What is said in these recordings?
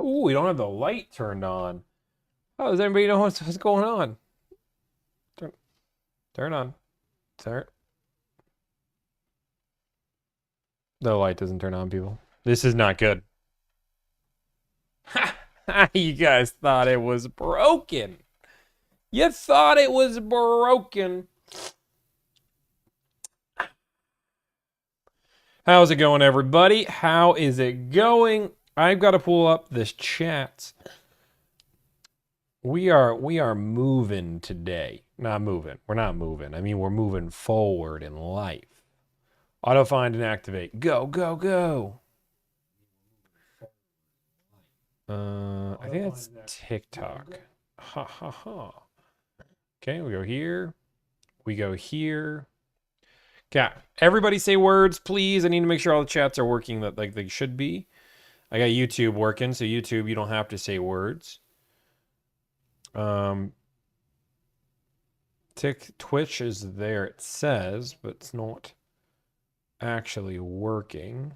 Ooh, we don't have the light turned on. Oh, does anybody know what's going on? Turn on. Turn. The light doesn't turn on, people. This is not good. You guys thought it was broken. You thought it was broken. How's it going, everybody? How is it going? I've got to pull up this chat. We are moving today. Not moving. We're not moving. I mean, we're moving forward in life. Auto find and activate. Go, go, go. I think that's TikTok. Ha ha ha. Okay, we go here. We go here. Okay, everybody say words, please. I need to make sure all the chats are working that like they should be. I got YouTube working, so YouTube, you don't have to say words. Twitch is there, it says, but it's not actually working.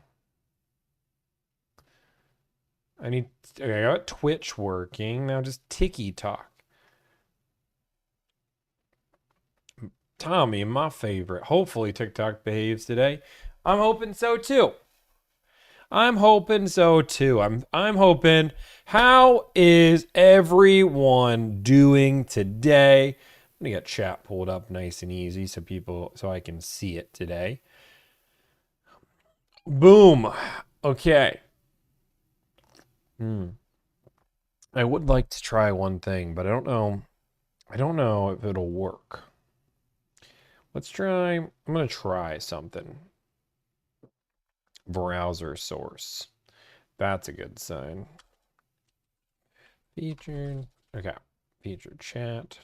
Okay, I got Twitch working. Now just TikTok. Tomi, my favorite. Hopefully TikTok behaves today. I'm hoping so too. I'm hoping so too. I'm hoping. How is everyone doing today? I'm gonna get chat pulled up nice and easy so I can see it today. Boom. Okay. I would like to try one thing, but I don't know. I don't know if it'll work. Let's try. I'm gonna try something. Browser source. That's a good sign. Featured. Okay. Featured chat.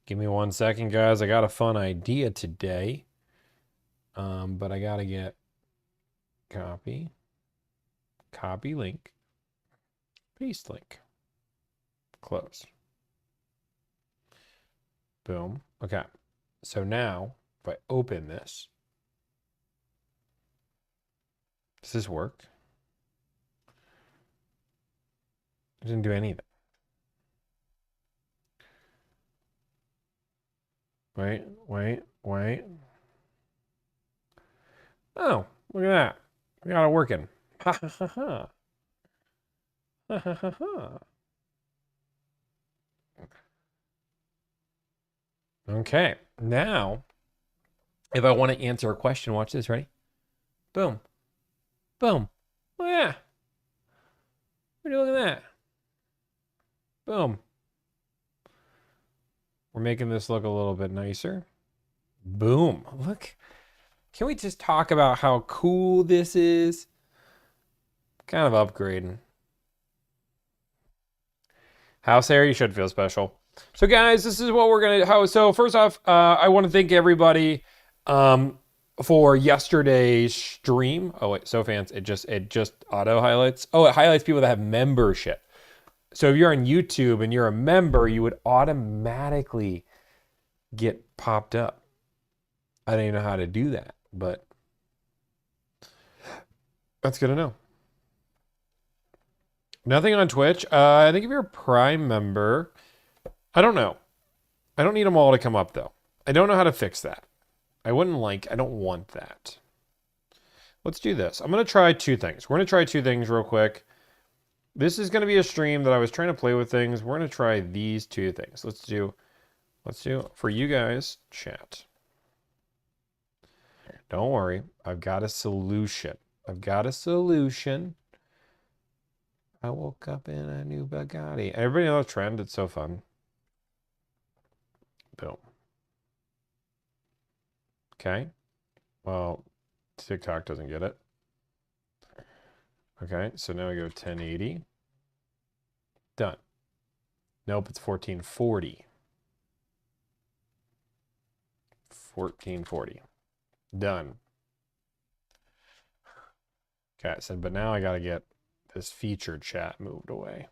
Give me 1 second, guys. I got a fun idea today. But I gotta get copy. Copy link. Paste link. Close. Boom. Okay. So now, if I open this, does this work? It didn't do anything. Wait. Oh, look at that. We got it working. Ha ha ha ha. Ha ha ha ha. Okay. Now, if I want to answer a question, watch this. Ready? Boom. Boom. Oh, yeah. What are you looking at that? Boom. We're making this look a little bit nicer. Boom. Look. Can we just talk about how cool this is? Kind of upgrading. House hair, you should feel special. So, guys, this is what we're gonna. So, first off, I want to thank everybody for yesterday's stream. Oh wait, so fans, it just auto highlights. Oh, it highlights people that have membership. So if you're on YouTube and you're a member, you would automatically get popped up. I don't even know how to do that, but that's good to know. Nothing on Twitch. I think if you're a Prime member, I don't know. I don't need them all to come up though. I don't know how to fix that. I don't want that. Let's do this. I'm going to try two things. We're going to try two things real quick. This is going to be a stream that I was trying to play with things. We're going to try these two things. Let's do for you guys, chat. Don't worry. I've got a solution. I woke up in a new Bugatti. Everybody know the trend? It's so fun. Boom. Okay. Well, TikTok doesn't get it. Okay, so now we go 1080. Done. Nope, it's 1440. 1440. Done. Okay, I said, but now I gotta get this featured chat moved away.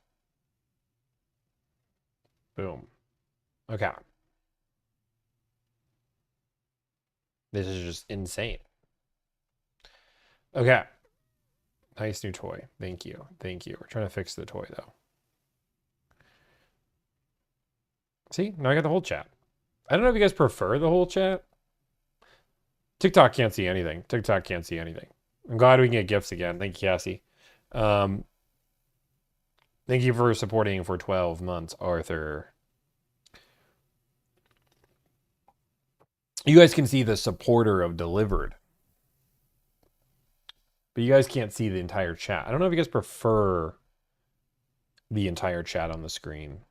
Boom. Okay. This is just insane. Okay. Nice new toy. Thank you. Thank you. We're trying to fix the toy, though. See? Now I got the whole chat. I don't know if you guys prefer the whole chat. TikTok can't see anything. TikTok can't see anything. I'm glad we can get gifts again. Thank you, Cassie. Thank you for supporting for 12 months, Arthur. You guys can see the supporter of Delivrd. But you guys can't see the entire chat. I don't know if you guys prefer the entire chat on the screen.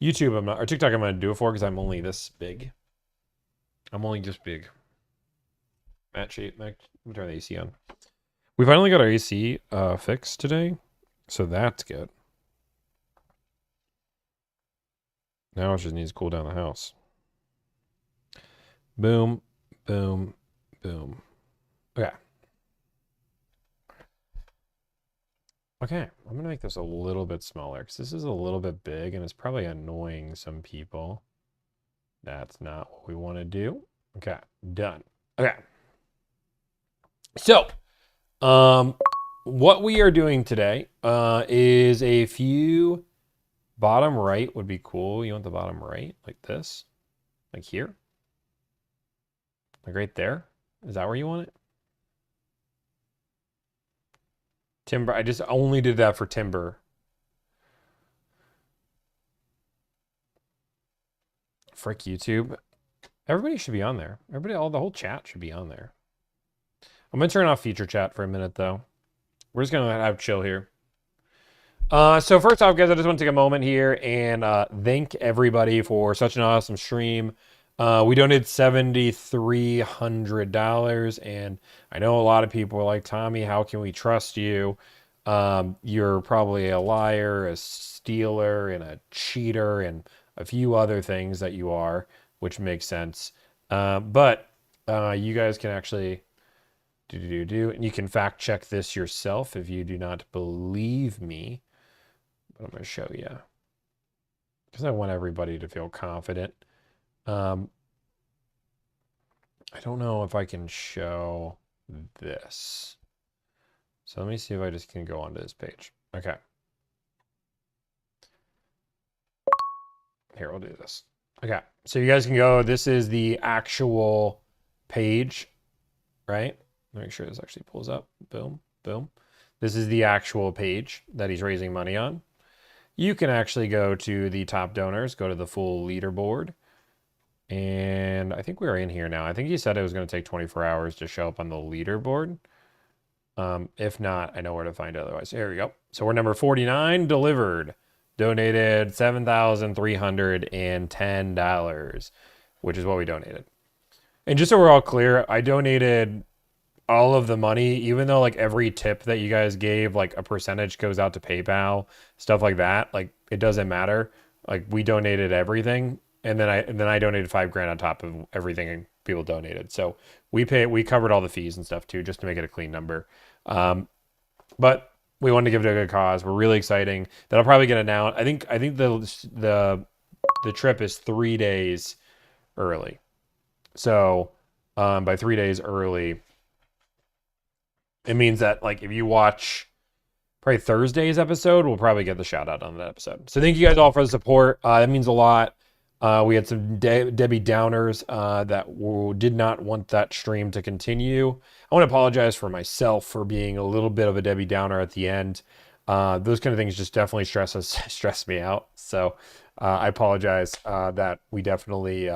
YouTube, I'm not, or TikTok, I'm going to do it for because I'm only this big. I'm only just big. Matt, let me turn the AC on. We finally got our AC fixed today, so that's good. Now it just needs to cool down the house. Boom, boom, boom. Okay. Okay, I'm going to make this a little bit smaller because this is a little bit big and it's probably annoying some people. That's not what we want to do. Okay, done. Okay. So, what we are doing today is a few bottom right would be cool. You want the bottom right like this? Like here? Like right there? Is that where you want it? Timber, I just only did that for timber. Frick YouTube. Everybody should be on there. Everybody, the whole chat should be on there. I'm going to turn off feature chat for a minute, though. We're just going to have chill here. So first off, guys, I just want to take a moment here and thank everybody for such an awesome stream. We donated $7,300, and I know a lot of people are like, Tommy, how can we trust you? You're probably a liar, a stealer, and a cheater, and a few other things that you are, which makes sense. But you guys can actually and you can fact check this yourself if you do not believe me. But I'm going to show you because I want everybody to feel confident. I don't know if I can show this. So let me see if I just can go onto this page. Okay. Here, we'll do this. Okay. So you guys can go. This is the actual page, right? Make sure this actually pulls up. Boom, boom. This is the actual page that he's raising money on. You can actually go to the top donors, go to the full leaderboard. And I think we're in here now. I think he said it was going to take 24 hours to show up on the leaderboard. If not, I know where to find it otherwise. Here we go. So we're number 49, Delivrd. Donated $7,310, which is what we donated. And just so we're all clear, I donated all of the money, even though like every tip that you guys gave, like a percentage goes out to PayPal, stuff like that. Like it doesn't matter. Like we donated everything, and then I donated $5,000 on top of everything people donated. So we covered all the fees and stuff too, just to make it a clean number. But we wanted to give it a good cause. We're really exciting. That'll probably get announced. I think the trip is 3 days early. So by 3 days early, it means that like if you watch probably Thursday's episode, we'll probably get the shout out on that episode. So thank you guys all for the support. That means a lot. We had some Debbie Downers that did not want that stream to continue. I want to apologize for myself for being a little bit of a Debbie Downer at the end. Those kind of things just definitely stress me out. So I apologize that we definitely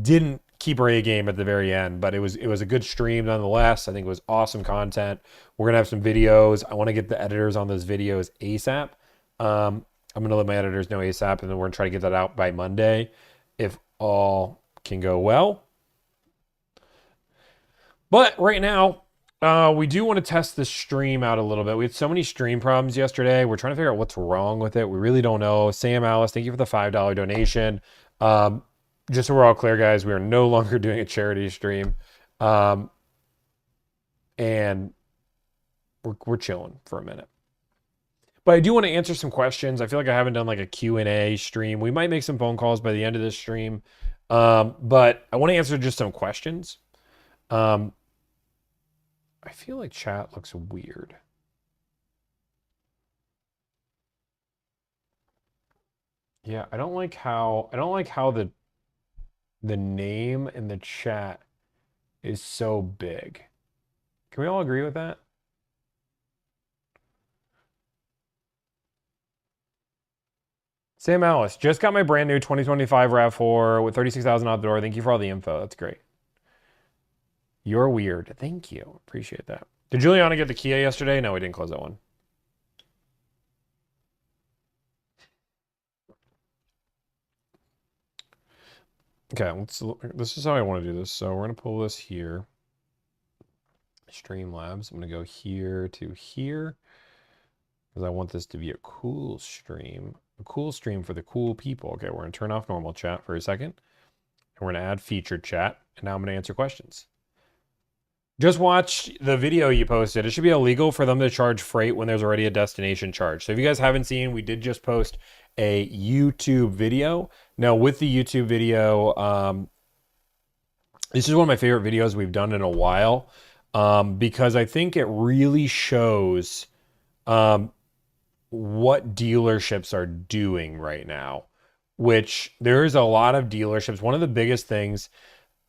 didn't keep our A game at the very end, but it was a good stream nonetheless. I think it was awesome content. We're gonna have some videos. I want to get the editors on those videos ASAP. I'm going to let my editors know ASAP, and then we're going to try to get that out by Monday if all can go well. But right now, we do want to test the stream out a little bit. We had so many stream problems yesterday. We're trying to figure out what's wrong with it. We really don't know. Sam Alice, thank you for the $5 donation. Just so we're all clear, guys, we are no longer doing a charity stream. And we're chilling for a minute. But I do want to answer some questions. I feel like I haven't done like a Q&A stream. We might make some phone calls by the end of this stream. But I want to answer just some questions. I feel like chat looks weird. Yeah, I don't like how the name in the chat is so big. Can we all agree with that? Sam Alice, just got my brand new 2025 RAV4 with 36,000 out the door. Thank you for all the info. That's great. You're weird. Thank you. Appreciate that. Did Juliana get the Kia yesterday? No, we didn't close that one. Okay, this is how I want to do this. So we're going to pull this here. Streamlabs. I'm going to go here to here because I want this to be a cool stream. A cool stream for the cool people. Okay, we're going to turn off normal chat for a second. And we're going to add featured chat. And now I'm going to answer questions. Just watch the video you posted. It should be illegal for them to charge freight when there's already a destination charge. So if you guys haven't seen, we did just post a YouTube video. Now with the YouTube video, this is one of my favorite videos we've done in a while because I think it really shows what dealerships are doing right now, which there's a lot of dealerships. One of the biggest things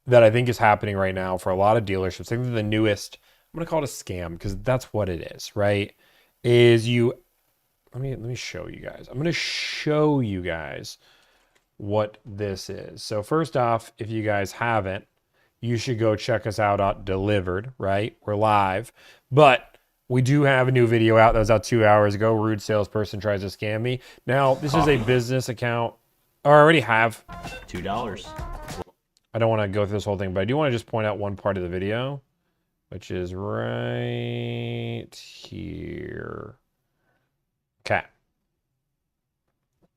that I think is happening right now for a lot of dealerships, I think the newest, I'm going to call it a scam because that's what it is, right? Is let me show you guys. I'm going to show you guys what this is. So first off, if you guys haven't, you should go check us out at Delivrd, right? We're live, but we do have a new video out that was out 2 hours ago. Rude salesperson tries to scam me. Now, this is a business account. I already have $2. I don't want to go through this whole thing, but I do want to just point out one part of the video, which is right here. Okay.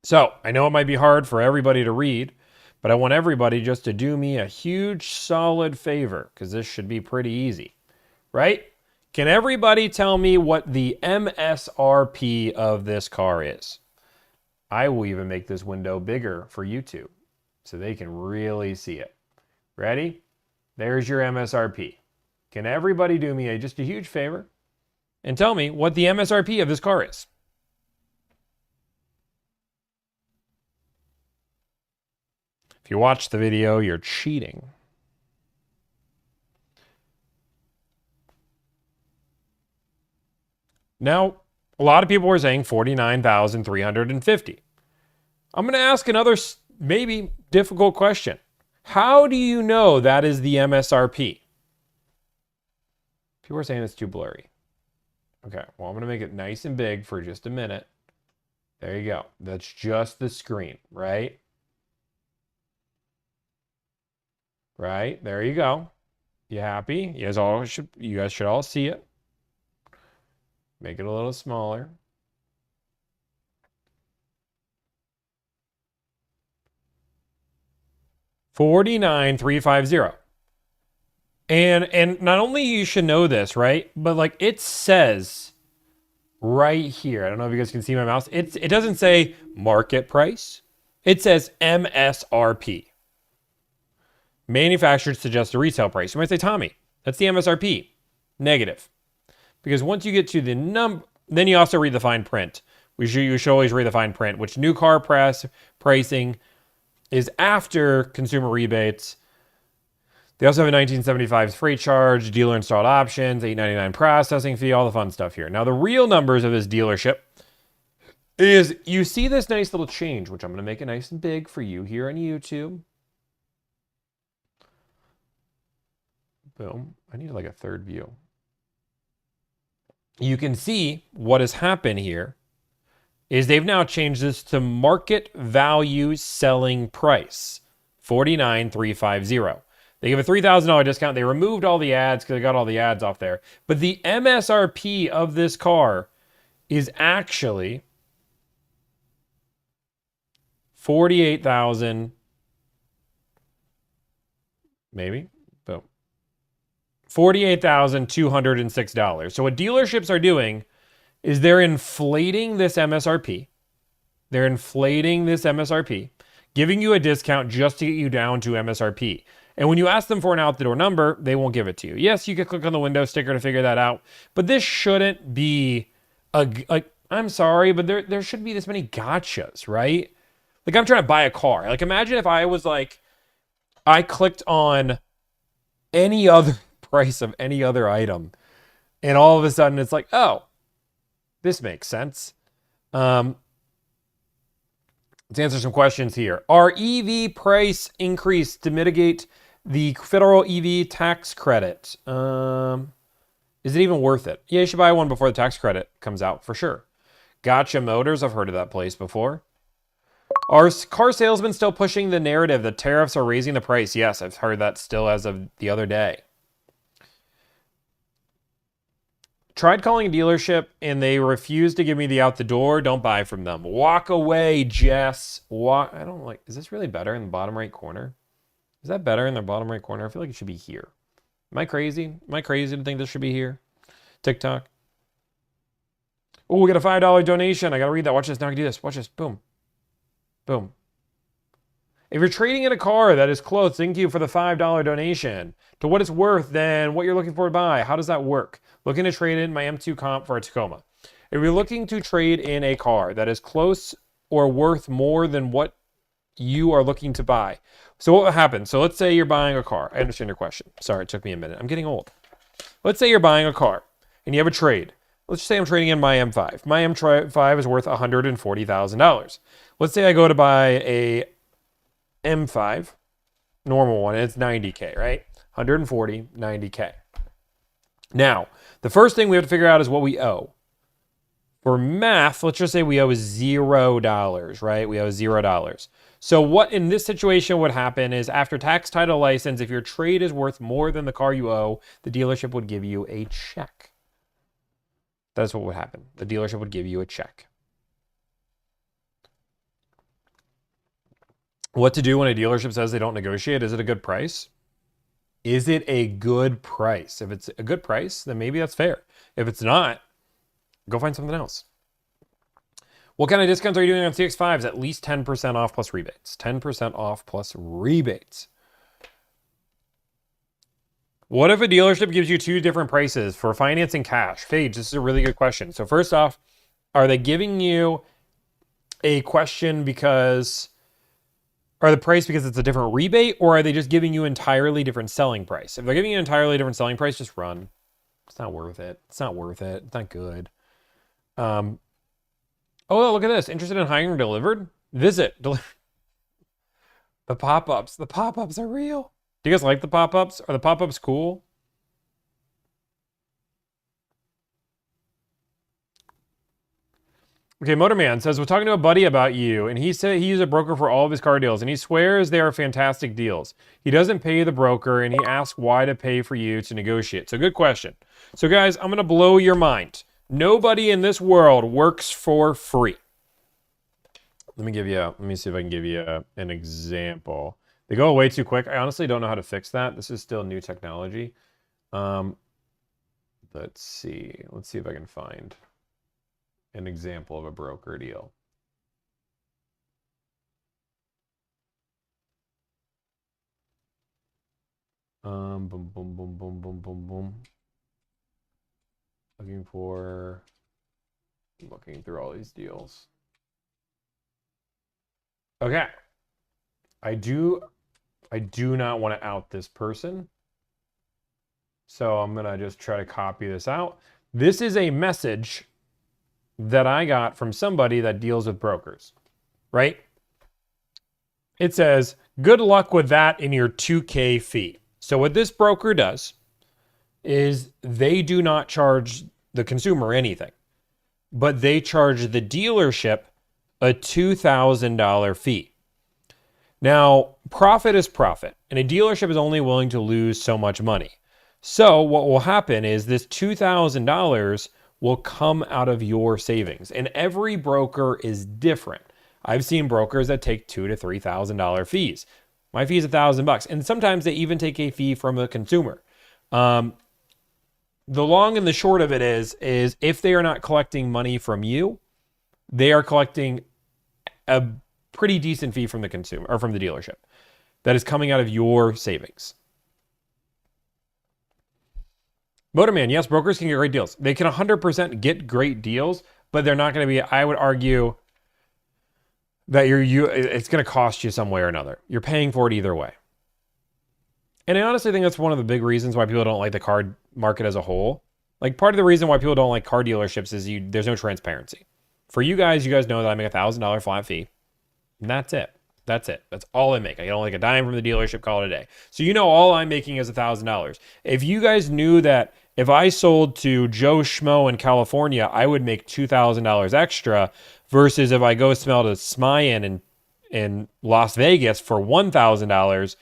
So I know it might be hard for everybody to read, but I want everybody just to do me a huge solid favor because this should be pretty easy, right? Can everybody tell me what the MSRP of this car is? I will even make this window bigger for YouTube so they can really see it. Ready? There's your MSRP. Can everybody do me just a huge favor and tell me what the MSRP of this car is? If you watch the video, you're cheating. Now, a lot of people were saying $49,350. I'm going to ask another maybe difficult question. How do you know that is the MSRP? People are saying it's too blurry. Okay, well, I'm going to make it nice and big for just a minute. There you go. That's just the screen, right? Right, there you go. You happy? You guys should all see it. Make it a little smaller. $49,350. And not only you should know this, right? But like it says right here. I don't know if you guys can see my mouse. It doesn't say market price. It says MSRP. Manufacturer suggests a retail price. You might say, Tommy, that's the MSRP. Negative. Because once you get to the number, then you also read the fine print. You should always read the fine print, which new car pricing is after consumer rebates. They also have a 1975 freight charge, dealer installed options, $8.99 processing fee, all the fun stuff here. Now, the real numbers of this dealership is you see this nice little change, which I'm going to make it nice and big for you here on YouTube. Boom. I need like a third view. You can see what has happened here is they've now changed this to market value selling price, $49,350. They give a $3,000 discount. They removed all the ads because they got all the ads off there. But the MSRP of this car is actually $48,000, maybe. Boom. $48,206. So what dealerships are doing is they're inflating this MSRP. They're inflating this MSRP, giving you a discount just to get you down to MSRP. And when you ask them for an out the door number, they won't give it to you. Yes, you could click on the window sticker to figure that out, but this shouldn't be I'm sorry, but there shouldn't be this many gotchas, right? Like, I'm trying to buy a car. Like, imagine if I was like, I clicked on any other price of any other item, and all of a sudden it's like, oh, this makes sense. Let's answer some questions here. Are EV price increased to mitigate the federal EV tax credit? Is it even worth it? Yeah, you should buy one before the tax credit comes out, for sure. Gotcha Motors, I've heard of that place before. Are car salesmen still pushing the narrative that tariffs are raising the price? Yes, I've heard that still as of the other day. Tried calling a dealership and they refused to give me the out the door. Don't buy from them. Walk away, Jess. I don't like, is this really better in the bottom right corner? Is that better in the bottom right corner? I feel like it should be here. Am I crazy? Am I crazy to think this should be here? TikTok. Oh, we got a $5 donation. I got to read that. Watch this. Now I can do this. Watch this. Boom. Boom. If you're trading in a car that is close, thank you for the $5 donation. To what it's worth than what you're looking for to buy. How does that work? Looking to trade in my M2 comp for a Tacoma. If you're looking to trade in a car that is close or worth more than what you are looking to buy. So what will happen? So let's say you're buying a car. I understand your question. Sorry, it took me a minute. I'm getting old. Let's say you're buying a car and you have a trade. Let's say I'm trading in my M5. My M5 is worth $140,000. Let's say I go to buy a M5, normal one, and it's $90K, right? 140, $90K. Now, the first thing we have to figure out is what we owe. For math, let's just say we owe $0, right? We owe $0. So what in this situation would happen is after tax, title, license, if your trade is worth more than the car you owe, the dealership would give you a check. That's what would happen. The dealership would give you a check. What to do when a dealership says they don't negotiate? Is it a good price? Is it a good price? If it's a good price, then maybe that's fair. If it's not, go find something else. What kind of discounts are you doing on CX-5s? At least 10% off plus rebates. 10% off plus rebates. What if a dealership gives you two different prices for finance and cash? Phage, this is a really good question. So first off, are they giving you a question because, or the price because it's a different rebate, or are they just giving you entirely different selling price? If they're giving you an entirely different selling price, just run. It's not worth it. It's not worth it. It's not good. Oh, look at this. Interested in hiring Delivrd? Visit. The pop-ups. The pop-ups are real. Do you guys like the pop-ups? Are the pop-ups cool? Okay, Motorman says, we're talking to a buddy about you, and he said he's a broker for all of his car deals, and he swears they are fantastic deals. He doesn't pay the broker, and he asks why to pay for you to negotiate. So good question. So guys, I'm going to blow your mind. Nobody in this world works for free. Let me see if I can give you an example. They go away too quick. I honestly don't know how to fix that. This is still new technology. Let's see. Let's see if I can find an example of a broker deal. Boom, boom, boom, boom, boom, boom, boom. Looking through all these deals. Okay. I do not want to out this person. So I'm going to just try to copy this out. This is a message that I got from somebody that deals with brokers, right? It says, good luck with that in your 2K fee. So what this broker does is they do not charge the consumer anything, but they charge the dealership a $2,000 fee. Now, profit is profit, and a dealership is only willing to lose so much money. So what will happen is this $2,000 will come out of your savings, and every broker is different. I've seen brokers that take $2,000 to $3,000 fees. My fee is $1,000, and sometimes they even take a fee from the consumer. The long and the short of it is if they are not collecting money from you, they are collecting a pretty decent fee from the consumer or from the dealership. that is coming out of your savings. Motorman, yes, brokers can get great deals. They can 100% get great deals, but they're not going to be, I would argue that it's going to cost you some way or another. You're paying for it either way. And I honestly think that's one of the big reasons why people don't like the car market as a whole. Like, part of the reason why people don't like car dealerships is there's no transparency. For you guys know that I make $1,000 flat fee. And that's it. That's it. That's all I make. I don't like a dime from the dealership, call it a day. So all I'm making is $1,000. If you guys knew that if I sold to Joe Schmo in California, I would make $2,000 extra versus if I go smell to Smyan in Las Vegas for $1,000,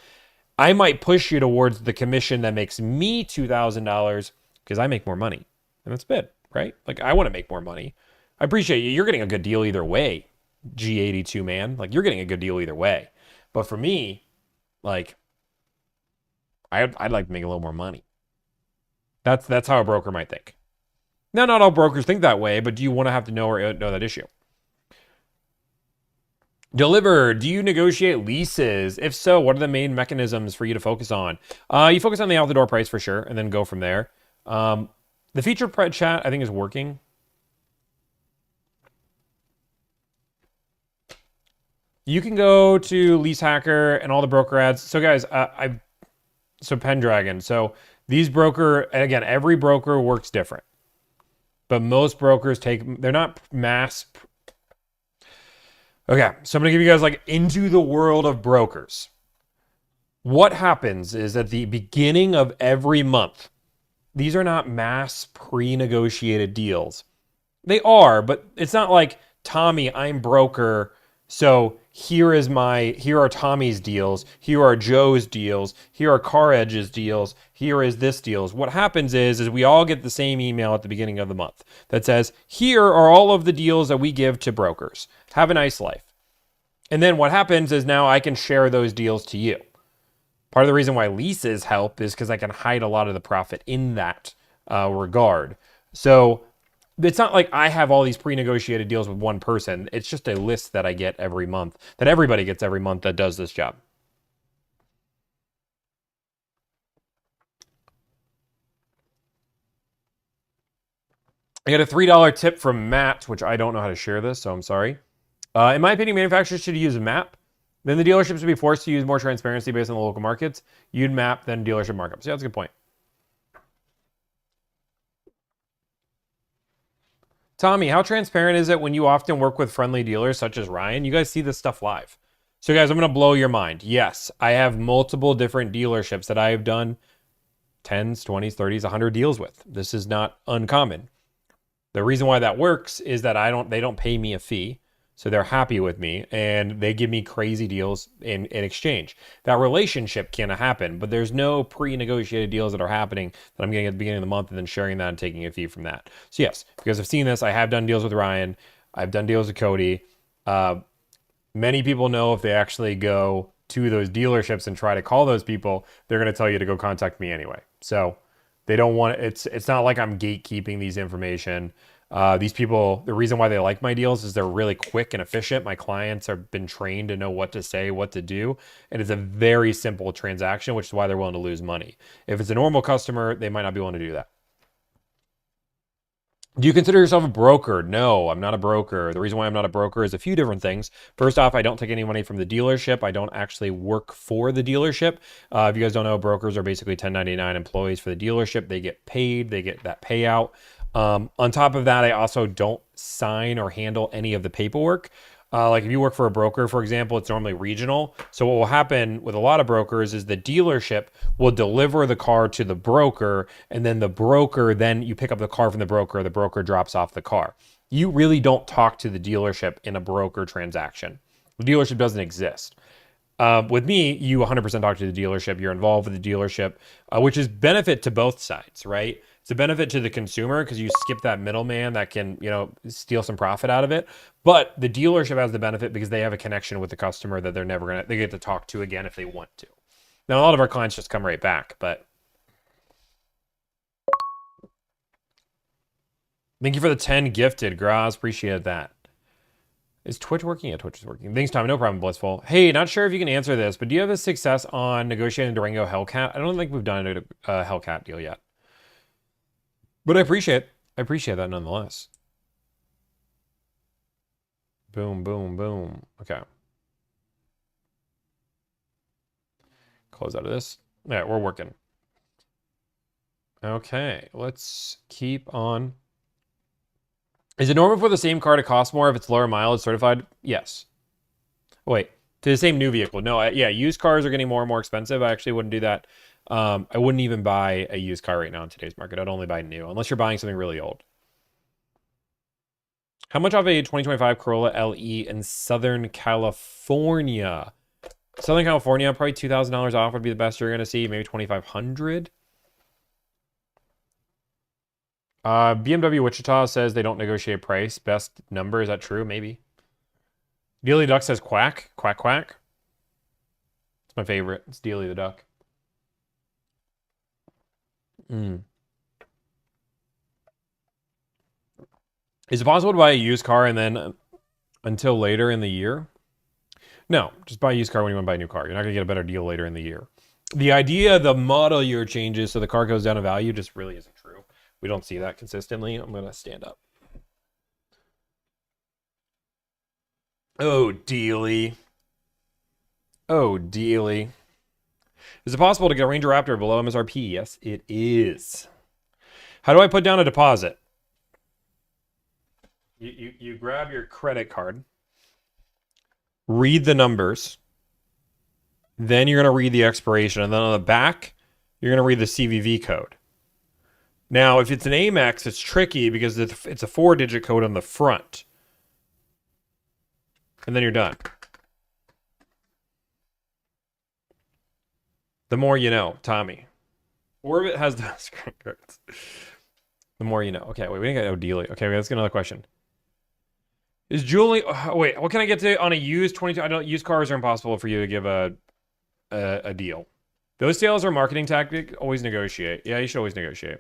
I might push you towards the commission that makes me $2,000 because I make more money. And that's bid, right? Like, I want to make more money. I appreciate you. You're getting a good deal either way, G82 man. Like, you're getting a good deal either way. But for me, like, I'd like to make a little more money. That's how a broker might think. Now, not all brokers think that way, but do you want to have to know that issue? Delivrd, do you negotiate leases? If so, what are the main mechanisms for you to focus on? You focus on the out-the-door price for sure, and then go from there. The feature chat, I think, is working. You can go to Lease Hacker and all the broker ads. So, guys, so Pendragon. So these and again, every broker works different. But most brokers they're not mass. Okay, so I'm going to give you guys like into the world of brokers. What happens is at the beginning of every month, these are not mass pre-negotiated deals. They are, but it's not like, Tomi, I'm broker, so here are Tommy's deals, here are Joe's deals, here are Car Edge's deals, here is this deals. What happens is we all get the same email at the beginning of the month that says, here are all of the deals that we give to brokers. Have a nice life. And then what happens is now I can share those deals to you. Part of the reason why leases help is because I can hide a lot of the profit in that regard. So it's not like I have all these pre-negotiated deals with one person. It's just a list that I get every month, that everybody gets every month that does this job. I got a $3 tip from Matt, which I don't know how to share this, so I'm sorry. In my opinion, manufacturers should use a map. Then the dealerships would be forced to use more transparency based on the local markets. You'd map, then dealership markups. Yeah, that's a good point. Tomi, how transparent is it when you often work with friendly dealers such as Ryan? You guys see this stuff live. So guys, I'm going to blow your mind. Yes, I have multiple different dealerships that I have done 10s, 20s, 30s, 100 deals with. This is not uncommon. The reason why that works is that they don't pay me a fee. So they're happy with me and they give me crazy deals in exchange. That relationship can happen, but there's no pre-negotiated deals that are happening that I'm getting at the beginning of the month and then sharing that and taking a fee from that. So yes, because I've seen this, I have done deals with Ryan. I've done deals with Cody. Many people know if they actually go to those dealerships and try to call those people, they're going to tell you to go contact me anyway. So they don't want it's not like I'm gatekeeping these information. These people, the reason why they like my deals is they're really quick and efficient. My clients have been trained to know what to say, what to do. And it's a very simple transaction, which is why they're willing to lose money. If it's a normal customer, they might not be willing to do that. Do you consider yourself a broker? No, I'm not a broker. The reason why I'm not a broker is a few different things. First off, I don't take any money from the dealership. I don't actually work for the dealership. If you guys don't know, brokers are basically 1099 employees for the dealership. They get paid, they get that payout. On top of that, I also don't sign or handle any of the paperwork. Like if you work for a broker, for example, it's normally regional. So what will happen with a lot of brokers is the dealership will deliver the car to the broker, and then then you pick up the car from the broker drops off the car. You really don't talk to the dealership in a broker transaction. The dealership doesn't exist. With me, you 100% talk to the dealership. You're involved with the dealership, which is benefit to both sides, right? It's a benefit to the consumer because you skip that middleman that can, steal some profit out of it. But the dealership has the benefit because they have a connection with the customer that they get to talk to again if they want to. Now, a lot of our clients just come right back, but thank you for the 10 gifted, Graz. Appreciate that. Is Twitch working? Yeah, Twitch is working. Thanks, Tom. No problem, Blissful. Hey, not sure if you can answer this, but do you have a success on negotiating Durango Hellcat? I don't think we've done a Hellcat deal yet. But I appreciate that nonetheless. Boom, boom, boom. Okay. Close out of this. Yeah, we're working. Okay, let's keep on. Is it normal for the same car to cost more if it's lower mileage certified? Yes. Wait, to the same new vehicle? No, yeah, used cars are getting more and more expensive. I actually wouldn't do that. I wouldn't even buy a used car right now in today's market. I'd only buy new, unless you're buying something really old. How much off a 2025 Corolla LE in Southern California? Southern California, probably $2,000 off would be the best you're going to see. Maybe $2,500. BMW Wichita says they don't negotiate price. Best number, is that true? Maybe. Dealy Duck says quack. Quack, quack. It's my favorite. It's Dealy the Duck. Is it possible to buy a used car and then until later in the year? No, just buy a used car when you want to buy a new car. You're not going to get a better deal later in the year. The idea, the model year changes so the car goes down in value just really isn't true. We don't see that consistently. I'm going to stand up. Oh, Dealy. Oh, Dealy. Is it possible to get a Ranger Raptor below MSRP? Yes, it is. How do I put down a deposit? You grab your credit card, read the numbers, then you're going to read the expiration, and then on the back, you're going to read the CVV code. Now, if it's an Amex, it's tricky because it's a 4-digit code on the front. And then you're done. The more you know, Tommy. Orbit has the screen cards. The more you know. Okay, wait, we didn't get Odelia. Okay, let's get another question. Is Julie... wait, what can I get to on a used 22... I don't... Used cars are impossible for you to give a deal. Those sales are marketing tactic. Always negotiate. Yeah, you should always negotiate.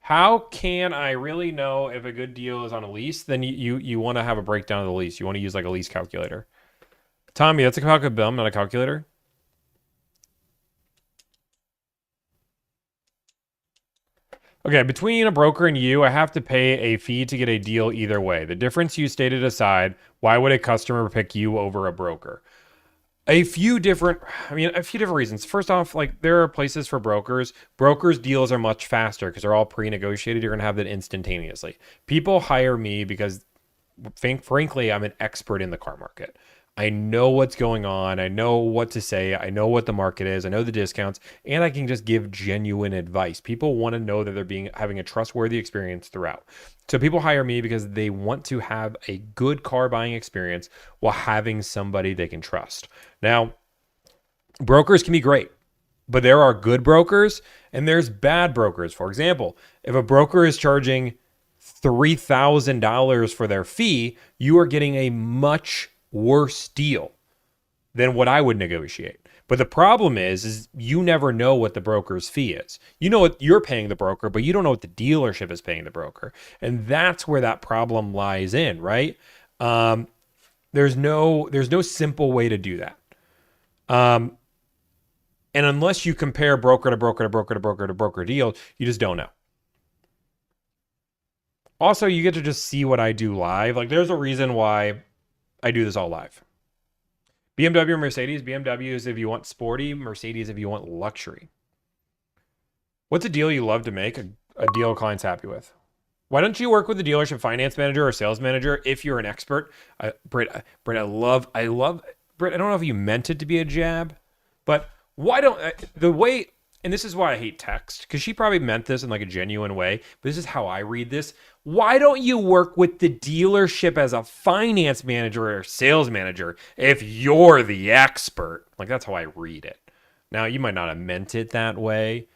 How can I really know if a good deal is on a lease? Then you want to have a breakdown of the lease. You want to use like a lease calculator. Tommy, that's a calculator, not a calculator. Okay, between a broker and you, I have to pay a fee to get a deal either way. The difference you stated aside, why would a customer pick you over a broker? A few different reasons. First off, like there are places for brokers. Brokers' deals are much faster because they're all pre-negotiated. You're going to have that instantaneously. People hire me because, frankly, I'm an expert in the car market. I know what's going on. I know what to say. I know what the market is. I know the discounts, and I can just give genuine advice. People want to know that they're having a trustworthy experience throughout. So people hire me because they want to have a good car buying experience while having somebody they can trust. Now, brokers can be great, but there are good brokers and there's bad brokers. For example, if a broker is charging $3,000 for their fee, you are getting a much worse deal than what I would negotiate. But the problem is you never know what the broker's fee is. You know what you're paying the broker, but you don't know what the dealership is paying the broker. And that's where that problem lies in, right? There's no simple way to do that. And unless you compare broker to broker to broker to broker to broker deal, you just don't know. Also, you get to just see what I do live. Like there's a reason why I do this all live. BMW or Mercedes? BMW is if you want sporty, Mercedes if you want luxury. What's a deal you love to make? A deal a client's happy with. Why don't you work with a dealership finance manager or sales manager if you're an expert? Britt, I love, Britt, I don't know if you meant it to be a jab, but why don't, the way, and this is why I hate text, because she probably meant this in like a genuine way, but this is how I read this. Why don't you work with the dealership as a finance manager or sales manager if you're the expert? Like that's how I read it. Now, you might not have meant it that way,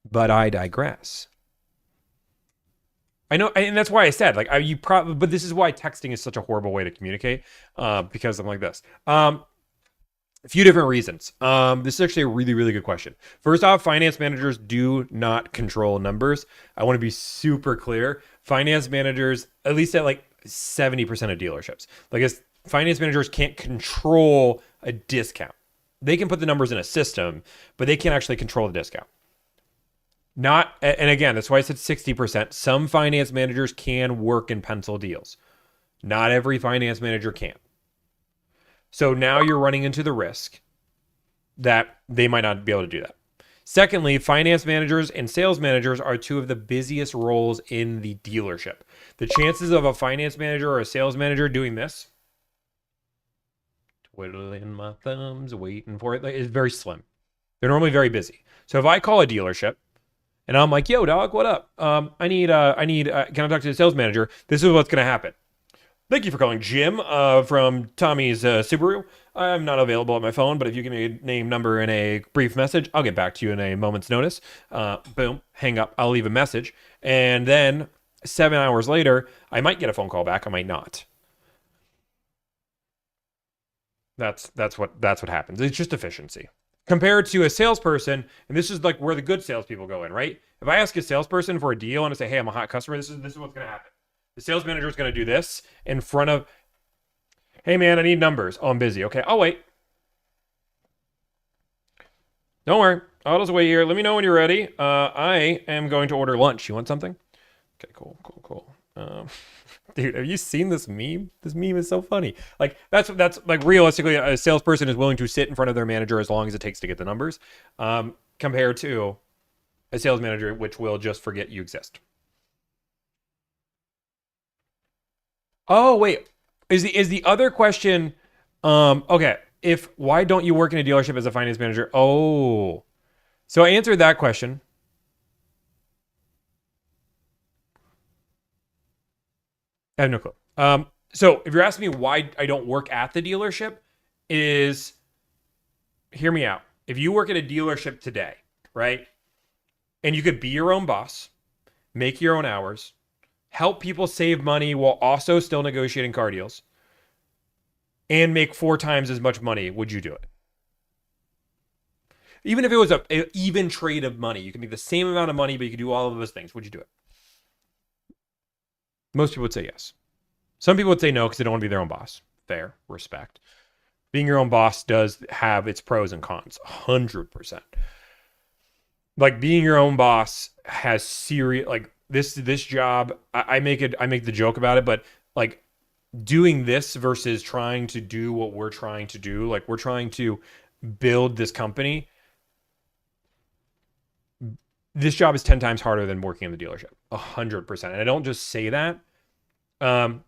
but I digress. I know, and that's why I said, like, but this is why texting is such a horrible way to communicate, because I'm like this. A few different reasons. This is actually a really, really good question. First off, finance managers do not control numbers. I want to be super clear. Finance managers, at least at like 70% of dealerships. Like, finance managers can't control a discount. They can put the numbers in a system, but they can't actually control the discount. And again, that's why I said 60%. Some finance managers can work and pencil deals. Not every finance manager can. So now you're running into the risk that they might not be able to do that. Secondly, finance managers and sales managers are two of the busiest roles in the dealership. The chances of a finance manager or a sales manager doing this, twiddling my thumbs, waiting for it, is very slim. They're normally very busy. So if I call a dealership and I'm like, yo, dog, what up? Can I talk to the sales manager? This is what's going to happen. Thank you for calling Jim from Tomi's Subaru. I'm not available on my phone, but if you give me a name, number, and a brief message, I'll get back to you in a moment's notice. Boom, hang up. I'll leave a message. And then 7 hours later, I might get a phone call back. I might not. That's what happens. It's just efficiency. Compared to a salesperson, and this is like where the good salespeople go in, right? If I ask a salesperson for a deal and I say, hey, I'm a hot customer, this is what's going to happen. The sales manager is going to do this in front of, hey, man, I need numbers. Oh, I'm busy. Okay, I'll wait. Don't worry. I'll just wait here. Let me know when you're ready. I am going to order lunch. You want something? Okay, cool. Dude, have you seen this meme? This meme is so funny. Like, that's like, realistically, a salesperson is willing to sit in front of their manager as long as it takes to get the numbers, compared to a sales manager, which will just forget you exist. Oh, wait. Is the other question, okay, why don't you work in a dealership as a finance manager? Oh, so I answered that question. I have no clue. So if you're asking me why I don't work at the dealership, hear me out. If you work at a dealership today, right, and you could be your own boss, make your own hours, help people save money while also still negotiating car deals, and make 4 times as much money, would you do it? Even if it was an even trade of money, you can make the same amount of money, but you can do all of those things. Would you do it? Most people would say yes. Some people would say no because they don't want to be their own boss. Fair, respect. Being your own boss does have its pros and cons, 100%. Like, being your own boss has serious, like, this job, I make the joke about it, but like, doing this versus trying to do what we're trying to do, like, we're trying to build this company. This job is 10 times harder than working in the dealership, 100%. And I don't just say that. No,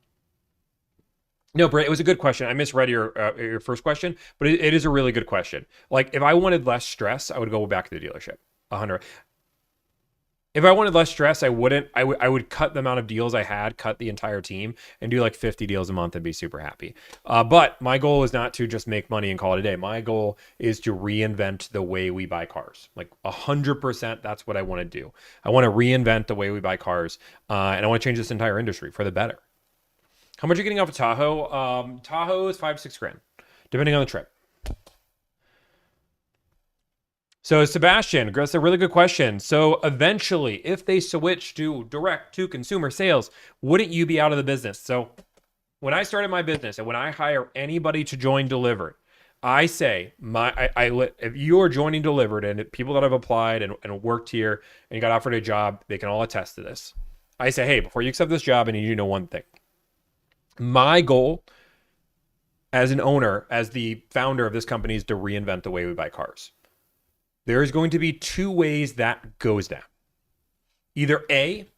Brett, it was a good question. I misread your first question, but it is a really good question. Like, if I wanted less stress, I would go back to the dealership. 100. If I wanted less stress, I wouldn't. I would cut the amount of deals I had, cut the entire team, and do like 50 deals a month and be super happy. But my goal is not to just make money and call it a day. My goal is to reinvent the way we buy cars. Like, 100%, that's what I want to do. I want to reinvent the way we buy cars, and I want to change this entire industry for the better. How much are you getting off of Tahoe? Tahoe is $5-6 grand, depending on the trip. So Sebastian, that's a really good question. So eventually, if they switch to direct to consumer sales, wouldn't you be out of the business? So when I started my business and when I hire anybody to join Delivrd, I say, if you are joining Delivrd, and people that have applied and worked here and got offered a job, they can all attest to this. I say, hey, before you accept this job, I need you to know one thing. My goal as an owner, as the founder of this company, is to reinvent the way we buy cars. There is going to be 2 ways that goes down. Either A,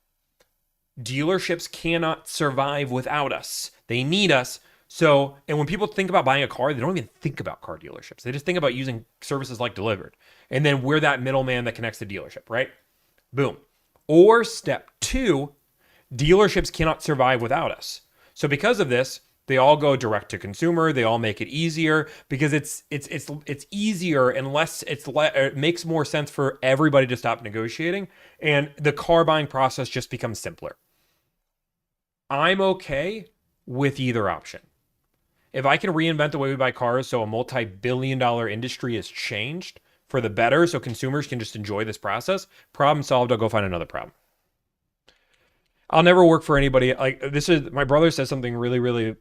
dealerships cannot survive without us. They need us. So, and when people think about buying a car, they don't even think about car dealerships. They just think about using services like Delivrd. And then we're that middleman that connects the dealership, right? Boom. Or step 2, dealerships cannot survive without us. So because of this, they all go direct to consumer. They all make it easier because it's easier and it makes more sense for everybody to stop negotiating, and the car buying process just becomes simpler. I'm okay with either option. If I can reinvent the way we buy cars so a multi-billion-dollar industry is changed for the better, so consumers can just enjoy this process, problem solved. I'll go find another problem. I'll never work for anybody. Like this is my brother says something really, really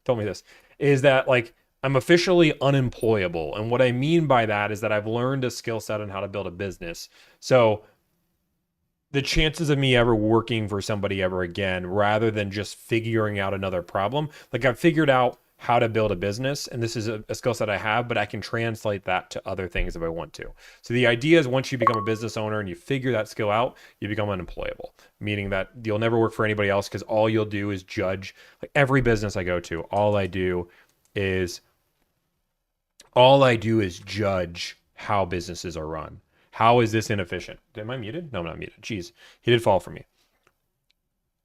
told me this is that like I'm officially unemployable. And what I mean by that is that I've learned a skill set on how to build a business. So the chances of me ever working for somebody ever again, rather than just figuring out another problem, like I've figured out how to build a business, and this is a skill set I have, but I can translate that to other things if I want to. So the idea is once you become a business owner and you figure that skill out, you become unemployable, meaning that you'll never work for anybody else because all you'll do is judge. Like every business I go to, all I do is judge how businesses are run. How is this inefficient? Am I muted? No, I'm not muted. Jeez, he did fall for me.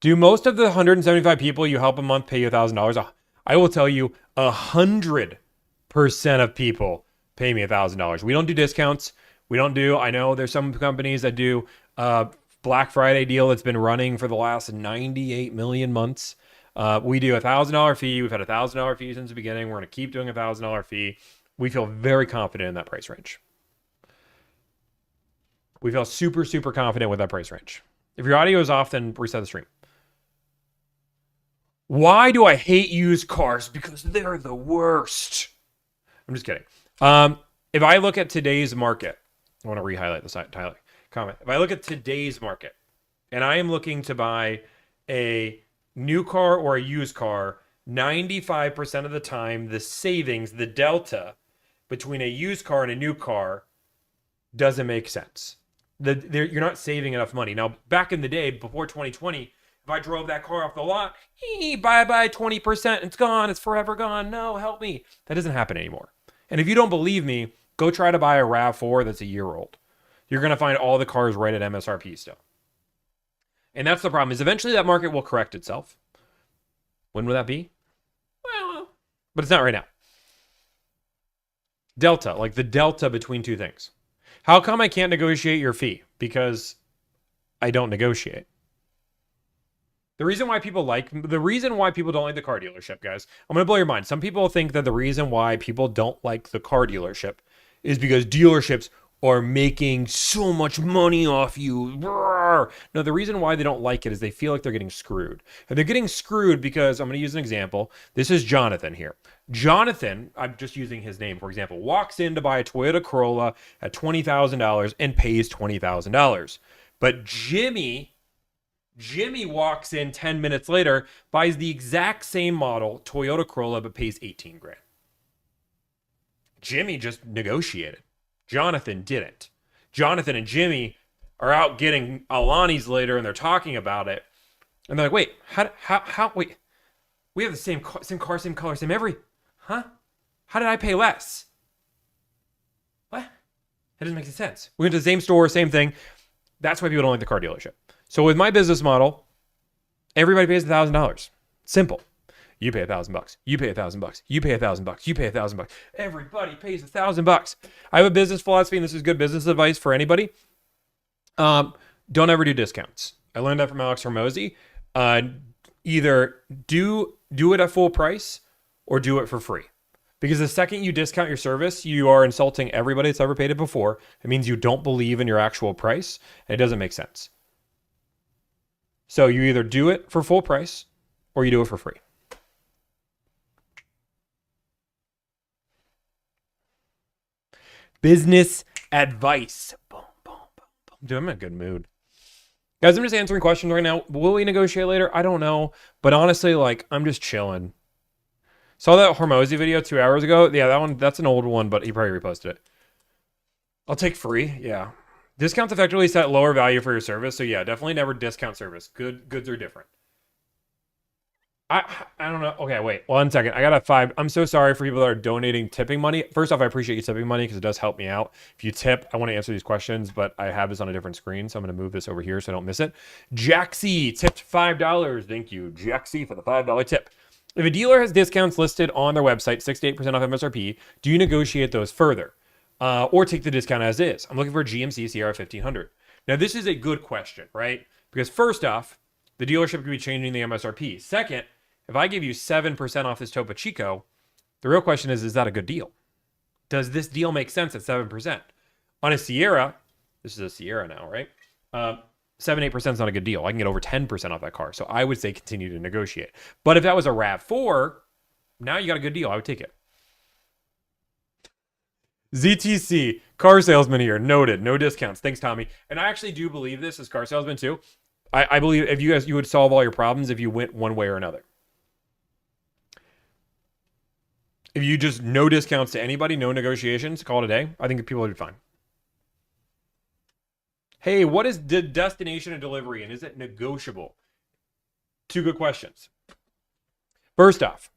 Do most of the 175 people you help a month pay you $1,000? I will tell you 100% of people pay me $1,000. We don't do discounts. I know there's some companies that do Black Friday deal that's been running for the last 98 million months. We do $1,000 fee. We've had $1,000 fee since the beginning. We're going to keep doing $1,000 fee. We feel very confident in that price range. We feel super, super confident with that price range. If your audio is off, then reset the stream. Why do I hate used cars? Because they're the worst. I'm just kidding. If I look at today's market, I want to re-highlight the comment. If I look at today's market and I am looking to buy a new car or a used car, 95% of the time, the savings, the delta between a used car and a new car doesn't make sense. You're not saving enough money. Now, back in the day, before 2020, if I drove that car off the lot, bye-bye 20%, it's gone, it's forever gone, no, help me. That doesn't happen anymore. And if you don't believe me, go try to buy a RAV4 that's a year old. You're going to find all the cars right at MSRP still. And that's the problem, is eventually that market will correct itself. When will that be? Well, but it's not right now. Delta, like the delta between two things. How come I can't negotiate your fee? Because I don't negotiate. The reason why people don't like the car dealership, guys, I'm going to blow your mind. Some people think that the reason why people don't like the car dealership is because dealerships are making so much money off you. No, the reason why they don't like it is they feel like they're getting screwed. And they're getting screwed because, I'm going to use an example. This is Jonathan here. Jonathan, I'm just using his name, for example, walks in to buy a Toyota Corolla at $20,000 and pays $20,000. But Jimmy walks in 10 minutes later, buys the exact same model, Toyota Corolla, but pays 18 grand. Jimmy just negotiated. Jonathan didn't. Jonathan and Jimmy are out getting Alanis later, and they're talking about it. And they're like, wait, wait, we have the same car, same color, same every, huh? How did I pay less? What? That doesn't make any sense. We went to the same store, same thing. That's why people don't like the car dealership. So with my business model, everybody pays $1,000. Simple. You pay $1,000. You pay $1,000. You pay $1,000. You pay $1,000. Everybody pays $1,000. I have a business philosophy, and this is good business advice for anybody. Don't ever do discounts. I learned that from Alex Hormozy. Either do it at full price or do it for free. Because the second you discount your service, you are insulting everybody that's ever paid it before. It means you don't believe in your actual price, and it doesn't make sense. So you either do it for full price or you do it for free. Business advice. Boom, boom, boom, boom. Dude, I'm in a good mood. Guys, I'm just answering questions right now. Will we negotiate later? I don't know. But honestly, like, I'm just chilling. Saw that Hormozy video 2 hours ago. Yeah, that's an old one, but he probably reposted it. I'll take free. Yeah. Discounts effectively set lower value for your service. So yeah, definitely never discount service. Goods are different. I don't know. Okay, wait 1 second. I got a 5. I'm so sorry for people that are donating tipping money. First off, I appreciate you tipping money because it does help me out. If you tip, I want to answer these questions, but I have this on a different screen, so I'm going to move this over here so I don't miss it. Jaxie tipped $5. Thank you, Jaxie, for the $5 tip. If a dealer has discounts listed on their website, 6 to 8% off MSRP, do you negotiate those further? Or take the discount as is? I'm looking for a GMC Sierra 1500. Now, this is a good question, right? Because first off, the dealership could be changing the MSRP. Second, if I give you 7% off this Topo Chico, the real question is that a good deal? Does this deal make sense at 7%? On a Sierra, this is a Sierra now, right? 7-8% is not a good deal. I can get over 10% off that car. So I would say continue to negotiate. But if that was a RAV4, now you got a good deal. I would take it. ZTC, car salesman here. Noted. No discounts. Thanks, Tommy. And I actually do believe this as car salesman too. I believe if you would solve all your problems if you went one way or another. If you just no discounts to anybody, no negotiations, call it a day, I think people would be fine. Hey, what is the destination and delivery, and is it negotiable? Two good questions. First off,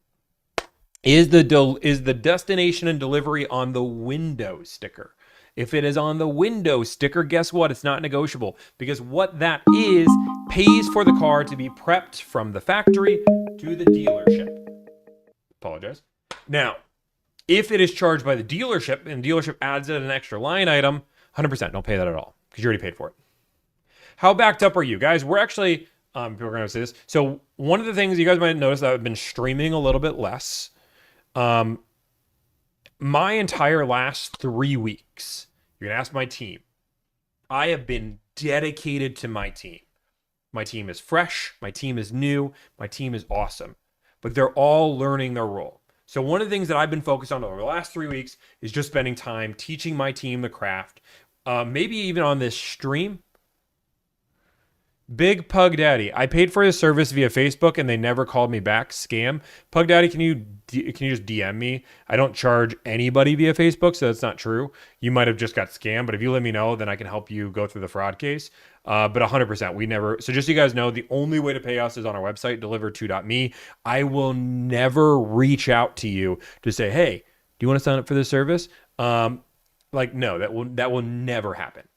is the destination and delivery on the window sticker? If it is on the window sticker, guess what? It's not negotiable, because what that is pays for the car to be prepped from the factory to the dealership. Apologize. Now, if it is charged by the dealership and the dealership adds it an extra line item, 100% don't pay that at all because you already paid for it. How backed up are you? Guys, we're actually, people are going to say this. So one of the things you guys might notice that I've been streaming a little bit less. My entire last 3 weeks, you're going to ask my team, I have been dedicated to my team. My team is fresh. My team is new. My team is awesome. But they're all learning their role. So one of the things that I've been focused on over the last 3 weeks is just spending time teaching my team the craft. Maybe even on this stream. Big Pug Daddy. I paid for his service via Facebook and they never called me back. Scam. Pug Daddy, can you just DM me? I don't charge anybody via Facebook, so that's not true. You might have just got scammed, but if you let me know, then I can help you go through the fraud case. But 100%, we never. So just so you guys know, the only way to pay us is on our website, delivrd2.me. I will never reach out to you to say, hey, do you want to sign up for this service? No, that will never happen.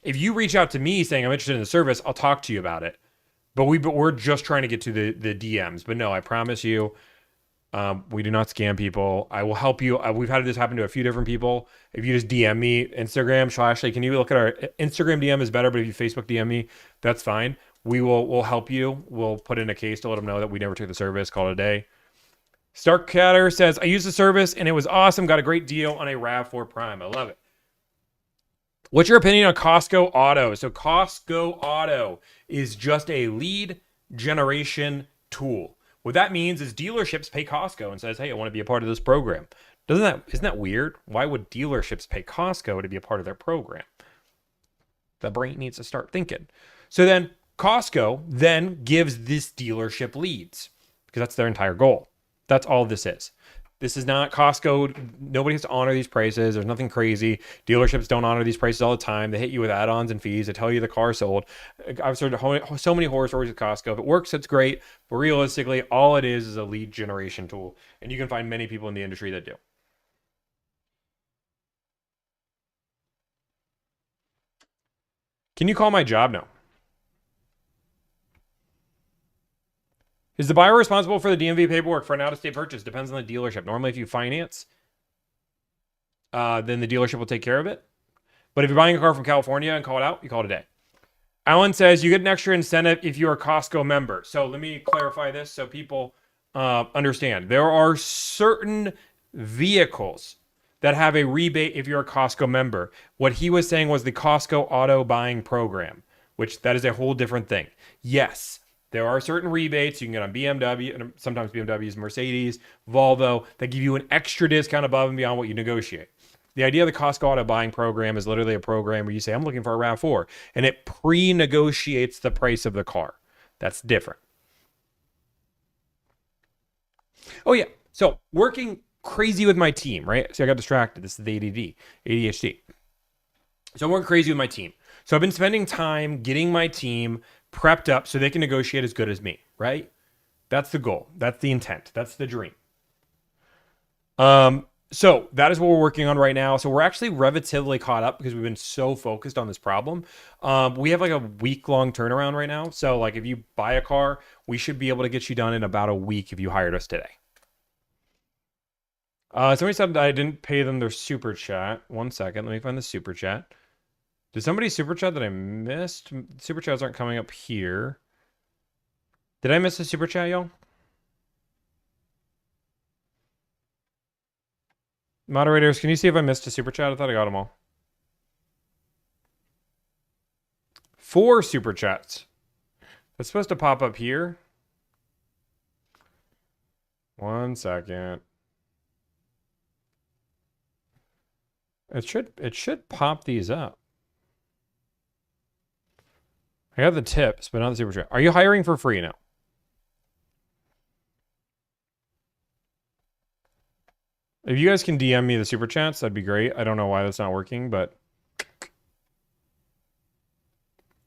If you reach out to me saying I'm interested in the service, I'll talk to you about it. But we're just trying to get to the DMs. But no, I promise you, we do not scam people. I will help you. We've had this happen to a few different people. If you just DM me, Instagram, Ashley, can you look at our Instagram DM is better, but if you Facebook DM me, that's fine. We'll help you. We'll put in a case to let them know that we never took the service, call it a day. Starkcatter says, I used the service and it was awesome. Got a great deal on a RAV4 Prime. I love it. What's your opinion on Costco Auto? So Costco Auto is just a lead generation tool. What that means is dealerships pay Costco and says, hey, I want to be a part of this program. Isn't that weird? Why would dealerships pay Costco to be a part of their program? The brain needs to start thinking. So then Costco then gives this dealership leads because that's their entire goal. That's all this is. This is not Costco. Nobody has to honor these prices. There's nothing crazy. Dealerships don't honor these prices all the time. They hit you with add-ons and fees. They tell you the car sold. I've heard so many horror stories with Costco. If it works, it's great. But realistically, all it is a lead generation tool. And you can find many people in the industry that do. Can you call my job? No. Is the buyer responsible for the DMV paperwork for an out-of-state purchase? Depends on the dealership. Normally, if you finance, then the dealership will take care of it. But if you're buying a car from California and call it out, you call it a day. Alan says you get an extra incentive if you're a Costco member. So let me clarify this so people understand. There are certain vehicles that have a rebate if you're a Costco member. What he was saying was the Costco auto buying program, which that is a whole different thing. Yes. There are certain rebates you can get on BMW, and sometimes BMWs, Mercedes, Volvo, that give you an extra discount above and beyond what you negotiate. The idea of the Costco Auto Buying Program is literally a program where you say, I'm looking for a RAV4, and it pre-negotiates the price of the car. That's different. Oh, yeah. So working crazy with my team, right? See, I got distracted. This is the ADHD. So I'm working crazy with my team. So I've been spending time getting my team prepped up so they can negotiate as good as me, right? That's the goal. That's the intent. That's the dream. So that is what we're working on right now. So we're actually relatively caught up because we've been so focused on this problem. We have like a week-long turnaround right now. So like if you buy a car, we should be able to get you done in about a week if you hired us today. Somebody said I didn't pay them their super chat. 1 second. Let me find the super chat. Did somebody super chat that I missed? Super chats aren't coming up here. Did I miss a super chat, y'all? Moderators, can you see if I missed a super chat? I thought I got them all. 4 super chats. That's supposed to pop up here. 1 second. It should pop these up. I got the tips, but not the super chat. Are you hiring for free now? If you guys can DM me the super chats, that'd be great. I don't know why that's not working, but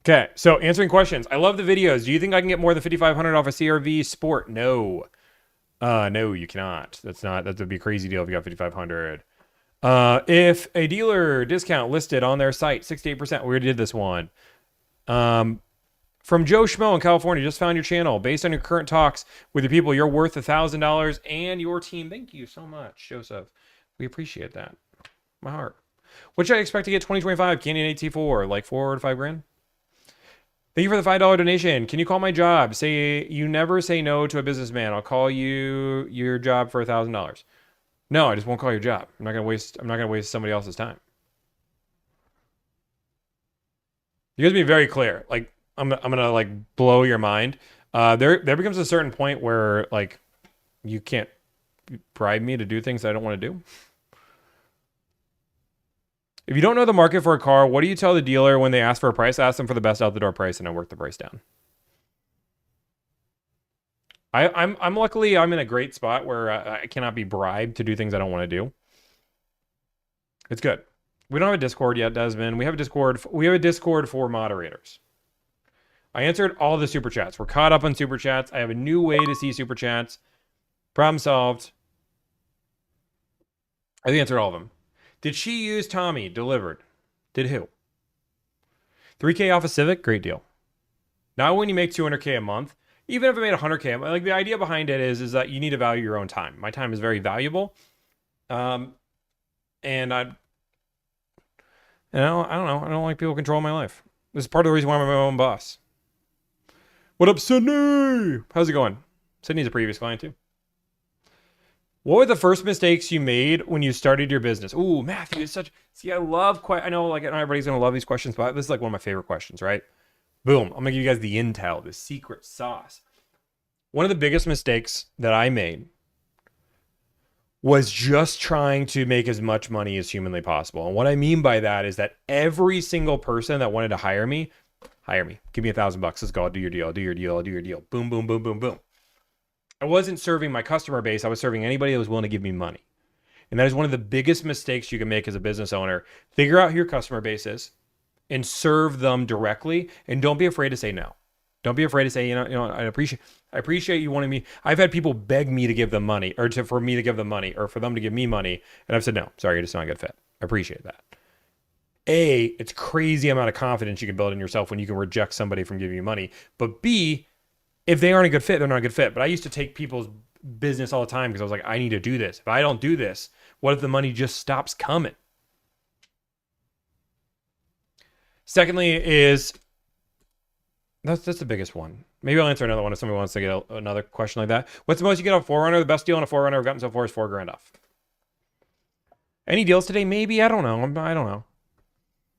okay. So answering questions. I love the videos. Do you think I can get more than 5,500 off a CRV Sport? No. No, you cannot. That would be a crazy deal if you got 5,500. If a dealer discount listed on their site, 68%. We already did this one. From Joe Schmo in California, just found your channel. Based on your current talks with your people, you're worth $1,000 and your team. Thank you so much, Joseph. We appreciate that. My heart. What should I expect to get 2025 Canyon AT4? Like 4 to 5 grand? Thank you for the $5 donation. Can you call my job? Say you never say no to a businessman. I'll call you your job for $1,000. No, I just won't call your job. I'm not gonna waste somebody else's time. You guys be very clear. Like I'm gonna like blow your mind. There becomes a certain point where like you can't bribe me to do things I don't want to do. If you don't know the market for a car, what do you tell the dealer when they ask for a price? Ask them for the best out the door price, and I work the price down. I'm luckily I'm in a great spot where I cannot be bribed to do things I don't want to do. It's good. We don't have a Discord yet, Desmond. We have a Discord. We have a Discord for moderators. I answered all the super chats. We're caught up on super chats. I have a new way to see super chats. Problem solved. I answered all of them. Did she use Tomi? Delivrd. Did who? 3K off a Civic? Great deal. Now when you make 200K a month, even if I made 100K, like the idea behind it is that you need to value your own time. My time is very valuable. And I don't know. I don't like people controlling my life. This is part of the reason why I'm my own boss. What up, Sydney? How's it going? Sydney's a previous client too. What were the first mistakes you made when you started your business? Ooh, Matthew is such... See, I know like not everybody's going to love these questions, but this is like one of my favorite questions, right? Boom. I'm going to give you guys the intel, the secret sauce. One of the biggest mistakes that I made was just trying to make as much money as humanly possible. And what I mean by that is that every single person that wanted to hire me. Give me $1,000. Let's go. I'll do your deal. I'll do your deal. I'll do your deal. Boom, boom, boom, boom, boom. I wasn't serving my customer base. I was serving anybody that was willing to give me money. And that is one of the biggest mistakes you can make as a business owner. Figure out who your customer base is and serve them directly. And don't be afraid to say no. Don't be afraid to say, I appreciate you wanting me. I've had people beg me to give them money for me to give them money or for them to give me money. And I've said, no, sorry, you're just not a good fit. I appreciate that. It's crazy amount of confidence you can build in yourself when you can reject somebody from giving you money. But B, if they aren't a good fit, they're not a good fit. But I used to take people's business all the time because I was like, I need to do this. If I don't do this, what if the money just stops coming? Secondly is, that's the biggest one. Maybe I'll answer another one if somebody wants to get another question like that. What's the most you get on a 4Runner? The best deal on a 4Runner I've gotten so far is $4,000 off. Any deals today? Maybe. I don't know.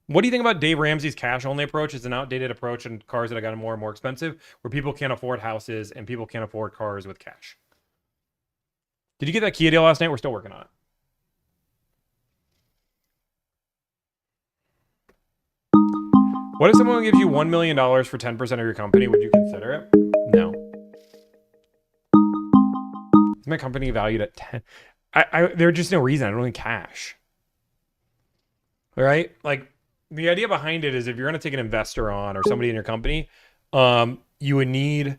What do you think about Dave Ramsey's cash-only approach? It's an outdated approach in cars that have gotten more and more expensive, where people can't afford houses and people can't afford cars with cash. Did you get that Kia deal last night? We're still working on it. What if someone gives you $1 million for 10% of your company? Would you consider it? No. Is my company valued at 10? There's just no reason. I don't need cash. All right? Like, the idea behind it is if you're going to take an investor on or somebody in your company, you would need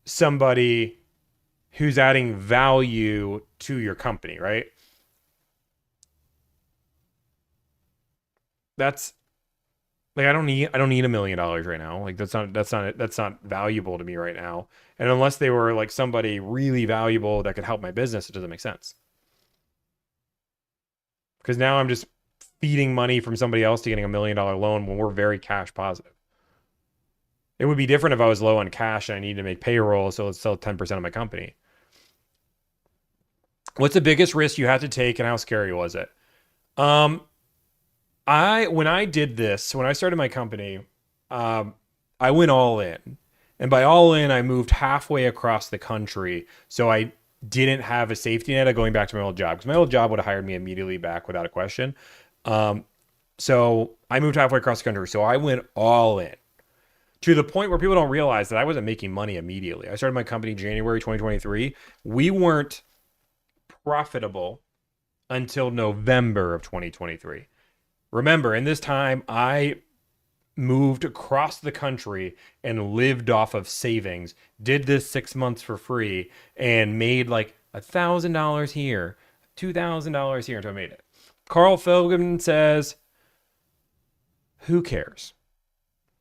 somebody who's adding value to your company, right? That's like I don't need $1 million right now. Like that's not valuable to me right now. And unless they were like somebody really valuable that could help my business, it doesn't make sense. Because now I'm just feeding money from somebody else to getting $1 million loan when we're very cash positive. It would be different if I was low on cash and I needed to make payroll, so let's sell 10% of my company. What's the biggest risk you had to take and how scary was it? When I did this, when I started my company, I went all in. And by all in, I moved halfway across the country. So I didn't have a safety net of going back to my old job, because my old job would have hired me immediately back without a question. So I moved halfway across the country. So I went all in to the point where people don't realize that I wasn't making money immediately. I started my company January 2023. We weren't profitable until November of 2023. Remember, in this time, I moved across the country and lived off of savings, did this 6 months for free, and made like $1,000 here, $2,000 here until I made it. Carl Philgin says, who cares?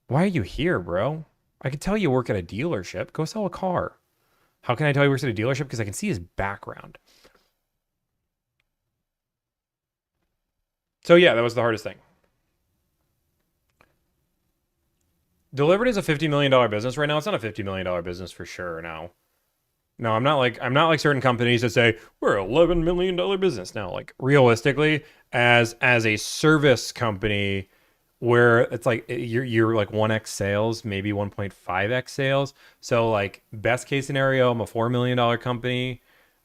Why are you here, bro? I can tell you work at a dealership. Go sell a car. How can I tell he works at a dealership? Because I can see his background. So yeah, that was the hardest thing. Delivrd is a $50 million business right now. It's not a $50 million business for sure now. No, I'm not like certain companies that say we're an $11 million business now. Like realistically, as a service company, where it's like you're like 1x sales, maybe 1.5x sales. So like best case scenario, I'm a $4 million company.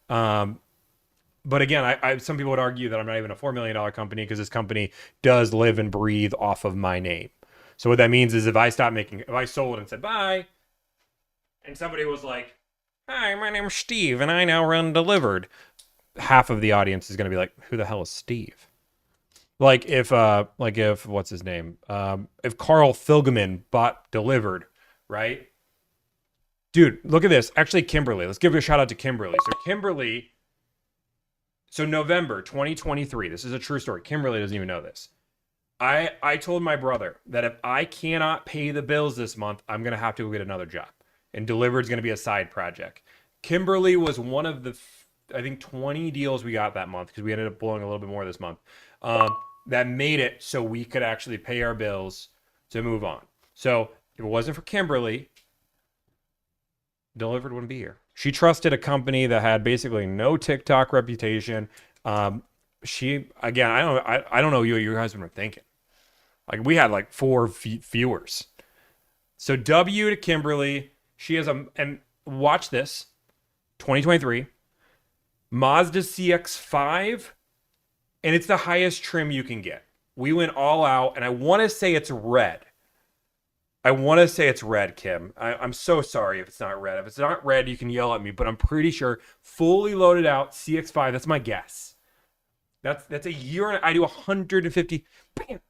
But again, I some people would argue that I'm not even a $4 million company, because this company does live and breathe off of my name. So what that means is if I sold and said bye, and somebody was like, hi, my name's Steve, and I now run Delivrd, half of the audience is going to be like, who the hell is Steve? Like if what's his name? If Carl Philgin bought Delivrd, right? Dude, look at this. Actually, Kimberly. Let's give a shout out to Kimberly. So November 2023. This is a true story. Kimberly doesn't even know this. I told my brother that if I cannot pay the bills this month, I'm gonna have to go get another job, and Delivrd is gonna be a side project. Kimberly was one of the, I think, 20 deals we got that month, because we ended up blowing a little bit more this month. That made it so we could actually pay our bills to move on. So if it wasn't for Kimberly, Delivrd wouldn't be here. She trusted a company that had basically no TikTok reputation. She, again, I don't know what you guys were thinking. Like we had like 4 viewers. So W to Kimberly. She has and watch this, 2023 Mazda CX-5, and it's the highest trim you can get. We went all out, and I want to say it's red. Kim. I'm so sorry if it's not red. If it's not red, you can yell at me, but I'm pretty sure fully loaded out CX-5. That's my guess. That's a year, and I do 150. Bam.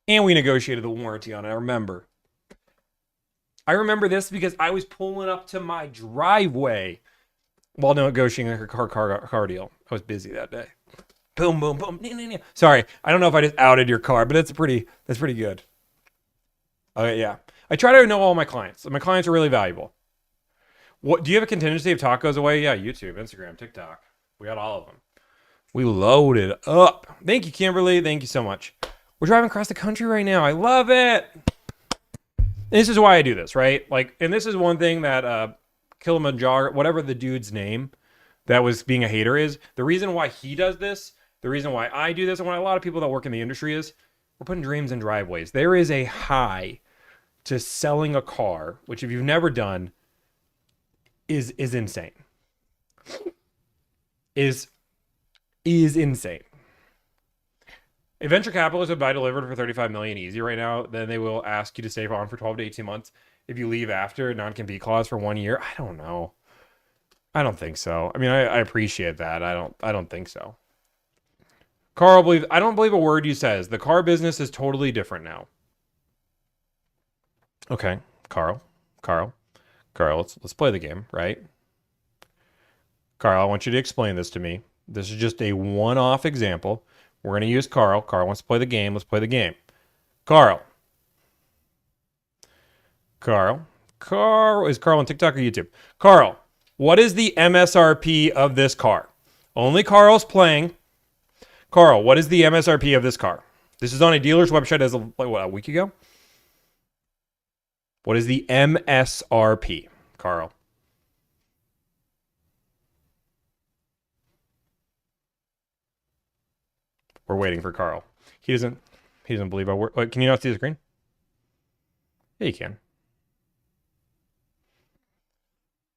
And we negotiated the warranty on it. I remember this because I was pulling up to my driveway while negotiating her car deal. I was busy that day. Boom, boom, boom. Sorry, I don't know if I just outed your car, but that's pretty good. Okay, yeah. I try to know all my clients. My clients are really valuable. What do you have a contingency if talk goes away? Yeah, YouTube, Instagram, TikTok. We got all of them. We loaded up. Thank you, Kimberly. Thank you so much. We're driving across the country right now. I love it. And this is why I do this, right? Like, and this is one thing that Kilimanjaro, whatever the dude's name that was being a hater is, the reason why he does this, the reason why I do this, and why a lot of people that work in the industry is, we're putting dreams in driveways. There is a high to selling a car, which if you've never done, is insane. Is insane. If venture capitalists would buy Delivrd for $35 million easy right now, then they will ask you to stay on for 12 to 18 months. If you leave after a non-compete clause for 1 year, I don't know. I don't think so. I mean, I appreciate that. I don't think so. Carl, I don't believe a word you says. The car business is totally different now. Okay, Carl, let's play the game, right? Carl, I want you to explain this to me. This is just a one-off example. We're going to use Carl. Carl wants to play the game. Let's play the game. Carl. Is Carl on TikTok or YouTube? Carl, what is the MSRP of this car? Only Carl's playing. Carl, what is the MSRP of this car? This is on a dealer's website as of, a week ago? What is the MSRP, Carl? We're waiting for Carl. He He doesn't believe I work. Wait, can you not see the screen? Yeah, you can.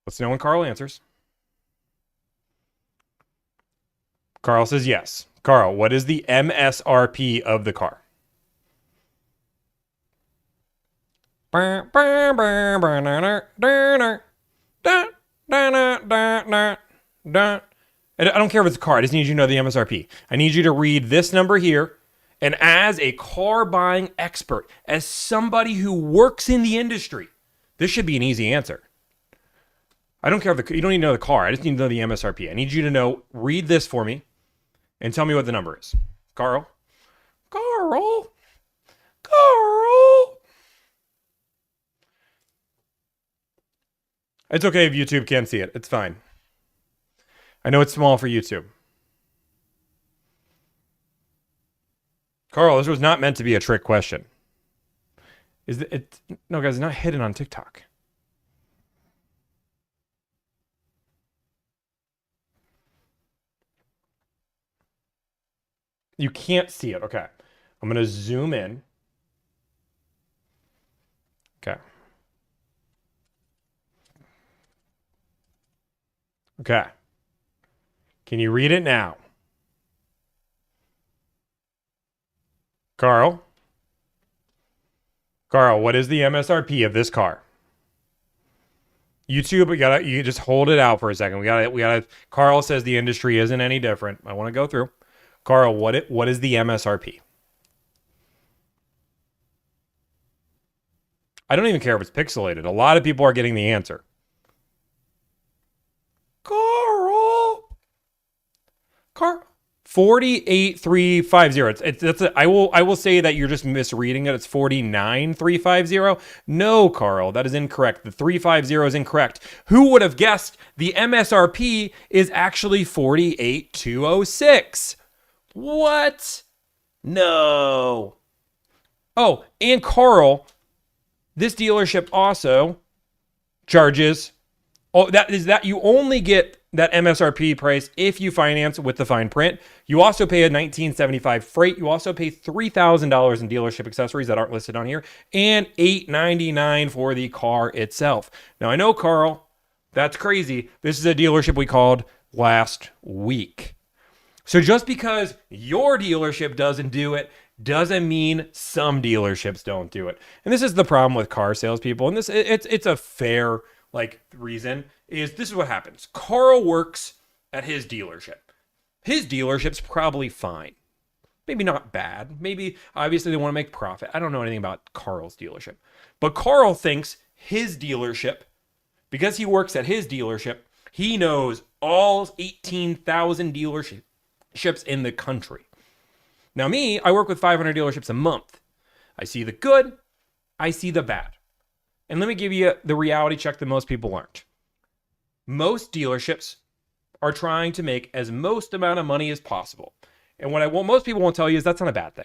Let's know when Carl answers. Carl says yes. Carl, what is the MSRP of the car? I don't care if it's a car. I just need you to know the MSRP. I need you to read this number here. And as a car buying expert, as somebody who works in the industry, this should be an easy answer. I don't care if you don't need to know the car. I just need to know the MSRP. I need you to know, read this for me and tell me what the number is. Carl. It's okay if YouTube can't see it. It's fine. I know it's small for YouTube. Carl, this was not meant to be a trick question. No, guys, it's not hidden on TikTok. You can't see it. Okay. I'm going to zoom in. Okay. Okay. Can you read it now? Carl, what is the MSRP of this car? YouTube, you just hold it out for a second. We gotta. Carl says the industry isn't any different. I want to go through. Carl, what is the MSRP? I don't even care if it's pixelated. A lot of people are getting the answer. Carl. 48,350. I will say that you're just misreading it. It's 49,350. No, Carl, that is incorrect. The 350 is incorrect. Who would have guessed the MSRP is actually 48,206? What? No. Oh, and Carl, this dealership also charges. Oh, that you only get that MSRP price if you finance with the fine print. You also pay a $1,975 freight. You also pay $3,000 in dealership accessories that aren't listed on here, and $899 for the car itself. Now I know, Carl, that's crazy. This is a dealership we called last week. So just because your dealership doesn't do it doesn't mean some dealerships don't do it. And this is the problem with car salespeople. And it's a fair reason. This is what happens. Carl works at his dealership. His dealership's probably fine. Maybe not bad. Maybe, obviously, they want to make profit. I don't know anything about Carl's dealership. But Carl thinks his dealership, because he works at his dealership, he knows all 18,000 dealerships in the country. Now me, I work with 500 dealerships a month. I see the good, I see the bad. And let me give you the reality check that most people aren't. Most dealerships are trying to make as most amount of money as possible. And what most people won't tell you is that's not a bad thing.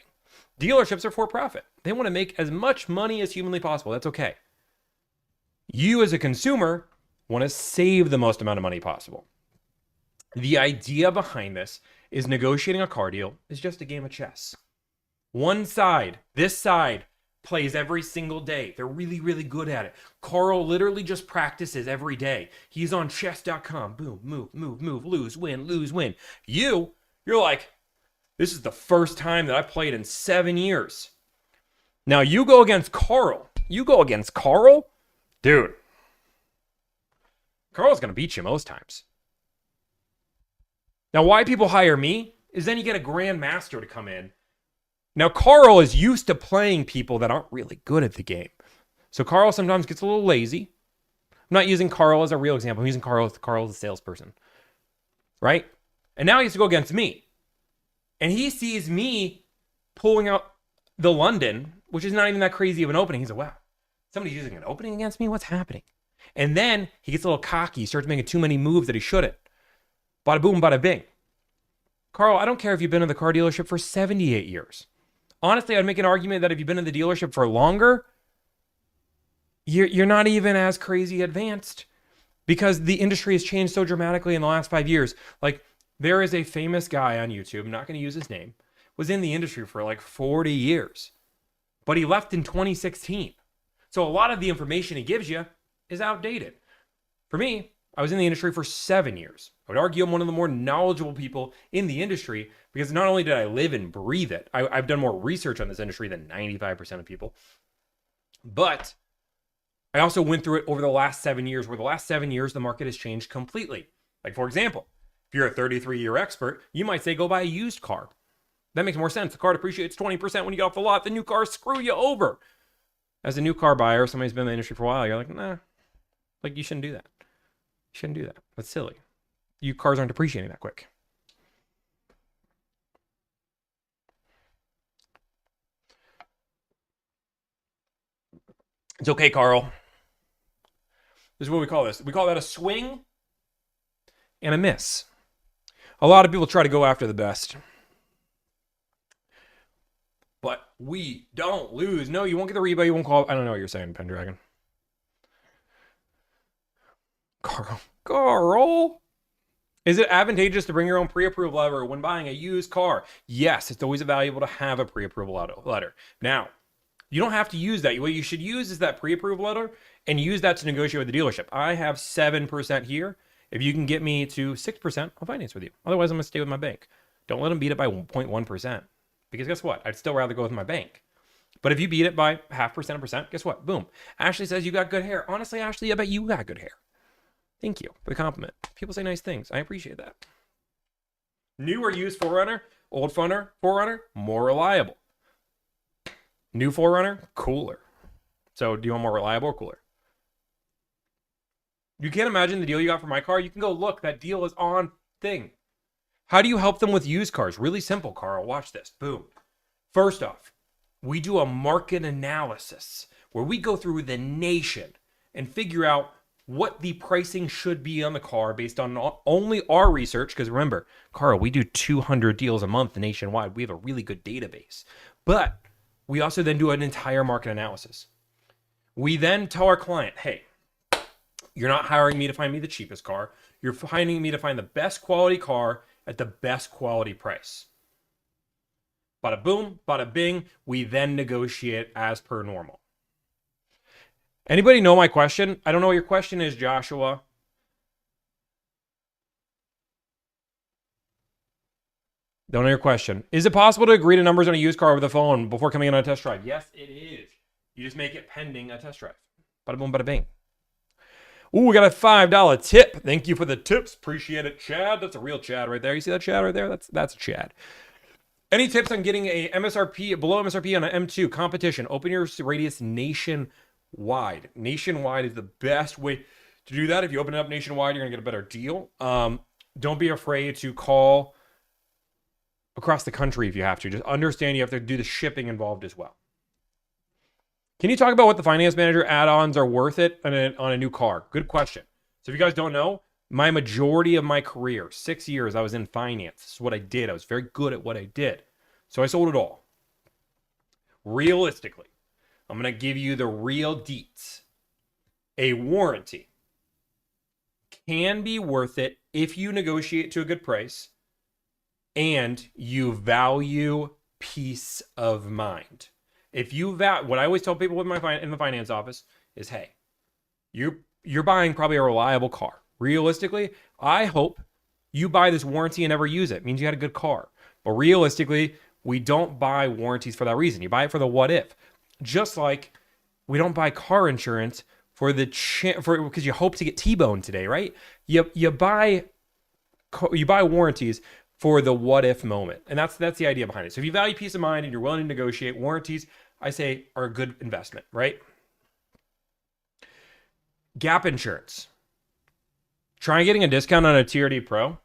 Dealerships are for profit. They want to make as much money as humanly possible. That's okay. You as a consumer want to save the most amount of money possible. The idea behind this is negotiating a car deal is just a game of chess. One side, this side, plays every single day. They're really, really good at it. Carl literally just practices every day. He's on chess.com. Boom, move, lose, win. You're like, this is the first time that I played in 7 years. Now you go against Carl. Dude. Carl's going to beat you most times. Now, why people hire me is then you get a grandmaster to come in. Now, Carl is used to playing people that aren't really good at the game. So Carl sometimes gets a little lazy. I'm not using Carl as a real example. I'm using Carl as a salesperson. Right? And now he has to go against me. And he sees me pulling out the London, which is not even that crazy of an opening. He's like, wow, somebody's using an opening against me? What's happening? And then he gets a little cocky. He starts making too many moves that he shouldn't. Bada boom, bada bing. Carl, I don't care if you've been in the car dealership for 78 years. Honestly, I'd make an argument that if you've been in the dealership for longer, you're not even as crazy advanced because the industry has changed so dramatically in the last 5 years. Like, there is a famous guy on YouTube, I'm not going to use his name, was in the industry for like 40 years, but he left in 2016. So a lot of the information he gives you is outdated. For me, I was in the industry for 7 years. I would argue I'm one of the more knowledgeable people in the industry because not only did I live and breathe it, I've done more research on this industry than 95% of people, but I also went through it over the last 7 years, where the last 7 years, the market has changed completely. Like, for example, if you're a 33-year expert, you might say go buy a used car. That makes more sense. The car depreciates 20% when you get off the lot. The new cars screw you over. As a new car buyer, somebody's been in the industry for a while, you're like, nah, like you shouldn't do that. You shouldn't do that. That's silly. You cars aren't depreciating that quick. It's okay, Carl. This is what we call this. We call that a swing and a miss. A lot of people try to go after the best, but we don't lose. No, you won't get the rebate. You won't call. I don't know what you're saying, Pendragon. Carl. Is it advantageous to bring your own pre-approved letter when buying a used car? Yes, it's always valuable to have a pre-approval letter. Now, you don't have to use that. What you should use is that pre-approved letter and use that to negotiate with the dealership. I have 7% here. If you can get me to 6%, I'll finance with you. Otherwise, I'm going to stay with my bank. Don't let them beat it by 0.1%. Because guess what? I'd still rather go with my bank. But if you beat it by 0.5%, guess what? Boom. Ashley says you got good hair. Honestly, Ashley, I bet you got good hair. Thank you for the compliment. People say nice things. I appreciate that. New or used 4Runner, old 4Runner, more reliable. New 4Runner, cooler. So do you want more reliable or cooler? You can't imagine the deal you got for my car. You can go look. That deal is on thing. How do you help them with used cars? Really simple, Carl. Watch this. Boom. First off, we do a market analysis where we go through the nation and figure out what the pricing should be on the car based on not only our research, because remember, Carl, we do 200 deals a month nationwide. We have a really good database. But we also then do an entire market analysis. We then tell our client, hey, you're not hiring me to find me the cheapest car. You're finding me to find the best quality car at the best quality price. Bada boom, bada bing. We then negotiate as per normal. Anybody know my question? I don't know what your question is, Joshua. Don't know your question. Is it possible to agree to numbers on a used car over the phone before coming in on a test drive? Yes, it is. You just make it pending a test drive. Bada boom, bada bing. Ooh, we got a $5 tip. Thank you for the tips. Appreciate it, Chad. That's a real Chad right there. You see that Chad right there? That's a Chad. Any tips on getting a MSRP, below MSRP on an M2 competition? Open your radius nationwide. Nationwide is the best way to do that. If you open it up nationwide, you're going to get a better deal. Don't be afraid to call across the country if you have to. Just understand you have to do the shipping involved as well. Can you talk about what the finance manager add-ons are worth it on a new car? Good question. So if you guys don't know, my majority of my career, 6 years, I was in finance. This is what I did. I was very good at what I did. So I sold it all. Realistically, I'm going to give you the real deets. A warranty can be worth it if you negotiate to a good price and you value peace of mind. If you what I always tell people with in the finance office is, hey, you're buying probably a reliable car. Realistically, I hope you buy this warranty and never use it. It means you had a good car. But realistically, we don't buy warranties for that reason. You buy it for the what if. Just like we don't buy car insurance for because you hope to get T-boned today, right? You buy warranties for the what if moment. And that's the idea behind it. So if you value peace of mind and you're willing to negotiate, warranties, I say, are a good investment, right? Gap insurance. Try getting a discount on a TRD Pro.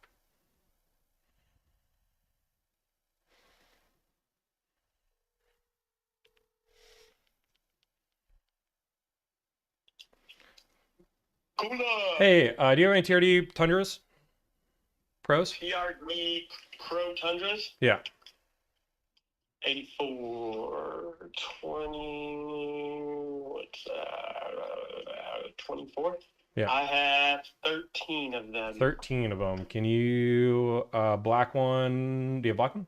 Hey, do you have any TRD Tundras? Pros? TRD Pro Tundras? Yeah. 84, 20, what's that? 24? Yeah. I have 13 of them. 13 of them. Can you, black one, do you have black one?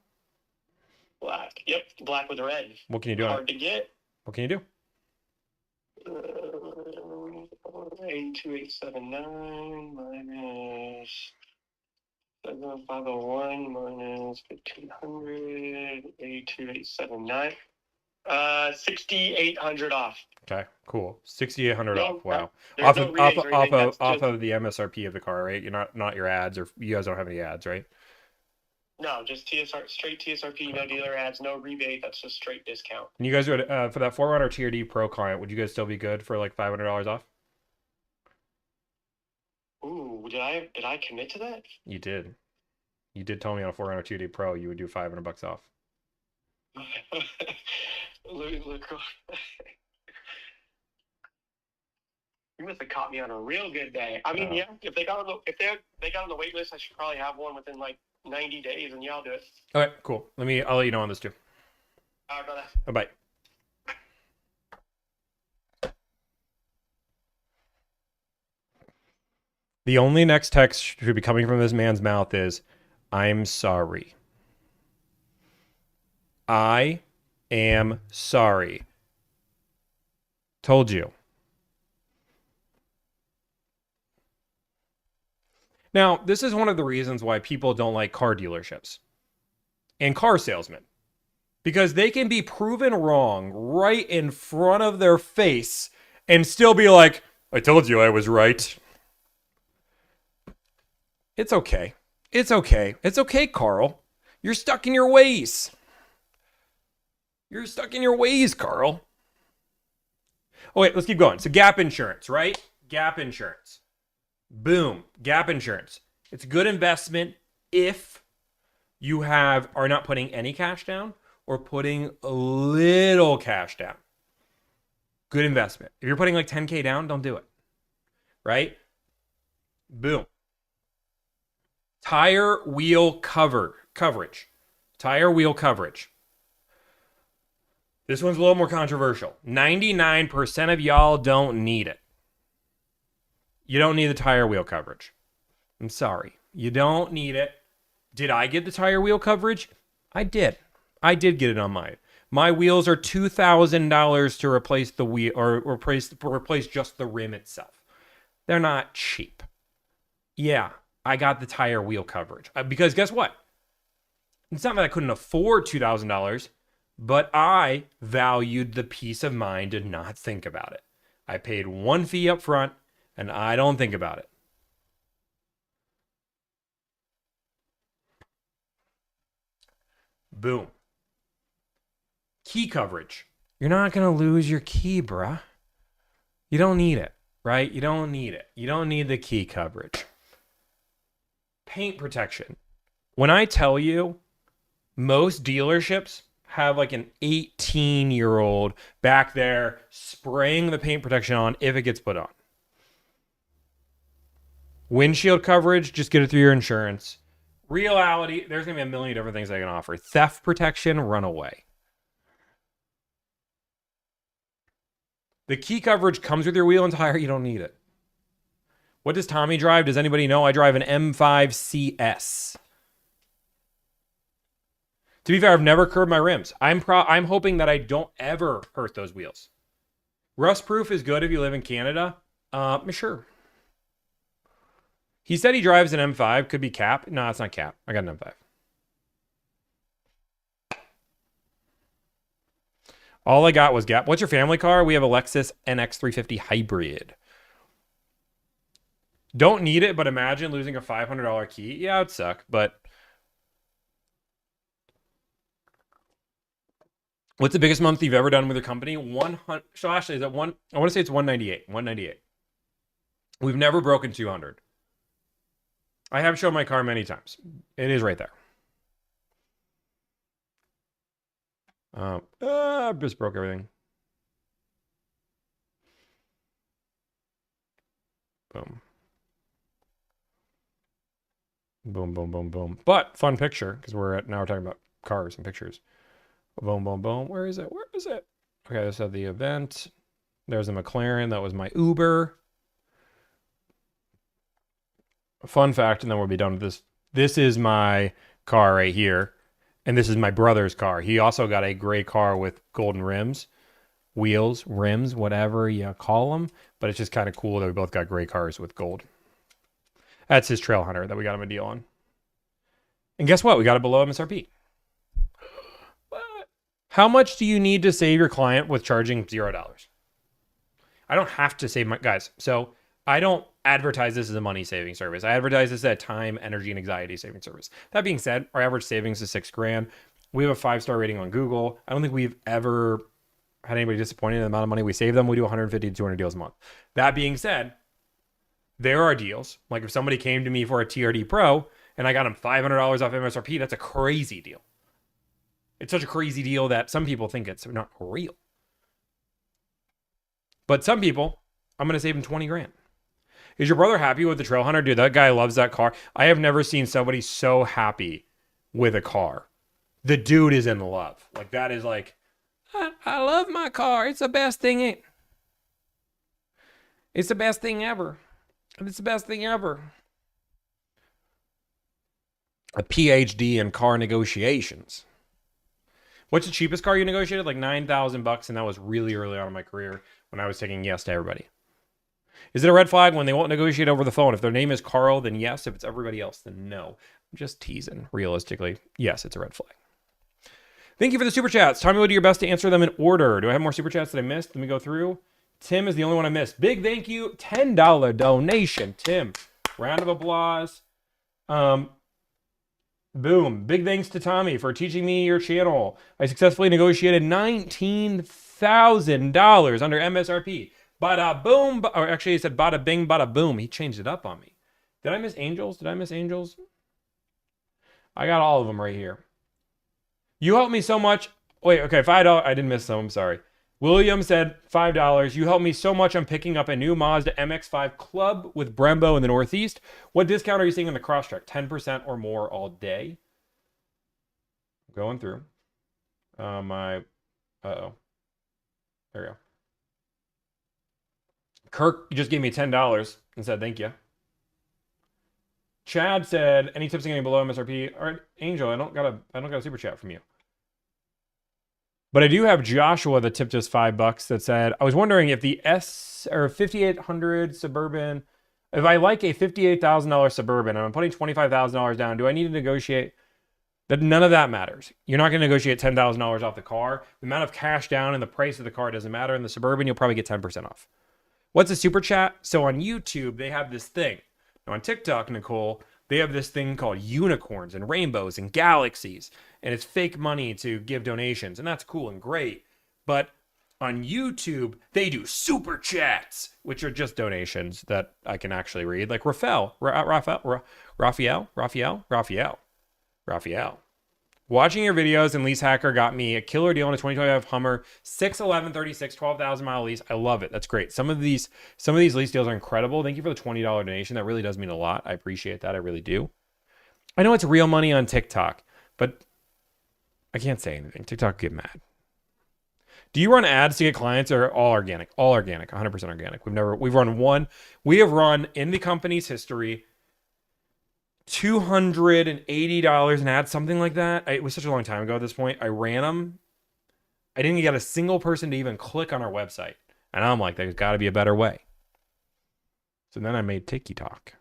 Black. Yep, black with red. What can you do on Hard it? to get. What can you do? 82879 minus 7501 minus 1500. 82879. 6,800 off. Okay, cool. 6,800 No, off. Wow. there's no rebates or anything. That's Off just, of the MSRP of the car, right? You're not your ads, or you guys don't have any ads, right? no, just TSR, straight TSRP, no dealer ads, no rebate. That's just straight discount. And you guys would for that 4Runner TRD Pro client, would you guys still be good for like $500 off? Ooh, did I commit to that? You did. You did tell me on a 4Runner TRD Pro you would do $500 off. look. You must have caught me on a real good day. I mean, yeah, if they got on the wait list, I should probably have one within like 90 days, and yeah, I'll do it. Okay, cool. I'll let you know on this too. All right, brother. Bye. The only next text should be coming from this man's mouth is, I'm sorry. I am sorry. Told you. Now, this is one of the reasons why people don't like car dealerships and car salesmen, because they can be proven wrong right in front of their face and still be like, I told you I was right. It's okay. It's okay. It's okay, Carl. You're stuck in your ways. You're stuck in your ways, Carl. Oh, wait, let's keep going. So gap insurance, right? Gap insurance. Boom. Gap insurance. It's a good investment if you are not putting any cash down or putting a little cash down. Good investment. If you're putting like 10K down, don't do it. Right? Boom. Tire wheel coverage. Tire wheel coverage. This one's a little more controversial. 99% of y'all don't need it. You don't need the tire wheel coverage. I'm sorry. You don't need it. Did I get the tire wheel coverage? I did. I did get it on mine. My wheels are $2,000 to replace the wheel or replace just the rim itself. They're not cheap. Yeah, I got the tire wheel coverage. Because guess what? It's not that I couldn't afford $2,000, but I valued the peace of mind to not think about it. I paid one fee up front, and I don't think about it. Boom. Key coverage. You're not going to lose your key, bruh. You don't need it, right? You don't need it. You don't need the key coverage. Paint protection. When I tell you, most dealerships have like an 18-year-old back there spraying the paint protection on if it gets put on. Windshield coverage, just get it through your insurance. Reality, there's going to be a million different things I can offer. Theft protection, run away. The key coverage comes with your wheel and tire. You don't need it. What does Tomi drive? Does anybody know? I drive an M5 CS. To be fair, I've never curved my rims. I'm hoping that I don't ever hurt those wheels. Rust proof is good if you live in Canada. Sure. He said he drives an M5. Could be Cap. No, it's not Cap. I got an M5. All I got was Gap. What's your family car? We have a Lexus NX350 Hybrid. Don't need it, but imagine losing a $500 key. Yeah, it would suck, but... What's the biggest month you've ever done with a company? 100. So actually, is that one? I want to say it's 198. 198. We've never broken 200. I have shown my car many times. It is right there. I just broke everything. Boom. Boom, boom, boom, boom. But fun picture, because now we're talking about cars and pictures. Boom, boom, boom. Where is it? Where is it? Okay, this is the event. There's a McLaren. That was my Uber. Fun fact, and then we'll be done with this. This is my car right here. And this is my brother's car. He also got a gray car with golden rims, wheels, rims, whatever you call them. But it's just kind of cool that we both got gray cars with gold. That's his Trail Hunter that we got him a deal on. And guess what? We got it below MSRP. How much do you need to save your client with charging $0? I don't have to save my guys. So I don't advertise this as a money saving service. I advertise this as a time, energy, and anxiety saving service. That being said, our average savings is $6,000. We have a 5-star rating on Google. I don't think we've ever had anybody disappointed in the amount of money we save them. We do 150 to 200 deals a month. That being said, there are deals. Like if somebody came to me for a TRD Pro and I got them $500 off MSRP, that's a crazy deal. It's such a crazy deal that some people think it's not real. But some people, I'm going to save them 20 grand. Is your brother happy with the Trail Hunter? Dude, that guy loves that car. I have never seen somebody so happy with a car. The dude is in love. Like that is like, I love my car. It's the best thing. It's the best thing ever. It's the best thing ever. A PhD in car negotiations. What's the cheapest car you negotiated? Like $9,000, and that was really early on in my career when I was taking yes to everybody. Is it a red flag when they won't negotiate over the phone? If their name is Carl, then yes. If it's everybody else, then no. I'm just teasing. Realistically, yes, it's a red flag. Thank you for the super chats. Tommy will do your best to answer them in order. Do I have more super chats that I missed? Let me go through. Tim is the only one I missed. Big thank you. $10 donation. Tim, round of applause. Boom. Big thanks to Tommy for teaching me your channel. I successfully negotiated $19,000 under MSRP. Bada boom. Or actually, he said bada bing, bada boom. He changed it up on me. Did I miss Angels? Did I miss Angels? I got all of them right here. You helped me so much. Wait, okay, $5. I didn't miss some. I'm sorry. William said $5. You helped me so much. I'm picking up a new Mazda MX-5 Club with Brembo in the Northeast. What discount are you seeing on the Crosstrek? 10% or more all day. Going through. Uh-oh. There we go. Kirk just gave me $10 and said thank you. Chad said, any tips on getting below MSRP? All right, Angel, I don't got a super chat from you. But I do have Joshua that tipped us $5 that said, I was wondering if the 5800 Suburban, if I like a $58,000 Suburban and I'm putting $25,000 down, do I need to negotiate? That none of that matters. You're not going to negotiate $10,000 off the car. The amount of cash down and the price of the car doesn't matter. In the Suburban, you'll probably get 10% off. What's a super chat? So on YouTube, they have this thing. Now on TikTok, Nicole, they have this thing called unicorns and rainbows and galaxies. And it's fake money to give donations. And that's cool and great. But on YouTube, they do super chats, which are just donations that I can actually read. Like Raphael. Watching your videos and Lease Hacker got me a killer deal on a 2025 Hummer, 6/11/36, 12,000-mile lease. I love it. That's great. Some of these lease deals are incredible. Thank you for the $20 donation. That really does mean a lot. I appreciate that. I really do. I know it's real money on TikTok, but I can't say anything. TikTok get mad. Do you run ads to get clients or all organic? All organic, 100% organic. We've run one. We have run in the company's history $280 an ad, something like that. It was such a long time ago at this point. I ran them. I didn't get a single person to even click on our website. And I'm like, there's got to be a better way. So then I made TikTok.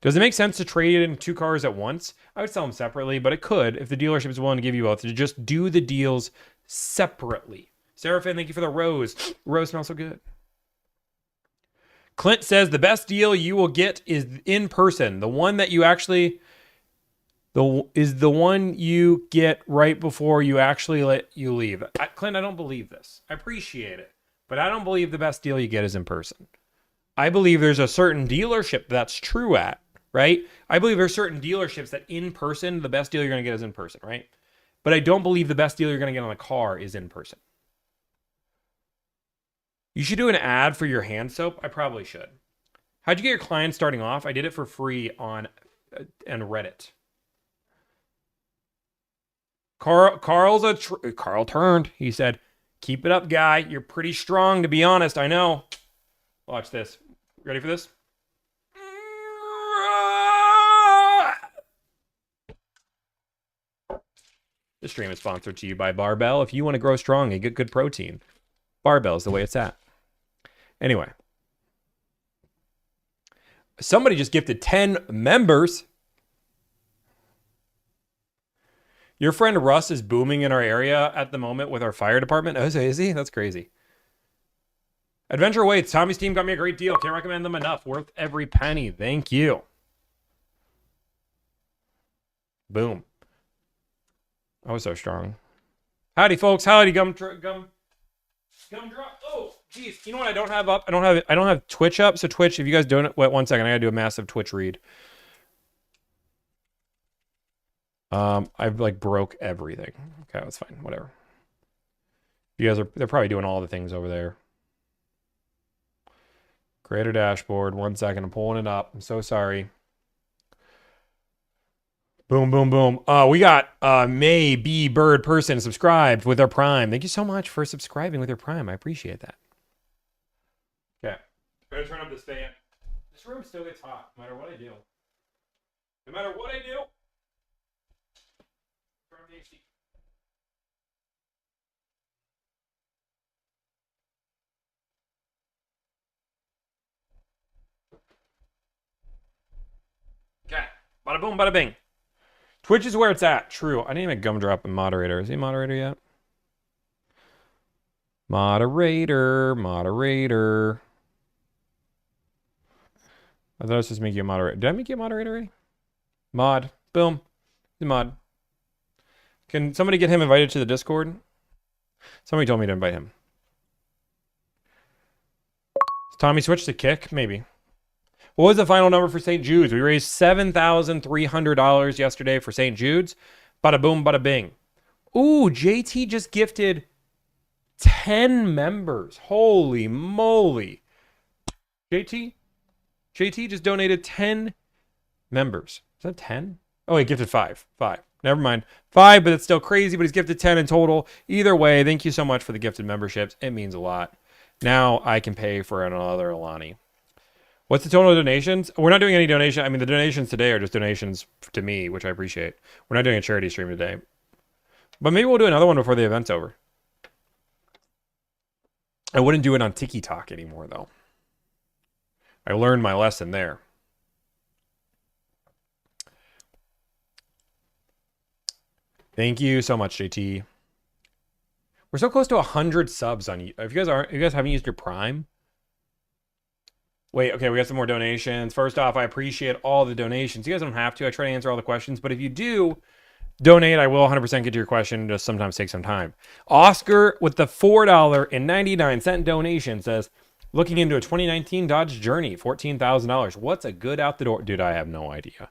Does it make sense to trade in 2 cars at once? I would sell them separately, but it could if the dealership is willing to give you both, to just do the deals separately. Seraphin, thank you for the rose. Rose smells so good. Clint says the best deal you will get is in person. The one that you actually is the one you get right before you actually let you leave. Clint, I don't believe this. I appreciate it, but I don't believe the best deal you get is in person. I believe there's a certain dealership that's true at, right? I believe there's certain dealerships that in person, the best deal you're going to get is in person, right? But I don't believe the best deal you're going to get on a car is in person. You should do an ad for your hand soap. I probably should. How'd you get your clients starting off? I did it for free on Reddit. Carl turned. He said, keep it up, guy. You're pretty strong, to be honest. I know. Watch this. Ready for this? This stream is sponsored to you by Barbell. If you want to grow strong and get good protein, Barbell is the way it's at. Anyway. Somebody just gifted 10 members. Your friend Russ is booming in our area at the moment with our fire department. Oh, so is he? That's crazy. Adventure Waits. Tommy's team got me a great deal. Can't recommend them enough. Worth every penny. Thank you. Boom. I was so strong. Howdy, folks. Howdy, gumdrop. Oh, geez. You know what I don't have up? I don't have Twitch up. So Twitch, if you guys don't, wait 1 second. I gotta do a massive Twitch read. I've like broke everything. Okay, that's fine. Whatever. You guys they're probably doing all the things over there. Creator dashboard. 1 second. I'm pulling it up. I'm so sorry. Boom, boom, boom. We got May B Bird person subscribed with their Prime. Thank you so much for subscribing with your Prime. I appreciate that. Okay. I'm gonna turn up this fan. This room still gets hot, no matter what I do. No matter what I do. Turn up the AC. Okay. Bada boom, bada bing. Twitch is where it's at. True. I didn't even gumdrop a moderator. Is he a moderator yet? Moderator. I thought I was just making you a moderator. Did I make you a moderator already? Mod. Boom. The mod. Can somebody get him invited to the Discord? Somebody told me to invite him. Is Tommy switched to Kick? Maybe. What was the final number for St. Jude's? We raised $7,300 yesterday for St. Jude's. Bada boom, bada bing. Ooh, JT just gifted 10 members. Holy moly. JT just donated 10 members. Is that 10? Oh, he gifted 5. 5. Never mind. 5, but it's still crazy, but he's gifted 10 in total. Either way, thank you so much for the gifted memberships. It means a lot. Now I can pay for another Alani. What's the total of donations? We're not doing any donation. I mean, the donations today are just donations to me, which I appreciate. We're not doing a charity stream today. But maybe we'll do another one before the event's over. I wouldn't do it on TikTok anymore, though. I learned my lesson there. Thank you so much, JT. We're so close to 100 subs on you. If you guys haven't used your Prime. Wait, okay, we got some more donations. First off, I appreciate all the donations. You guys don't have to. I try to answer all the questions, but if you do donate, I will 100% get to your question. Just sometimes take some time. Oscar with the $4.99 donation says, looking into a 2019 Dodge Journey, $14,000. What's a good out the door? Dude, I have no idea.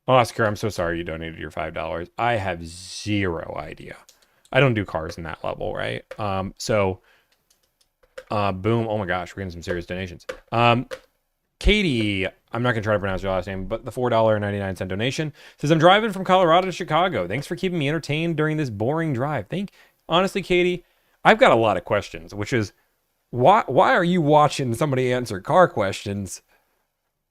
Oscar, I'm so sorry you donated your $5. I have zero idea. I don't do cars in that level, right? Boom. Oh my gosh, we're getting some serious donations. Katie, I'm not going to try to pronounce your last name, but the $4.99 donation says, I'm driving from Colorado to Chicago. Thanks for keeping me entertained during this boring drive. Honestly, Katie, I've got a lot of questions, which is, why are you watching somebody answer car questions?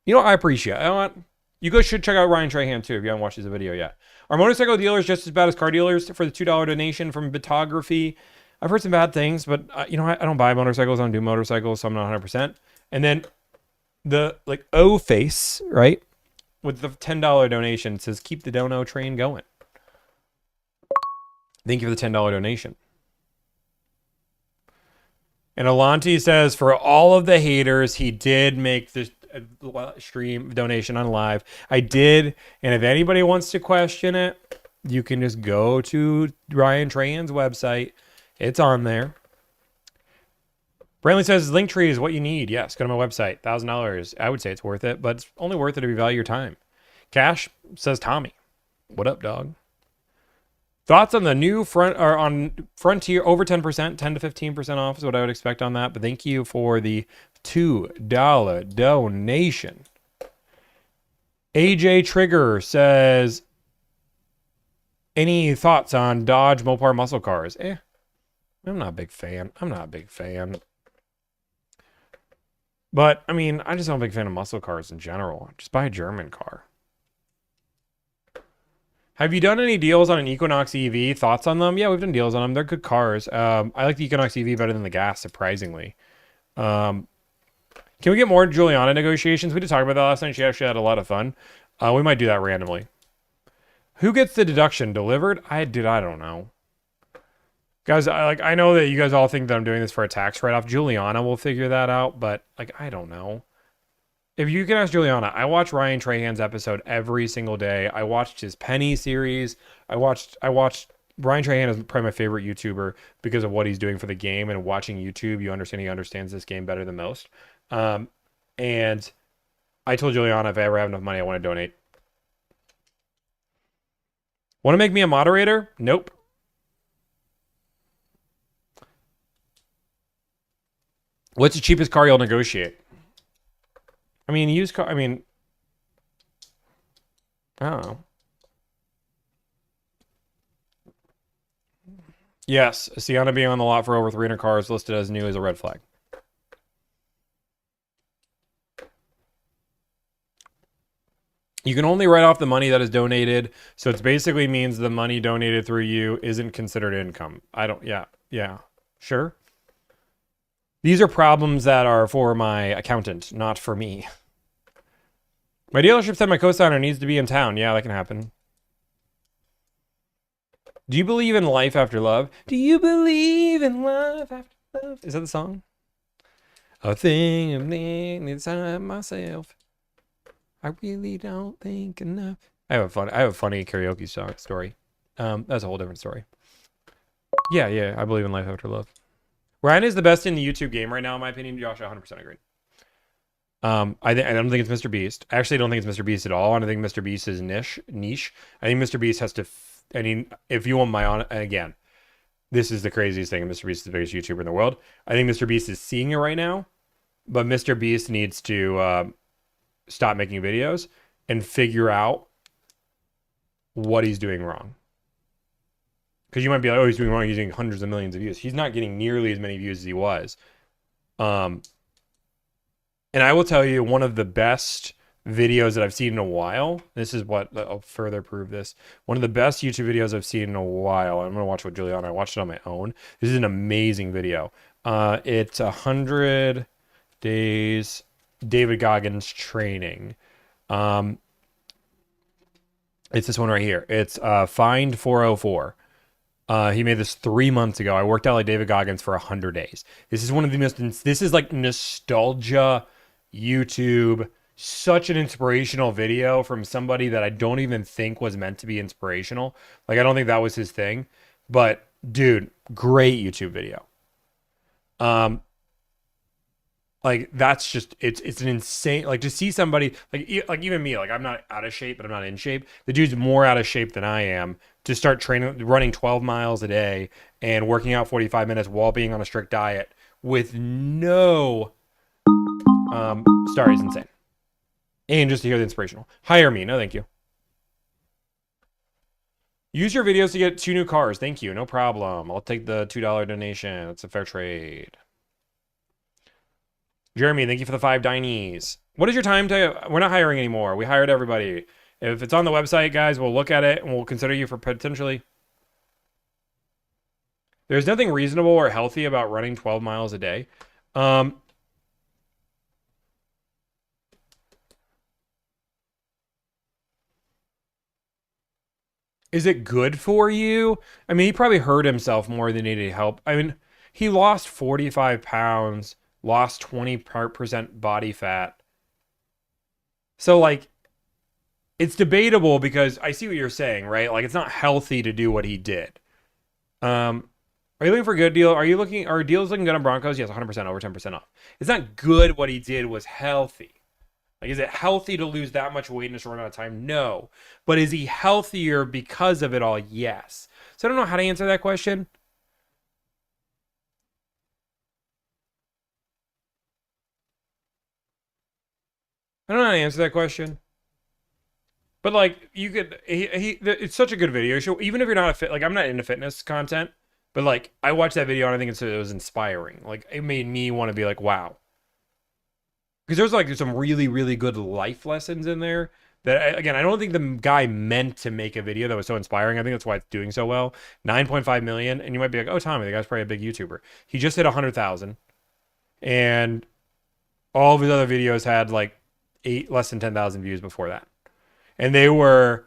You know, I appreciate it. You guys should check out Ryan Trahan too if you haven't watched his video yet. Are motorcycle dealers just as bad as car dealers? For the $2 donation from Bitography, I've heard some bad things, but you know, I don't buy motorcycles. I don't do motorcycles, so I'm not 100%. And then the O face, right, with the $10 donation says, keep the dono train going. Thank you for the $10 donation. And Alante says, for all of the haters, he did make this stream donation on live. I did, and if anybody wants to question it, you can just go to Ryan Trahan's website. It's on there. Brantley says linktree is what you need. Yes, go to my website. $1,000. I would say it's worth it, but it's only worth it if you value your time. Cash says Tommy. What up, dog? Thoughts on the new on Frontier? Over 10%, 10 to 15% off is what I would expect on that. But thank you for the $2 donation. AJ Trigger says, any thoughts on Dodge Mopar muscle cars? I'm not a big fan. But, I mean, I just not a big fan of muscle cars in general. Just buy a German car. Have you done any deals on an Equinox EV? Thoughts on them? Yeah, we've done deals on them. They're good cars. I like the Equinox EV better than the gas, surprisingly. Um, can we get more Juliana negotiations? We did talk about that last night. She actually had a lot of fun. We might do that randomly. Who gets the deduction? Delivrd? I don't know. Guys, I know that you guys all think that I'm doing this for a tax write-off. Juliana will figure that out, but I don't know. If you can ask Juliana, I watch Ryan Trahan's episode every single day. I watched his Penny series. I watched Ryan Trahan is probably my favorite YouTuber because of what he's doing for the game, and watching YouTube, you understand he understands this game better than most. And I told Juliana if I ever have enough money, I want to donate. Want to make me a moderator? Nope. What's the cheapest car you'll negotiate? I mean, used car. I mean, I don't know. Yes, Sienna being on the lot for over 300 cars listed as new is a red flag. You can only write off the money that is donated, so it basically means the money donated through you isn't considered income. Yeah, sure. These are problems that are for my accountant, not for me. My dealership said my co-signer needs to be in town. Yeah, that can happen. Do you believe in life after love? Do you believe in life after love? Is that the song? A thing of me inside myself. I really don't think enough. I have a funny karaoke story. That's a whole different story. Yeah, I believe in life after love. Ryan is the best in the YouTube game right now, in my opinion. Josh, 100% agree. I don't think it's Mr. Beast. I actually don't think it's Mr. Beast at all. I don't think Mr. Beast is niche. I think Mr. Beast has to. I mean, if you want my on, and again, this is the craziest thing. Mr. Beast is the biggest YouTuber in the world. I think Mr. Beast is seeing it right now, but Mr. Beast needs to stop making videos and figure out what he's doing wrong. Because you might be like, oh, he's doing wrong. He's getting hundreds of millions of views. He's not getting nearly as many views as he was. And I will tell you, one of the best videos that I've seen in a while. This is what I'll further prove this. One of the best YouTube videos I've seen in a while. I'm gonna watch with Juliana. I watched it on my own. This is an amazing video. It's 100 days David Goggins training. It's this one right here. It's Find 404. He made this 3 months ago. I worked out like David Goggins for 100 days. This is one of the most. This is like nostalgia YouTube. Such an inspirational video from somebody that I don't even think was meant to be inspirational. Like, I don't think that was his thing. But dude, great YouTube video. Like, that's just it's an insane, like, to see somebody like even me, like, I'm not out of shape, but I'm not in shape. The dude's more out of shape than I am to start running 12 miles a day and working out 45 minutes while being on a strict diet with no is insane. And just to hear the inspirational. Hire me. No, thank you. Use your videos to get 2 new cars. Thank you. No problem. I'll take the $2 donation. It's a fair trade. Jeremy, thank you for the 5 Dinies. What is your time to... We're not hiring anymore. We hired everybody. If it's on the website, guys, we'll look at it and we'll consider you for potentially... There's nothing reasonable or healthy about running 12 miles a day. Is it good for you? I mean, he probably hurt himself more than he needed help. I mean, he lost 45 pounds, lost 20% body fat. So, like, it's debatable because I see what you're saying, right? Like, it's not healthy to do what he did. Are you looking for a good deal? Are deals looking good on Broncos? Yes, 100%, over 10% off. It's not good what he did was healthy. Like, is it healthy to lose that much weight in a short amount of time? No. But is he healthier because of it all? Yes. So I don't know how to answer that question. I don't know how to answer that question. But, like, you could... it's such a good video show. Even if you're not like, I'm not into fitness content. But, like, I watched that video and I think it was inspiring. Like, it made me want to be like, wow. Because there's, like, some really, really good life lessons in there That again, I don't think the guy meant to make a video that was so inspiring. I think that's why it's doing so well. 9.5 million, and you might be like, "Oh, Tommy, the guy's probably a big YouTuber." He just hit 100,000, and all of his other videos had like less than 10,000 views before that, and they were.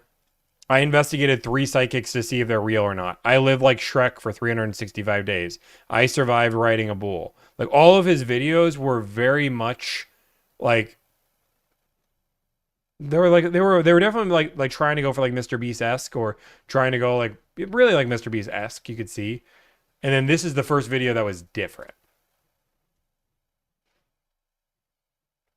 I investigated 3 psychics to see if they're real or not. I lived like Shrek for 365 days. I survived riding a bull. Like all of his videos were very much like they were definitely like trying to go for like Mr. Beast-esque or trying to go like really like Mr. Beast-esque, you could see. And then this is the first video that was different.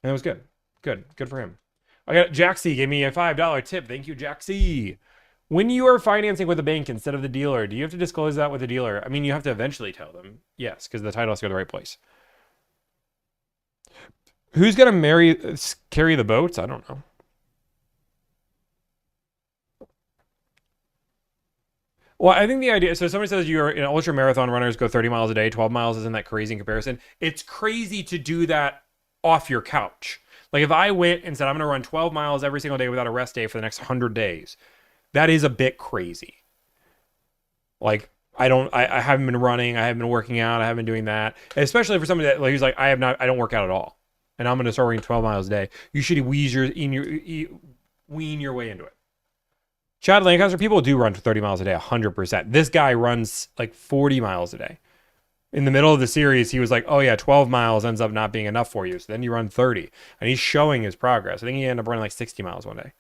And it was good. Good for him. I got Jack C gave me a $5 tip. Thank you, Jack C. When you are financing with a bank instead of the dealer, do you have to disclose that with the dealer? I mean, you have to eventually tell them. Yes, because the title has to go to the right place. Who's gonna carry the boats? I don't know. Well, I think the idea, so somebody says you're, ultra marathon runners go 30 miles a day, 12 miles isn't that crazy in comparison. It's crazy to do that off your couch. Like if I went and said I'm going to run 12 miles every single day without a rest day for the next 100 days, that is a bit crazy. Like I haven't been running, I haven't been working out, I haven't been doing that. Especially for somebody that like, who's like, I don't work out at all. And I'm going to start running 12 miles a day. You should wean your way into it. Chad Lancaster, people do run 30 miles a day, 100%. This guy runs like 40 miles a day. In the middle of the series, he was like, oh yeah, 12 miles ends up not being enough for you. So then you run 30. And he's showing his progress. I think he ended up running like 60 miles one day.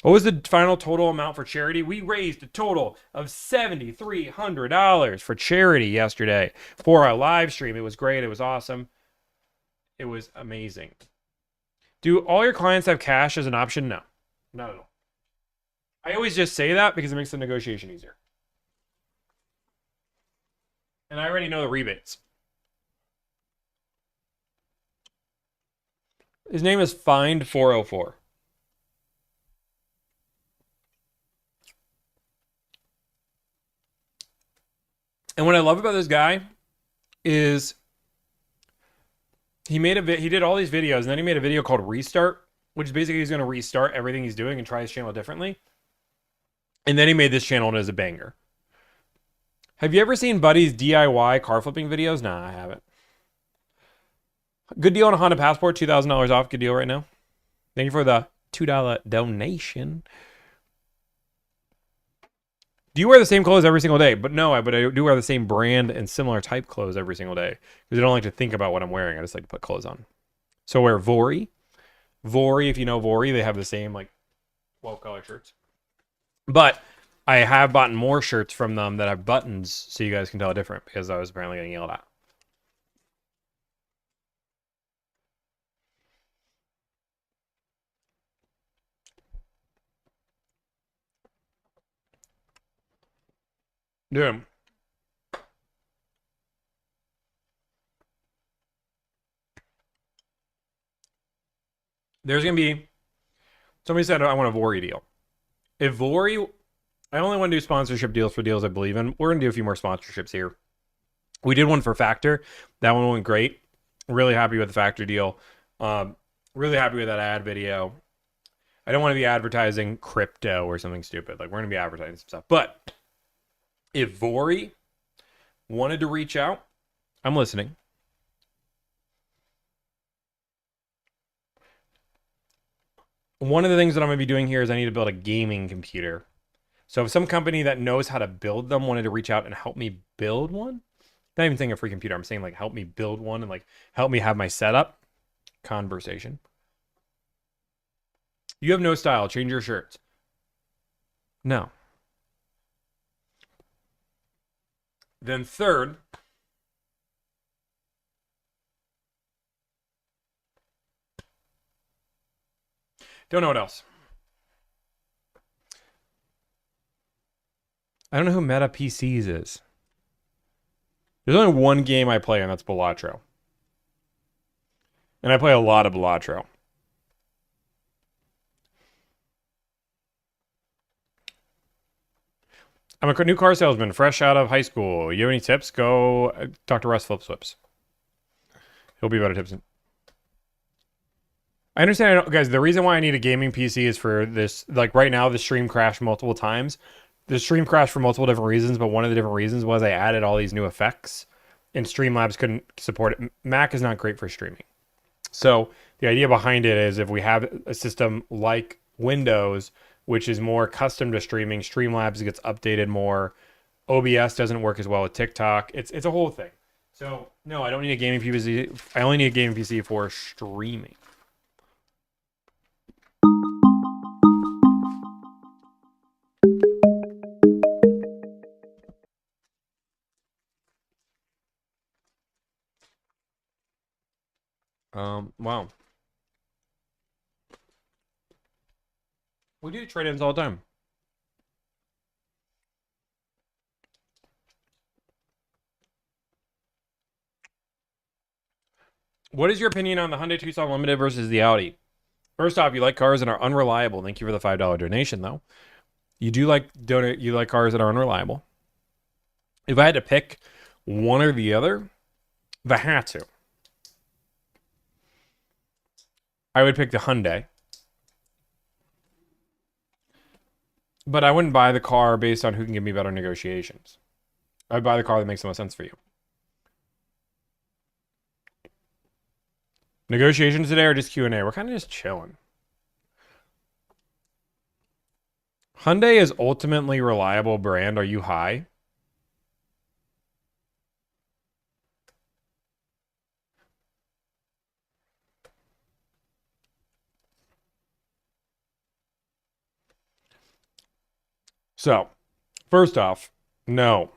What was the final total amount for charity? We raised a total of $7,300 for charity yesterday for our live stream. It was great. It was awesome. It was amazing. Do all your clients have cash as an option? No, not at all. I always just say that because it makes the negotiation easier. And I already know the rebates. His name is Find404. And what I love about this guy is he did all these videos, and then he made a video called Restart, which is basically he's going to restart everything he's doing and try his channel differently. And then he made this channel as a banger. Have you ever seen Buddy's DIY car flipping videos? Nah, I haven't. Good deal on a Honda Passport, $2,000 off. Good deal right now. Thank you for the $2 donation. Do you wear the same clothes every single day? But no, but I do wear the same brand and similar type clothes every single day. Because I don't like to think about what I'm wearing. I just like to put clothes on. So I wear Vori. Vori, if you know Vori, they have the same like 12 color shirts. But I have bought more shirts from them that have buttons so you guys can tell it different because I was apparently getting yelled at. Dude. There's going to be... Somebody said I want a Vori deal. If Vori... I only want to do sponsorship deals for deals I believe in. We're going to do a few more sponsorships here. We did one for Factor. That one went great. Really happy with the Factor deal. Really happy with that ad video. I don't want to be advertising crypto or something stupid. Like, we're going to be advertising some stuff. But if Vori wanted to reach out, I'm listening. One of the things that I'm going to be doing here is I need to build a gaming computer. So if some company that knows how to build them wanted to reach out and help me build one, not even saying a free computer, I'm saying like help me build one and like help me have my setup, conversation. You have no style, change your shirts. No. Then third, don't know what else. I don't know who Meta PCs is. There's only one game I play, and that's Balatro. And I play a lot of Balatro. I'm a new car salesman, fresh out of high school. You have any tips? Go talk to Russ Flip Swips. He'll be better tips. I understand, guys. The reason why I need a gaming PC is for this. Like right now, the stream crashed multiple times. The stream crashed for multiple different reasons, but one of the different reasons was I added all these new effects, and Streamlabs couldn't support it. Mac is not great for streaming. So the idea behind it is if we have a system like Windows, which is more custom to streaming, Streamlabs gets updated more. OBS doesn't work as well with TikTok. It's a whole thing. So no, I don't need a gaming PC. I only need a gaming PC for streaming. Wow. We do trade-ins all the time. What is your opinion on the Hyundai Tucson Limited versus the Audi? First off, you like cars that are unreliable. Thank you for the $5 donation, though. You do like you like cars that are unreliable. If I had to pick one or the other, if I had to, I would pick the Hyundai. But I wouldn't buy the car based on who can give me better negotiations. I'd buy the car that makes the most sense for you. Negotiations today are just Q&A. We're kind of just chilling. Hyundai is ultimately reliable brand. Are you high? So, first off, no,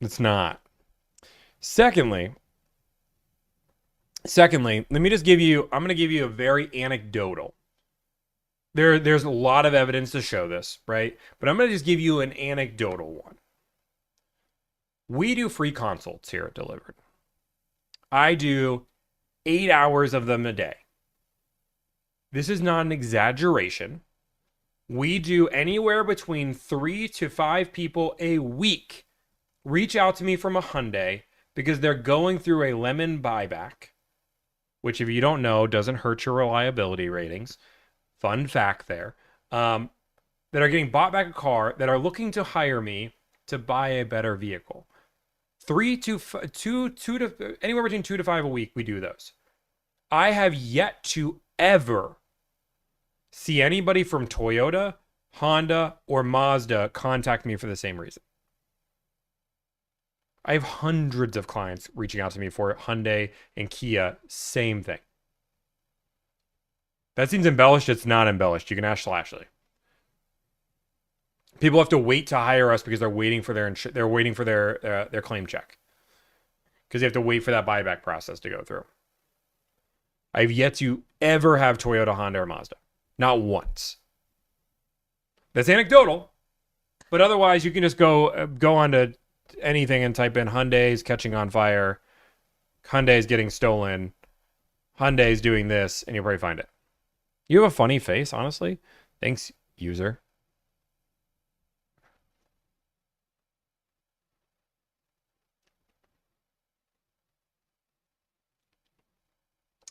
it's not. Secondly, let me just give you, I'm going to give you a very anecdotal. There's a lot of evidence to show this, right? But I'm going to just give you an anecdotal one. We do free consults here at Delivrd. I do 8 hours of them a day. This is not an exaggeration. We do anywhere between 3 to 5 people a week reach out to me from a Hyundai because they're going through a lemon buyback, which if you don't know, doesn't hurt your reliability ratings. Fun fact there. That are getting bought back a car that are looking to hire me to buy a better vehicle. 2 to anywhere between 2 to 5 a week, we do those. I have yet to ever see anybody from Toyota, Honda, or Mazda contact me for the same reason. I have hundreds of clients reaching out to me for Hyundai and Kia, same thing. That seems embellished. It's not embellished. You can ask Ashley. People have to wait to hire us because they're waiting for their claim check. Because they have to wait for that buyback process to go through. I've yet to ever have Toyota, Honda, or Mazda. Not once. That's anecdotal, but otherwise you can just go onto anything and type in Hyundai's catching on fire, Hyundai's getting stolen, Hyundai's doing this, and you'll probably find it. You have a funny face, honestly. Thanks, user.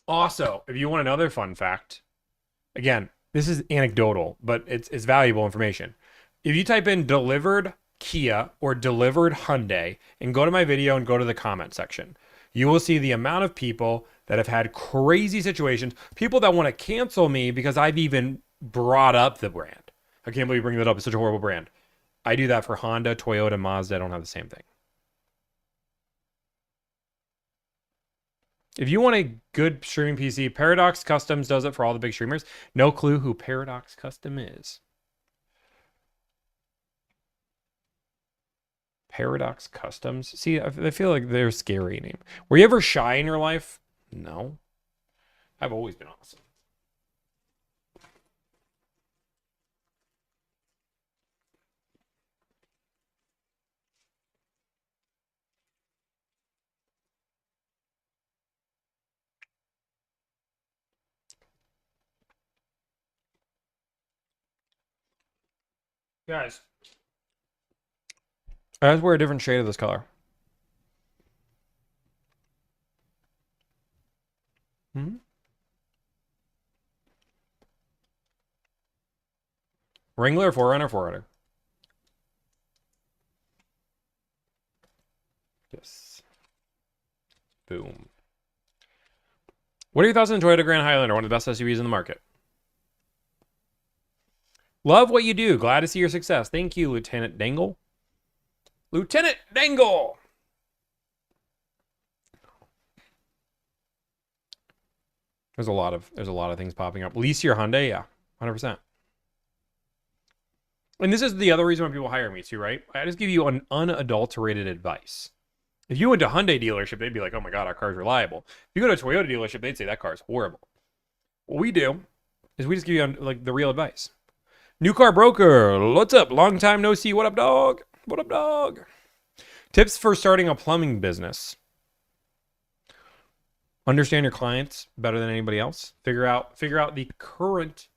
Also, if you want another fun fact, again, this is anecdotal, but it's valuable information. If you type in Delivrd Kia or Delivrd Hyundai and go to my video and go to the comment section, you will see the amount of people that have had crazy situations, people that want to cancel me because I've even brought up the brand. I can't believe you bring that up. It's such a horrible brand. I do that for Honda, Toyota, Mazda. I don't have the same thing. If you want a good streaming PC, Paradox Customs does it for all the big streamers. No clue who Paradox Custom is. Paradox Customs. See, I feel like they're a scary name. Were you ever shy in your life? No. I've always been awesome. Guys, I just wear a different shade of this color. Hmm? Wrangler, 4Runner, 4Runner. Yes. Boom. What are your thoughts on the Toyota Grand Highlander, one of the best SUVs in the market? Love what you do. Glad to see your success. Thank you, Lieutenant Dangle. Lieutenant Dangle! There's a lot of things popping up. Lease your Hyundai, yeah, 100%. And this is the other reason why people hire me too, right? I just give you an unadulterated advice. If you went to a Hyundai dealership, they'd be like, "Oh my god, our car's reliable." If you go to a Toyota dealership, they'd say that car's horrible. What we do is we just give you like the real advice. New car broker, what's up? Long time no see. What up, dog? What up, dog? Tips for starting a plumbing business. Understand your clients better than anybody else. Figure out the current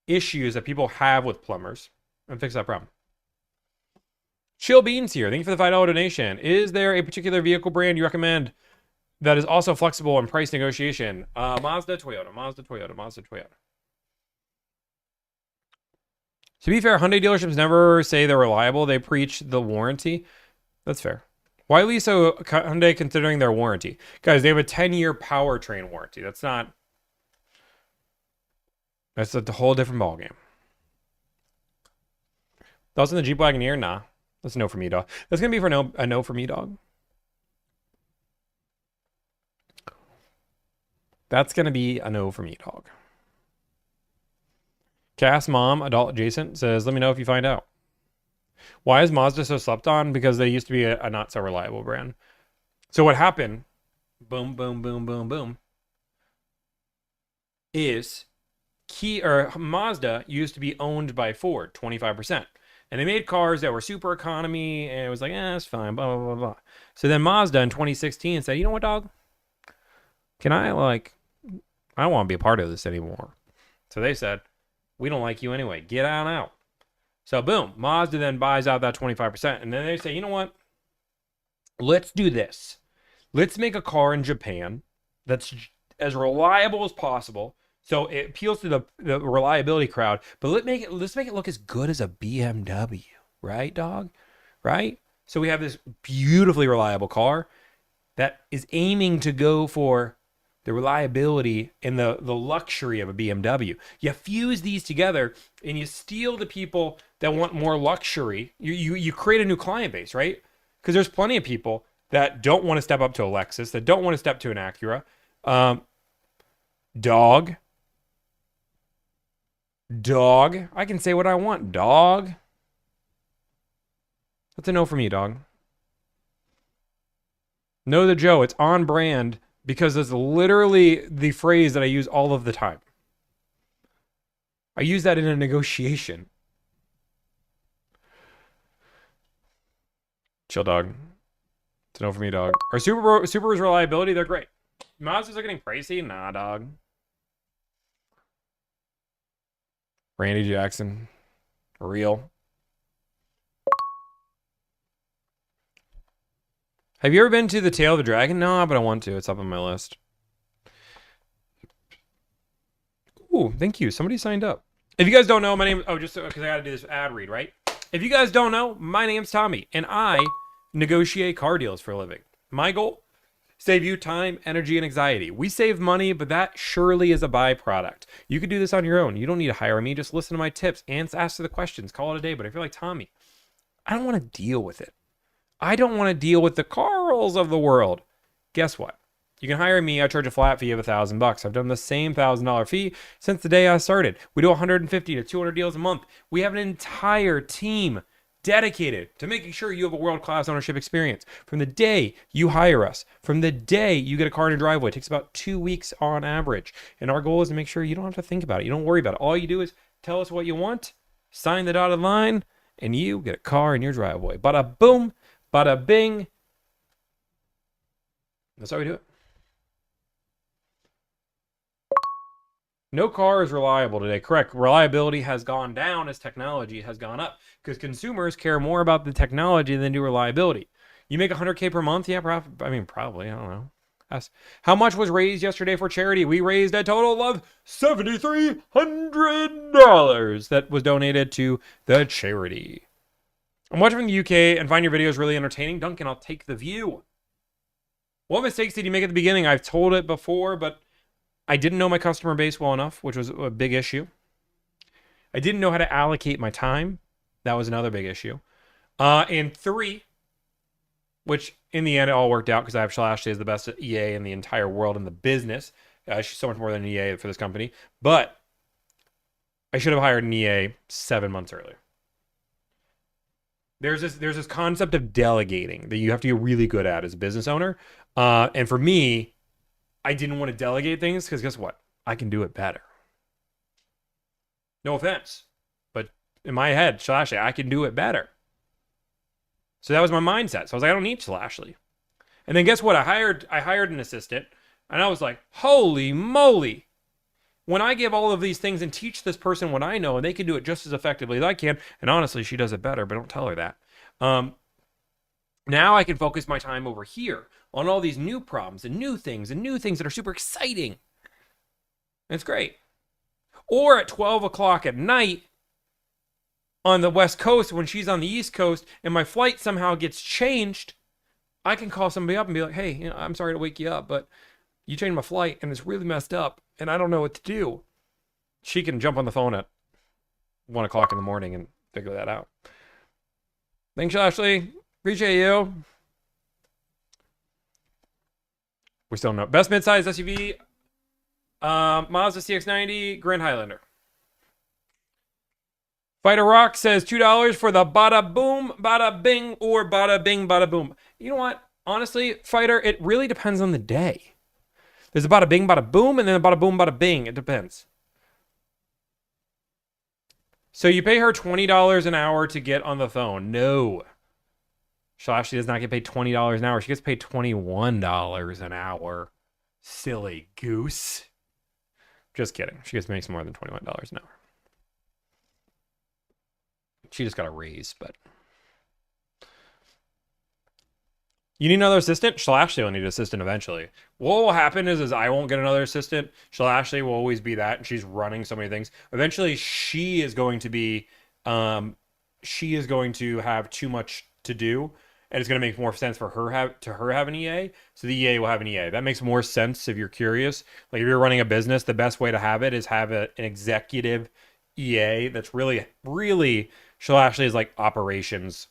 issues that people have with plumbers and fix that problem. Chill Beans here. Thank you for the $5 donation. Is there a particular vehicle brand you recommend that is also flexible in price negotiation? Mazda, Toyota, Mazda, Toyota, Mazda, Toyota. To be fair, Hyundai dealerships never say they're reliable. They preach the warranty. That's fair. Why lease a Hyundai considering their warranty? Guys, they have a 10-year powertrain warranty. That's a whole different ballgame. Thoughts on the Jeep Wagoneer? Nah. That's a no for me, dog. That's going to be a no for me, dog. That's going to be a no for me, dog. Cass Mom, adult adjacent, says, let me know if you find out. Why is Mazda so slept on? Because they used to be a not so reliable brand. So what happened, boom, boom, boom, boom, boom, is Mazda used to be owned by Ford, 25%. And they made cars that were super economy, and it was like, it's fine, blah, blah, blah, blah. So then Mazda in 2016 said, you know what, dog? I don't want to be a part of this anymore. So they said, we don't like you anyway. Get on out. So boom, Mazda then buys out that 25%. And then they say, you know what? Let's do this. Let's make a car in Japan that's as reliable as possible. So it appeals to the reliability crowd. But let's make it look as good as a BMW. Right, dog? Right? So we have this beautifully reliable car that is aiming to go for the reliability and the luxury of a BMW. You fuse these together and you steal the people that want more luxury. You create a new client base, right? Because there's plenty of people that don't want to step up to a Lexus, that don't want to step to an Acura. Dog. I can say what I want, dog. That's a no for me, dog. No the Joe, it's on brand. Because it's literally the phrase that I use all of the time. I use that in a negotiation. Chill, dog. It's a no for me, dog. Our Subaru's reliability, they're great. Mazdas are getting pricey? Nah, dog. Randy Jackson. Real. Have you ever been to the Tail of the Dragon? No, but I want to. It's up on my list. Ooh, thank you. Somebody signed up. If you guys don't know, my name... Oh, just because I got to do this ad read, right? If you guys don't know, my name's Tommy, and I negotiate car deals for a living. My goal? Save you time, energy, and anxiety. We save money, but that surely is a byproduct. You could do this on your own. You don't need to hire me. Just listen to my tips and answer the questions. Call it a day. But if you're like, Tommy, I don't want to deal with it. I don't want to deal with the Carls of the world. Guess what? You can hire me. I charge a flat fee of $1,000. I've done the same $1,000 fee since the day I started. We do 150 to 200 deals a month. We have an entire team dedicated to making sure you have a world-class ownership experience. From the day you hire us, from the day you get a car in a driveway, it takes about 2 weeks on average. And our goal is to make sure you don't have to think about it. You don't worry about it. All you do is tell us what you want, sign the dotted line, and you get a car in your driveway. Bada boom. Bada bing. That's how we do it. No car is reliable today. Correct. Reliability has gone down as technology has gone up because consumers care more about the technology than do reliability. You make $100K per month? Yeah, probably. I don't know. How much was raised yesterday for charity? We raised a total of $7,300 that was donated to the charity. I'm watching from the UK and find your videos really entertaining. Duncan, I'll take the view. What mistakes did you make at the beginning? I've told it before, but I didn't know my customer base well enough, which was a big issue. I didn't know how to allocate my time. That was another big issue. And 3, which in the end it all worked out because I have Ashley as the best EA in the entire world in the business. She's so much more than an EA for this company. But I should have hired an EA 7 months earlier. There's this concept of delegating that you have to get really good at as a business owner. And for me, I didn't want to delegate things because guess what? I can do it better. No offense. But in my head, Slashley, I can do it better. So that was my mindset. So I was like, I don't need Slashley. And then guess what? I hired an assistant. And I was like, holy moly. When I give all of these things and teach this person what I know, and they can do it just as effectively as I can, and honestly, she does it better, but don't tell her that. Now I can focus my time over here on all these new problems and new things that are super exciting. And it's great. Or at 12 o'clock at night on the West Coast when she's on the East Coast and my flight somehow gets changed, I can call somebody up and be like, hey, I'm sorry to wake you up, but you changed my flight and it's really messed up and I don't know what to do. She can jump on the phone at 1 o'clock in the morning and figure that out. Thanks, Ashley. Appreciate you. We still don't know. Best midsize SUV, Mazda CX-90, Grand Highlander. Fighter Rock says $2 for the bada boom, bada bing, or bada bing, bada boom. You know what? Honestly, Fighter, it really depends on the day. There's a bada bing, bada boom, and then a bada boom, bada bing. It depends. So you pay her $20 an hour to get on the phone. No. Ashley does not get paid $20 an hour. She gets paid $21 an hour. Silly goose. Just kidding. She makes more than $21 an hour. She just got a raise, but... You need another assistant? Ashley will need an assistant eventually. What will happen is I won't get another assistant. Ashley will always be that, and she's running so many things. Eventually, she is going to be... she is going to have too much to do, and it's going to make more sense for her have an EA, so the EA will have an EA. That makes more sense if you're curious. Like if you're running a business, the best way to have it is have an executive EA that's really, really... Ashley is like operations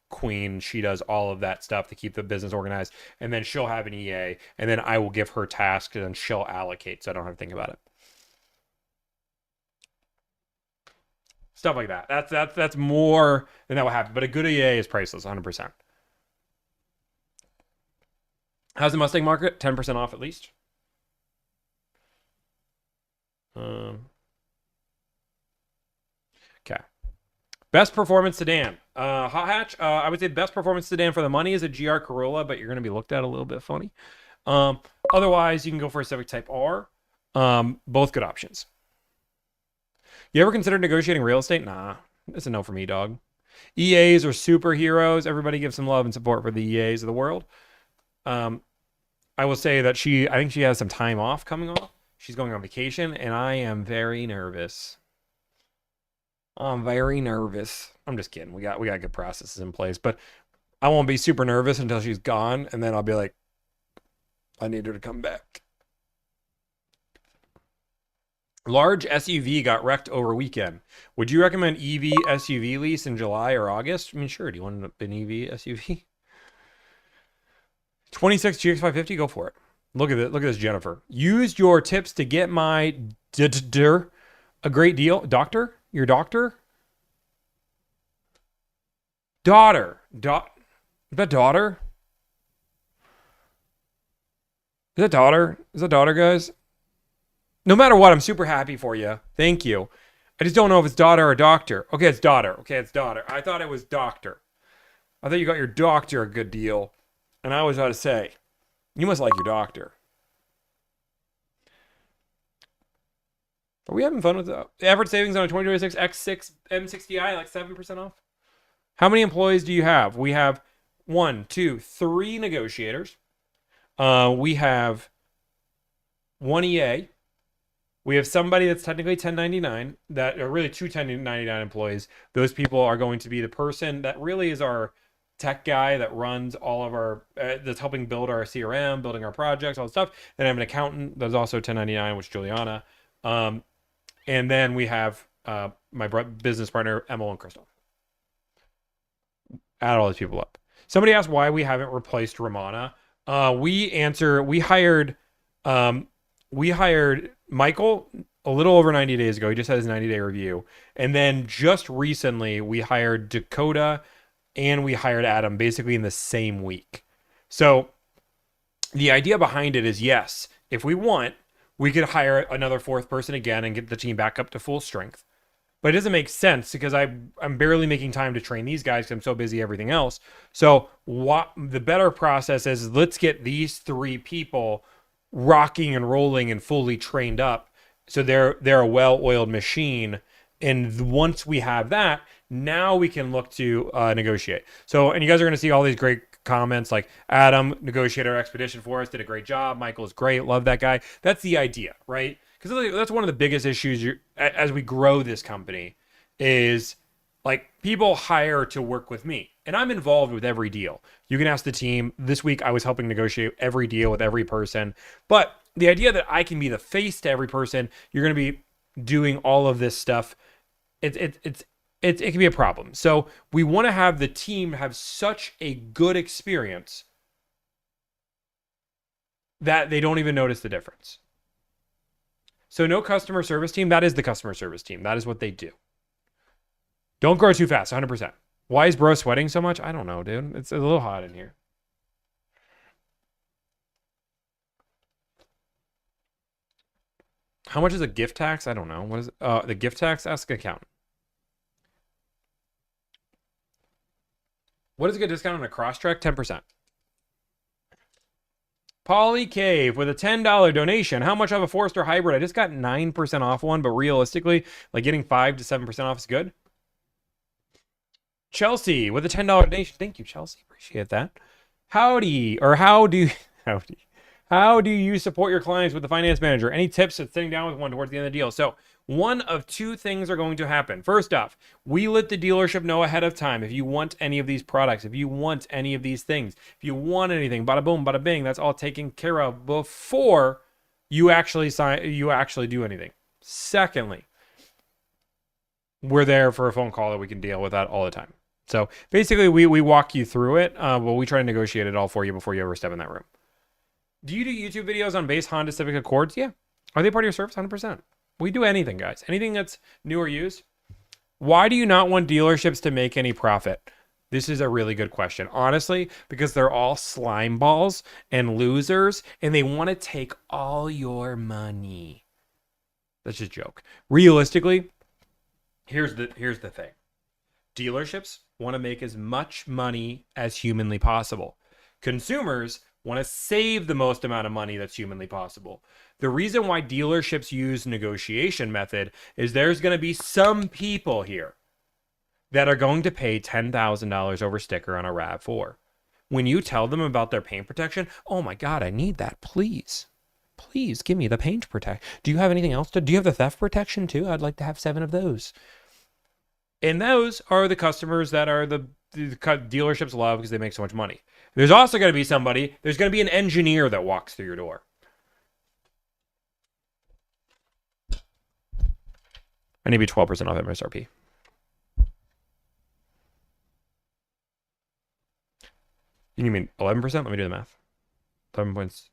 queen. She does all of that stuff to keep the business organized, and then she'll have an EA, and then I will give her tasks, and then she'll allocate, so I don't have to think about it. Stuff like that. That's more than that will happen. But a good EA is priceless, 100%. How's the Mustang market? 10% off at least. Okay. Best performance sedan. Hot hatch. I would say the best performance sedan for the money is a GR Corolla, but you're going to be looked at a little bit funny. Otherwise, you can go for a Civic Type R. Both good options. You ever considered negotiating real estate? Nah, that's a no for me, dog. EAs are superheroes. Everybody give some love and support for the EAs of the world. I will say that I think she has some time off coming off. She's going on vacation, and I am very nervous. I'm very nervous. I'm just kidding. We got good processes in place, but I won't be super nervous until she's gone, and then I'll be like, I need her to come back. Large SUV got wrecked over weekend. Would you recommend EV SUV lease in July or August? I mean, sure. Do you want an EV SUV? 26 GX550, go for it. Look at it. Look at this, Jennifer. Used your tips to get my a great deal. Doctor? Your doctor? Daughter. Is that daughter? Is that daughter? Is that daughter, guys? No matter what, I'm super happy for you. Thank you. I just don't know if it's daughter or doctor. Okay, it's daughter. Okay, it's daughter. I thought it was doctor. I thought you got your doctor a good deal. And I was about to say, you must like your doctor. Are we having fun with that? Average savings on a 2026 X6 M60i, like 7% off. How many employees do you have? We have 1, 2, 3 negotiators. We have one EA. We have somebody that's technically 1099 that are really two 1099 employees. Those people are going to be the person that really is our tech guy that runs all of our, that's helping build our CRM, building our projects, all the stuff. Then I have an accountant that's also 1099, which is Juliana. And then we have my business partner, Emil and Crystal. Add all these people up. Somebody asked why we haven't replaced Ramana. We hired Michael a little over 90 days ago. He just had his 90-day review. And then just recently, we hired Dakota and we hired Adam basically in the same week. So the idea behind it is, yes, if we want, we could hire another fourth person again and get the team back up to full strength. But it doesn't make sense because I'm barely making time to train these guys because I'm so busy everything else. So what the better process is, let's get these three people rocking and rolling and fully trained up so they're a well-oiled machine. And once we have that, now we can look to negotiate. So, and you guys are going to see all these great comments like Adam negotiated our expedition for us, did a great job, Michael is great, love that guy. That's the idea, right? Because that's one of the biggest issues as we grow this company is like people hire to work with me and I'm involved with every deal. You can ask the team. This week I was helping negotiate every deal with every person. But the idea that I can be the face to every person, you're going to be doing all of this stuff. It can be a problem. So we want to have the team have such a good experience that they don't even notice the difference. So no customer service team. That is the customer service team. That is what they do. Don't grow too fast, 100%. Why is bro sweating so much? I don't know, dude. It's a little hot in here. How much is a gift tax? I don't know. What is the gift tax? Ask accountant. What is a good discount on a Crosstrek? 10%. Polly Cave with a $10 donation. How much of a Forester hybrid? I just got 9% off one, but realistically, like getting 5 to 7% off is good. Chelsea with a $10 donation. Thank you, Chelsea. Appreciate that. How do you support your clients with the finance manager? Any tips at sitting down with one towards the end of the deal? So one of two things are going to happen. First off, we let the dealership know ahead of time if you want any of these products, if you want any of these things, if you want anything, bada boom, bada bing, that's all taken care of before you actually do anything. Secondly, we're there for a phone call that we can deal with that all the time. So basically we walk you through it, but we try to negotiate it all for you before you ever step in that room. Do you do YouTube videos on base Honda Civic Accords? Yeah. Are they part of your service? 100%. We do anything, guys. Anything that's new or used. Why do you not want dealerships to make any profit? This is a really good question. Honestly, because they're all slime balls and losers, and they want to take all your money. That's just a joke. Realistically, here's the thing. Dealerships want to make as much money as humanly possible. Consumers want to save the most amount of money that's humanly possible. The reason why dealerships use negotiation method is there's going to be some people here that are going to pay $10,000 over sticker on a RAV4. When you tell them about their paint protection, oh my God, I need that, please. Please give me the paint protection. Do you have anything else? Do you have the theft protection too? I'd like to have 7 of those. And those are the customers that are the dealerships love because they make so much money. There's also going to be there's going to be an engineer that walks through your door. I need to be 12% off MSRP. You mean 11%? Let me do the math. 11 points.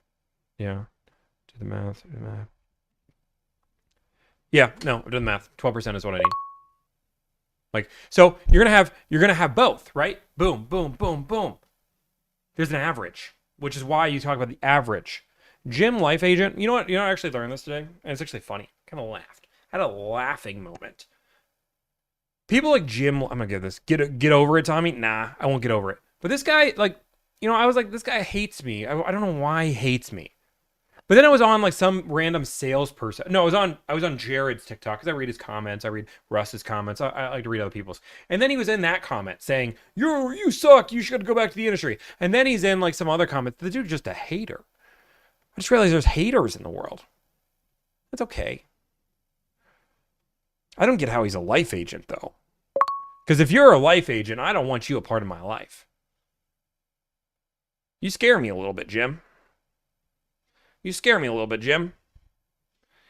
Yeah. Do the math. Yeah, no, I've done the math. 12% is what I need. Like, so you're gonna have both, right? Boom, boom, boom, boom. There's an average, which is why you talk about the average. Jim Life Agent, you know what? I actually learned this today, and it's actually funny. Kind of laughed. Had a laughing moment. People like Jim, I'm gonna give this. Get over it, Tommy. Nah, I won't get over it. But this guy, like, I was like, this guy hates me. I don't know why he hates me. But then I was on like some random salesperson. No, I was on Jared's TikTok because I read his comments. I read Russ's comments. I like to read other people's. And then he was in that comment saying, you suck. You should go back to the industry. And then he's in like some other comments. The dude's just a hater. I just realized there's haters in the world. That's okay. I don't get how he's a life agent, though. Because if you're a life agent, I don't want you a part of my life. You scare me a little bit, Jim. You scare me a little bit, Jim.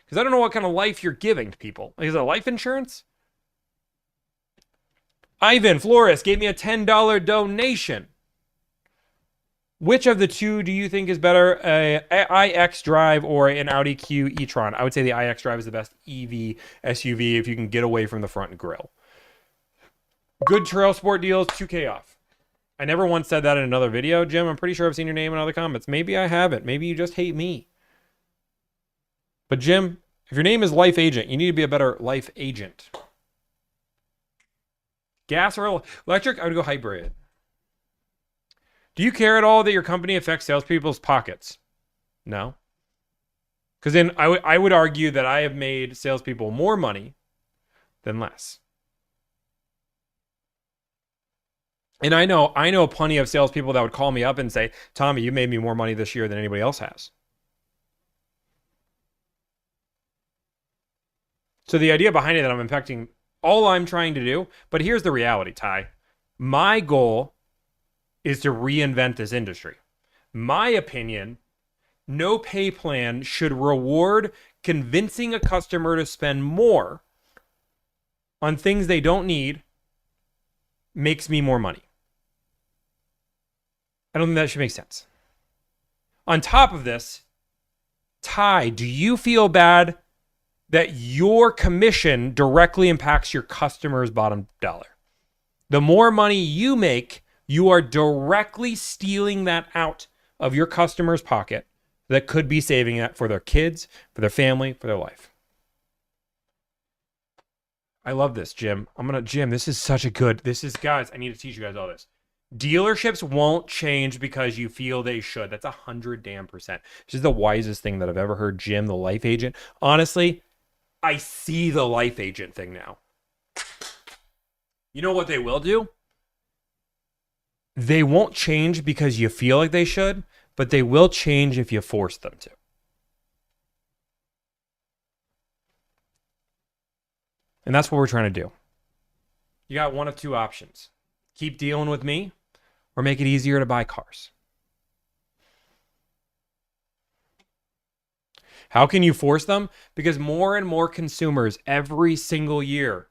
Because I don't know what kind of life you're giving to people. Is it life insurance? Ivan Flores gave me a $10 donation. Which of the two do you think is better, a iX Drive or an Audi Q e-tron? I would say the iX Drive is the best EV SUV if you can get away from the front grille. Good trail sport deals, 2K off. I never once said that in another video, Jim. I'm pretty sure I've seen your name in other comments. Maybe I haven't. Maybe you just hate me. But Jim, if your name is Life Agent, you need to be a better life agent. Gas or electric? I would go hybrid. Do you care at all that your company affects salespeople's pockets? No. Because then I would argue that I have made salespeople more money than less. And I know plenty of salespeople that would call me up and say, Tommy, you made me more money this year than anybody else has. So the idea behind it that I'm impacting all I'm trying to do, but here's the reality, Ty. My goal is to reinvent this industry. My opinion, no pay plan should reward convincing a customer to spend more on things they don't need makes me more money. I don't think that should make sense. On top of this, Ty, do you feel bad that your commission directly impacts your customer's bottom dollar? The more money you make, you are directly stealing that out of your customer's pocket that could be saving that for their kids, for their family, for their life. I love this, Jim. Jim, this is guys, I need to teach you guys all this. Dealerships won't change because you feel they should. That's 100% This is the wisest thing that I've ever heard, Jim, the life agent. Honestly, I see the life agent thing now. You know what they will do? They won't change because you feel like they should, but they will change if you force them to. And that's what we're trying to do. You got one of two options. Keep dealing with me or make it easier to buy cars. How can you force them? Because more and more consumers every single year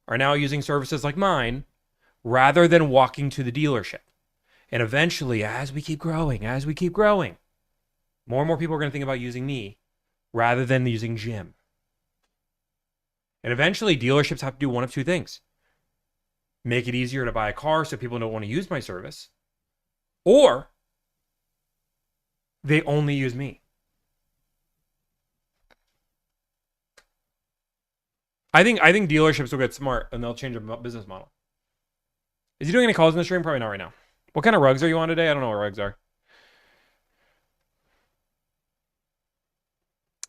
are now using services like mine rather than walking to the dealership. And eventually, as we keep growing, more and more people are going to think about using me rather than using Jim. And eventually, dealerships have to do one of two things. Make it easier to buy a car so people don't want to use my service. Or they only use me. I think dealerships will get smart and they'll change their business model. Is he doing any calls in the stream? Probably not right now. What kind of rugs are you on today? I don't know what rugs are.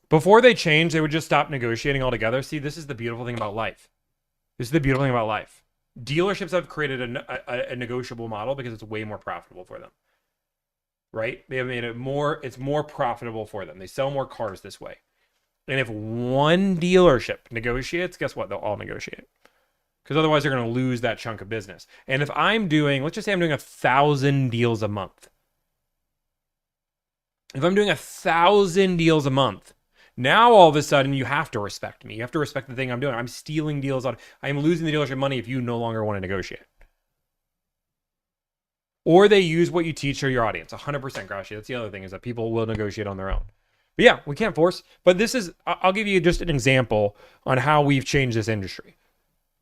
Before they change, they would just stop negotiating altogether. See, this is the beautiful thing about life. Dealerships have created a negotiable model because it's way more profitable for them. Right? They have made it's more profitable for them. They sell more cars this way. And if one dealership negotiates, guess what? They'll all negotiate. Because otherwise they're going to lose that chunk of business. And if I'm doing, let's just say I'm doing 1,000 deals a month. If I'm doing 1,000 deals a month, now all of a sudden you have to respect me. You have to respect the thing I'm doing. I'm stealing deals out. I'm losing the dealership money if you no longer want to negotiate. Or they use what you teach to your audience. 100%, Grashi. That's the other thing, is that people will negotiate on their own. But yeah, we can't force. But I'll give you just an example on how we've changed this industry.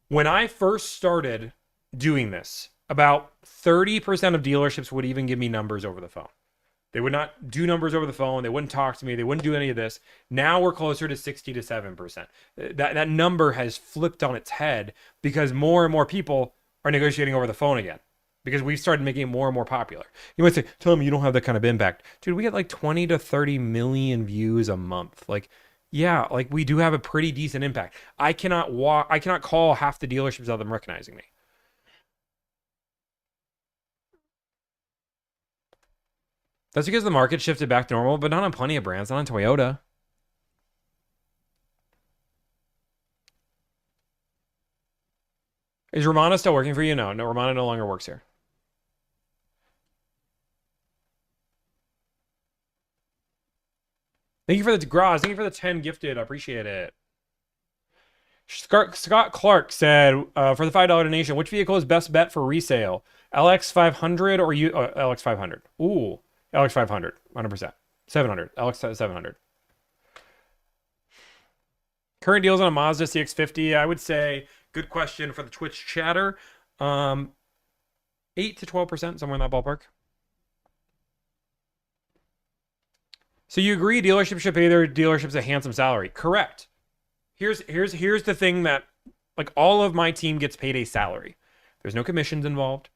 When I first started doing this, about 30% of dealerships would even give me numbers over the phone. They would not do numbers over the phone. They wouldn't talk to me. They wouldn't do any of this. Now we're closer to 60 to 7%. That number has flipped on its head because more and more people are negotiating over the phone again, because we've started making it more and more popular. You might say, Tomi, you don't have that kind of impact. Dude, we get like 20 to 30 million views a month. Like, yeah, like we do have a pretty decent impact. I cannot call half the dealerships without them recognizing me. That's because the market shifted back to normal, but not on plenty of brands, not on Toyota. Is Romana still working for you? No, Romana no longer works here. Thank you for the Graz. Thank you for the 10 gifted. I appreciate it. Scott Clark said, for the $5 donation, which vehicle is best bet for resale? LX500 or LX500? Ooh, LX500, 100%. 700, LX700. Current deals on a Mazda CX-50, I would say, good question for the Twitch chatter. 8 to 12%, somewhere in that ballpark. So you agree dealerships should pay their dealerships a handsome salary? Correct. Here's the thing that, like, all of my team gets paid a salary. There's no commissions involved.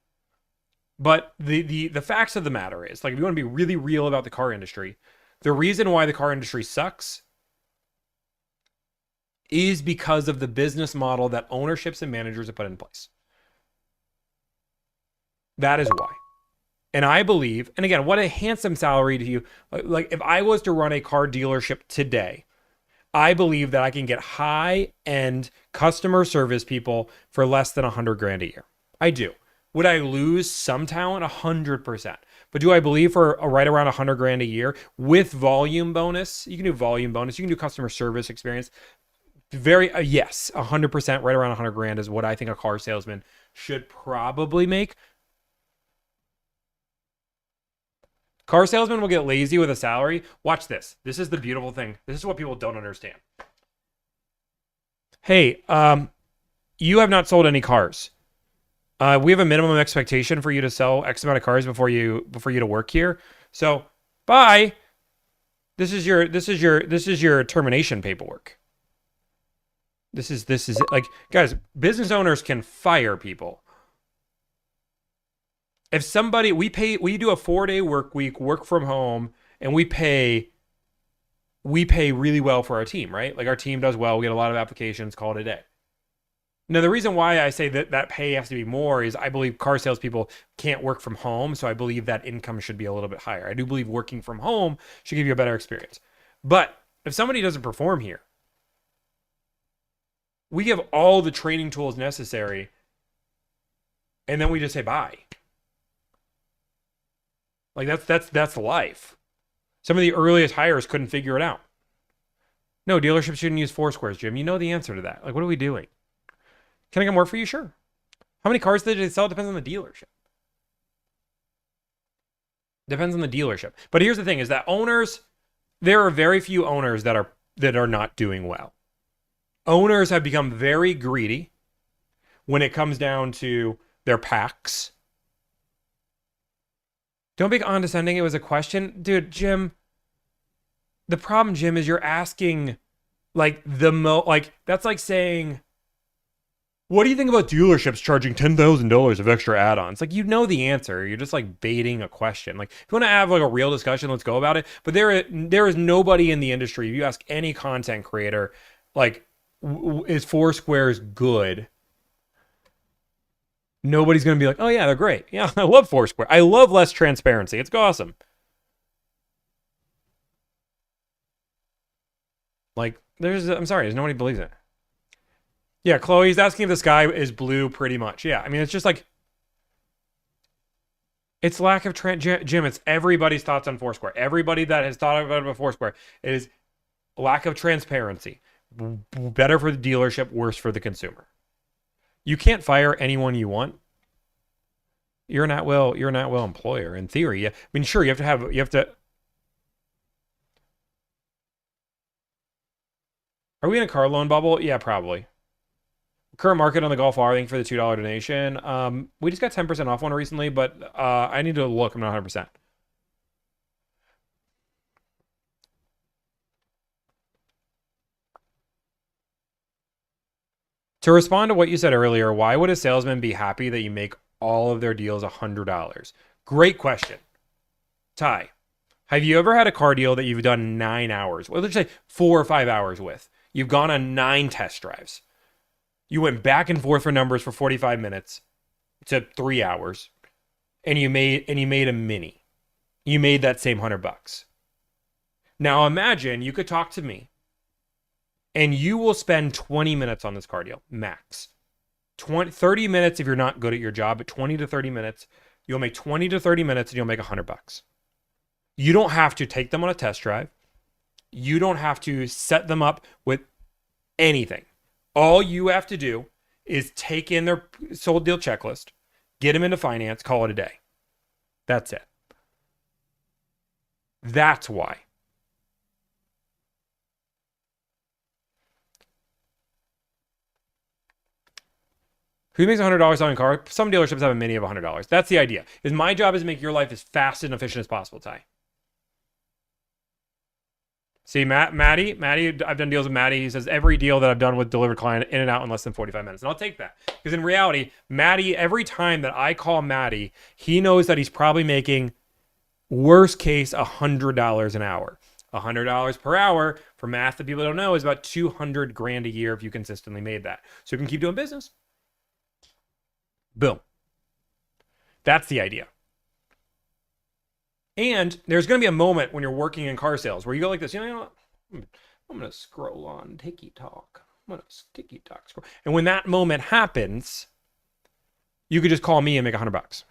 But the facts of the matter is, like, if you want to be really real about the car industry, the reason why the car industry sucks is because of the business model that ownerships and managers have put in place. That is why. And I believe, and again, what a handsome salary to you. Like, if I was to run a car dealership today, I believe that I can get high-end customer service people for less than $100,000 a year. I do. Would I lose some talent? 100%. But do I believe for right around $100,000 a year with volume bonus? You can do volume bonus. You can do customer service experience. Yes, 100%. Right around $100,000 is what I think a car salesman should probably make. Car salesman will get lazy with a salary. Watch this. This is the beautiful thing. This is what people don't understand. Hey, you have not sold any cars. We have a minimum expectation for you to sell X amount of cars before you to work here. So, bye. This is your termination paperwork. This is like, guys, business owners can fire people. If somebody, we do a 4-day work week, work from home, and we pay really well for our team, right? Like, our team does well. We get a lot of applications, call it a day. Now, the reason why I say that pay has to be more is I believe car salespeople can't work from home, so I believe that income should be a little bit higher. I do believe working from home should give you a better experience. But if somebody doesn't perform here, we give all the training tools necessary, and then we just say bye. Like, that's life. Some of the earliest hires couldn't figure it out. No, dealerships shouldn't use Foursquares, Jim. You know the answer to that. Like, what are we doing? Can I get more for you? Sure. How many cars did they sell? Depends on the dealership. Depends on the dealership. But here's the thing, is that owners, there are very few owners that are not doing well. Owners have become very greedy when it comes down to their packs. Don't be condescending. It was a question. Dude, Jim, the problem, Jim, is you're asking, like, that's like saying, what do you think about dealerships charging $10,000 of extra add-ons? Like, you know the answer. You're just, like, baiting a question. Like, if you want to have, like, a real discussion, let's go about it. But there is nobody in the industry, if you ask any content creator, like, is Foursquare's good? Nobody's going to be like, oh, yeah, they're great. Yeah, I love Foursquare. I love less transparency. It's awesome. Like, I'm sorry, there's nobody believes it. Yeah, Chloe's asking if the sky is blue pretty much. Yeah, I mean, it's just like, it's lack of, Jim, it's everybody's thoughts on Foursquare. Everybody that has thought about Foursquare is lack of transparency. Better for the dealership, worse for the consumer. You can't fire anyone you want. You're an at-will employer in theory. Yeah. I mean, sure, you have to. Are we in a car loan bubble? Yeah, probably. Current market on the Golf R, thank you for the $2 donation. We just got 10% off one recently, but I need to look. I'm not 100%. To respond to what you said earlier, why would a salesman be happy that you make all of their deals $100? Great question. Ty, have you ever had a car deal that you've done 9 hours? Well, let's say 4 or 5 hours with. You've gone on 9 test drives. You went back and forth for numbers for 45 minutes to 3 hours, and you made a mini. you made that same $100. Now imagine you could talk to me and you will spend 20 minutes on this car deal, max. 30 minutes if you're not good at your job, but 20 to 30 minutes, you'll make 20 to 30 minutes and you'll make $100. You don't have to take them on a test drive. You don't have to set them up with anything. All you have to do is take in their sold deal checklist, get them into finance, call it a day. That's it. That's why. Who makes $100 selling a car? Some dealerships have a mini of $100. That's the idea. Is my job is to make your life as fast and efficient as possible, Ty. See, Maddie, I've done deals with Maddie. He says every deal that I've done with Delivrd client in and out in less than 45 minutes. And I'll take that. Because in reality, Maddie, every time that I call Maddie, he knows that he's probably making, worst case, $100 an hour. $100 per hour, for math that people don't know, is about $200,000 a year if you consistently made that. So you can keep doing business. Boom. That's the idea. And there's going to be a moment when you're working in car sales where you go like this, you know what? I'm going to scroll on TikTok. I'm going to TikTok scroll. And when that moment happens, you could just call me and make $100.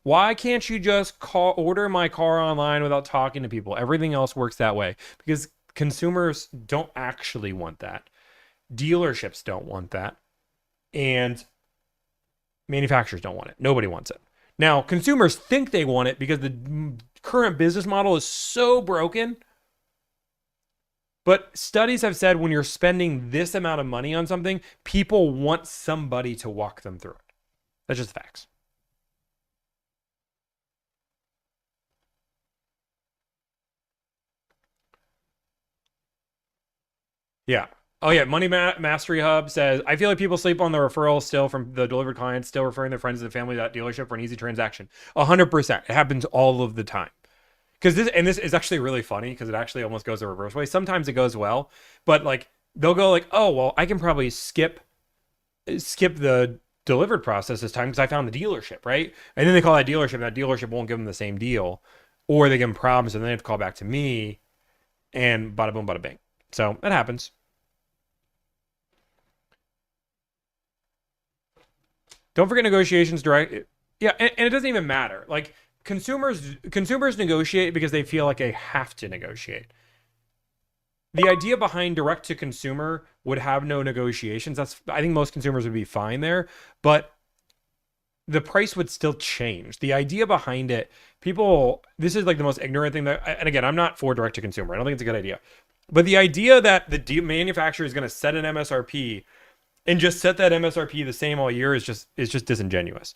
Why can't you just order my car online without talking to people? Everything else works that way because consumers don't actually want that. Dealerships don't want that. And manufacturers don't want it. Nobody wants it. Now, consumers think they want it because the current business model is so broken. But studies have said when you're spending this amount of money on something, people want somebody to walk them through it. That's just facts. Yeah. Oh yeah, Money Mastery Hub says, I feel like people sleep on the referral still from the Delivrd clients, still referring their friends and family to that dealership for an easy transaction. 100%. It happens all of the time. Because this is actually really funny because it actually almost goes the reverse way. Sometimes it goes well, but like they'll go like, oh, well, I can probably skip the Delivrd process this time because I found the dealership, right? And then they call that dealership, and that dealership won't give them the same deal. Or they give them problems and then they have to call back to me and bada boom, bada bing. So that happens. Don't forget negotiations direct. Yeah, and it doesn't even matter. Like consumers negotiate because they feel like they have to negotiate. The idea behind direct to consumer would have no negotiations. I think most consumers would be fine there, but the price would still change. The idea behind it, this is like the most ignorant thing and again, I'm not for direct to consumer. I don't think it's a good idea. But the idea that the manufacturer is going to set an MSRP and just set that MSRP the same all year is just disingenuous.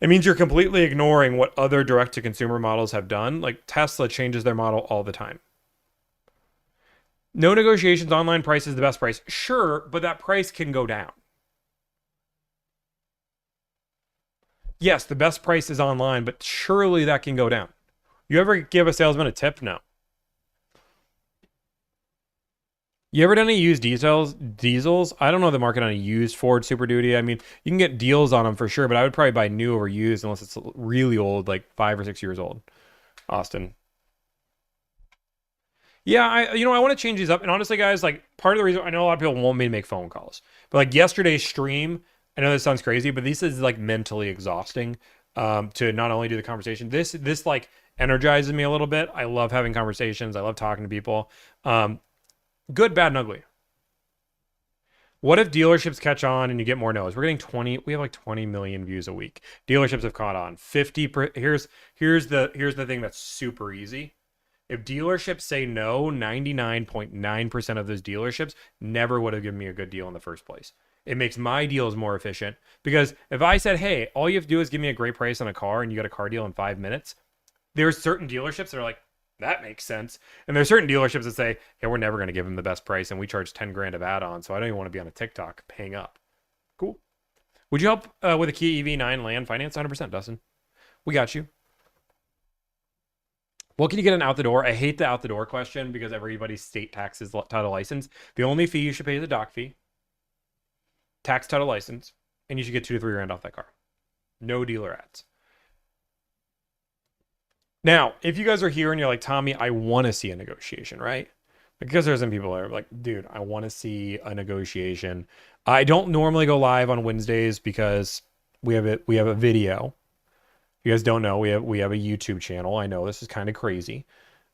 It means you're completely ignoring what other direct-to-consumer models have done. Like Tesla changes their model all the time. No negotiations, online price is the best price. Sure, but that price can go down. Yes, the best price is online, but surely that can go down. You ever give a salesman a tip? No. You ever done any used diesels? I don't know the market on a used Ford Super Duty. I mean, you can get deals on them for sure, but I would probably buy new over used unless it's really old, like 5 or 6 years old. Austin. Yeah, I want to change these up. And honestly, guys, like part of the reason I know a lot of people want me to make phone calls, but like yesterday's stream, I know this sounds crazy, but this is like mentally exhausting to not only do the conversation. This like energizes me a little bit. I love having conversations. I love talking to people. Good, bad, and ugly. What if dealerships catch on and you get more no's? We have like 20 million views a week. Dealerships have caught on. Here's the thing that's super easy. If dealerships say no, 99.9% of those dealerships never would have given me a good deal in the first place. It makes my deals more efficient because if I said, hey, all you have to do is give me a great price on a car and you got a car deal in 5 minutes, there's certain dealerships that are like, that makes sense. And there's certain dealerships that say, hey, we're never going to give them the best price and we charge 10 grand of add-on, so I don't even want to be on a TikTok paying up. Cool. Would you help with a Kia EV9 land finance? 100%, Dustin. We got you. What can you get an out the door? I hate the out the door question because everybody's state taxes title license. The only fee you should pay is the doc fee, tax title license, and you should get $2 to $3 grand off that car. No dealer ads. Now, if you guys are here and you're like, Tommy, I want to see a negotiation, right? Because there's some people that are like, dude, I want to see a negotiation. I don't normally go live on Wednesdays because we have a video. If you guys don't know, we have a YouTube channel. I know this is kind of crazy.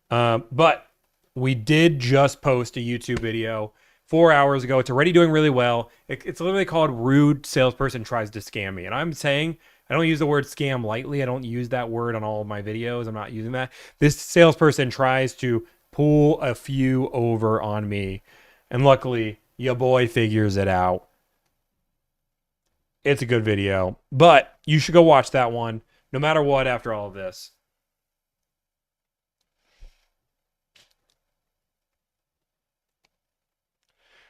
But we did just post a YouTube video 4 hours ago. It's already doing really well. It's literally called Rude Salesperson Tries to Scam Me. And I'm saying, I don't use the word scam lightly. I don't use that word on all of my videos. I'm not using that. This salesperson tries to pull a few over on me. And luckily, your boy figures it out. It's a good video. But you should go watch that one, no matter what, after all of this.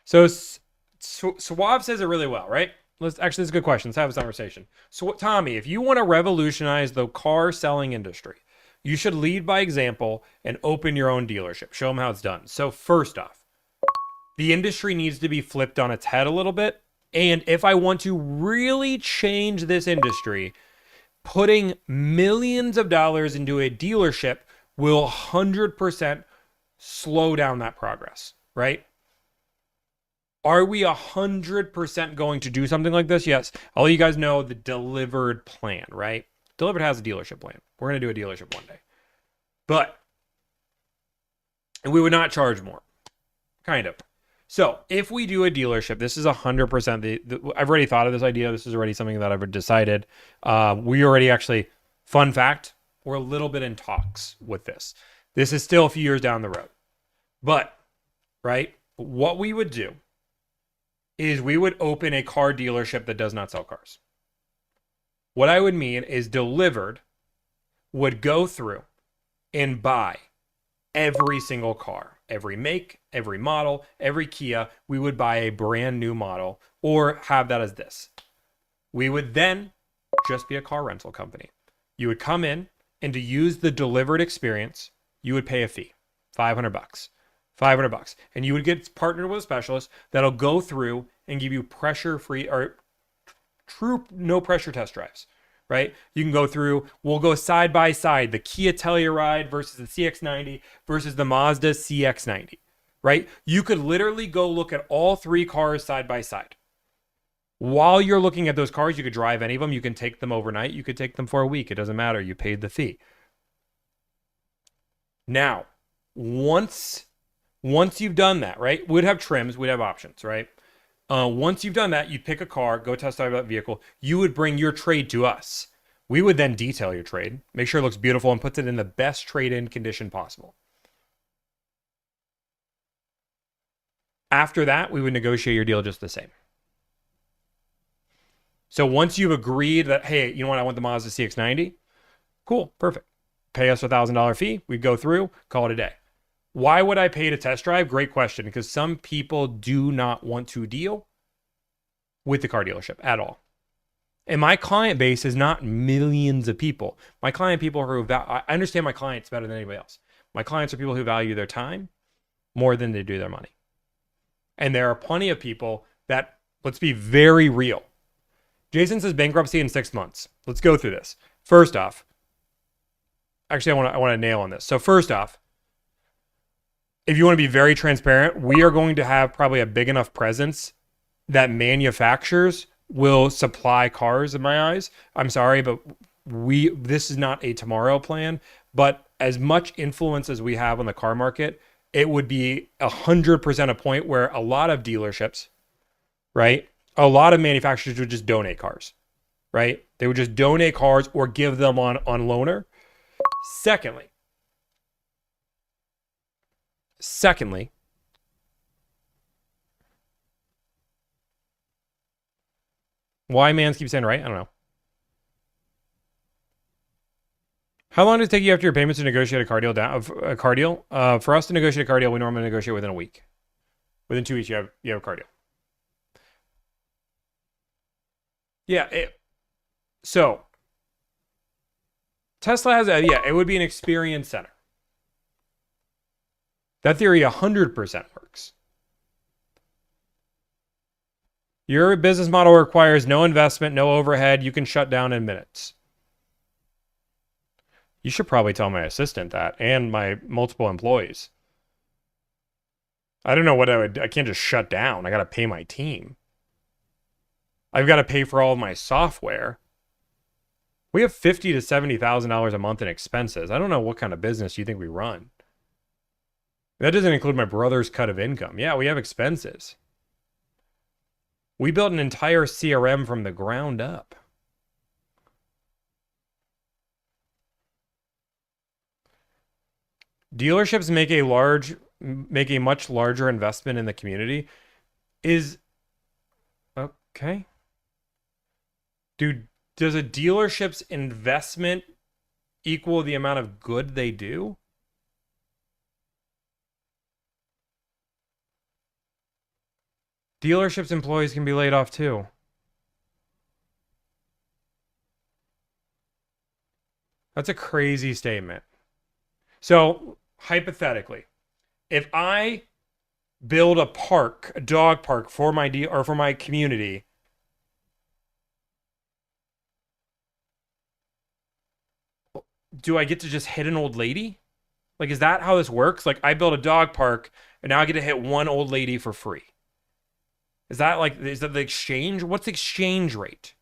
So Suave says it really well, right? This is a good question. Let's have this conversation. So, Tommy, if you want to revolutionize the car selling industry, you should lead by example and open your own dealership. Show them how it's done. So, first off, the industry needs to be flipped on its head a little bit. And if I want to really change this industry, putting millions of dollars into a dealership will 100% slow down that progress, right? Are we 100% going to do something like this? Yes. I'll let you guys know the Delivrd plan, right? Delivrd has a dealership plan. We're going to do a dealership one day. But we would not charge more. Kind of. So if we do a dealership, this is 100%. I've already thought of this idea. This is already something that I've decided. We already actually, fun fact, we're a little bit in talks with this. This is still a few years down the road. But, right, what we would do is we would open a car dealership that does not sell cars. What I would mean is Delivrd would go through and buy every single car, every make, every model, every Kia. We would buy a brand new model or have that as this. We would then just be a car rental company. You would come in and to use the Delivrd experience, you would pay a fee, $500. $500, and you would get partnered with a specialist that'll go through and give you pressure-free or true no pressure test drives, right? You can go through, we'll go side by side, the Kia Telluride versus the CX-90 versus the Mazda CX-90, right? You could literally go look at all three cars side by side. While you're looking at those cars, you could drive any of them. You can take them overnight. You could take them for a week. It doesn't matter. You paid the fee. Now, once you've done that, right? We'd have trims, we'd have options, right? Once you've done that, you'd pick a car, go test drive that vehicle. You would bring your trade to us. We would then detail your trade, make sure it looks beautiful, and puts it in the best trade-in condition possible. After that, we would negotiate your deal just the same. So once you've agreed that, hey, you know what, I want the Mazda CX-90, cool, perfect. Pay us a $1,000 fee. We'd go through, call it a day. Why would I pay to test drive? Great question, because some people do not want to deal with the car dealership at all. And my client base is not millions of people. My client people who I understand my clients better than anybody else. My clients are people who value their time more than they do their money. And there are plenty of people that, let's be very real. Jason says bankruptcy in 6 months. Let's go through this. First off, actually, I want to nail on this. So first off, if you want to be very transparent, we are going to have probably a big enough presence that manufacturers will supply cars in my eyes. I'm sorry, but this is not a tomorrow plan, but as much influence as we have on the car market, it would be 100% a point where a lot of dealerships, right? A lot of manufacturers would just donate cars, right? They would just donate cars or give them on loaner. Secondly, why mans keep saying right? I don't know. How long does it take you after your payments to negotiate a car deal down? A car deal? For us to negotiate a car deal, we normally negotiate within a week. Within 2 weeks, you have a car deal. Yeah. So Tesla has it would be an experience center. That theory 100% works. Your business model requires no investment, no overhead. You can shut down in minutes. You should probably tell my assistant that and my multiple employees. I don't know what I can't just shut down. I got to pay my team. I've got to pay for all of my software. We have $50,000 to $70,000 a month in expenses. I don't know what kind of business you think we run. That doesn't include my brother's cut of income. Yeah, we have expenses. We built an entire CRM from the ground up. Dealerships make a much larger investment in the community. Is okay. Dude, does a dealership's investment equal the amount of good they do? Dealerships employees can be laid off too. That's a crazy statement. So, hypothetically, if I build a park, a dog park for my or for my community, do I get to just hit an old lady? Like, is that how this works? Like, I build a dog park and now I get to hit one old lady for free. Is that the exchange? What's the exchange rate?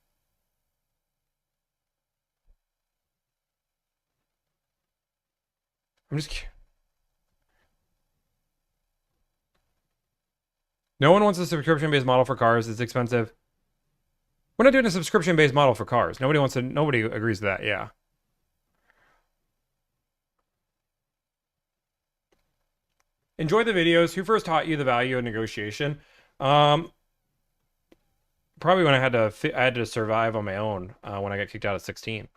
I'm just. No one wants a subscription-based model for cars. It's expensive. We're not doing a subscription-based model for cars. Nobody agrees to that. Yeah. Enjoy the videos. Who first taught you the value of negotiation? Probably when I had to survive on my own when I got kicked out at 16. I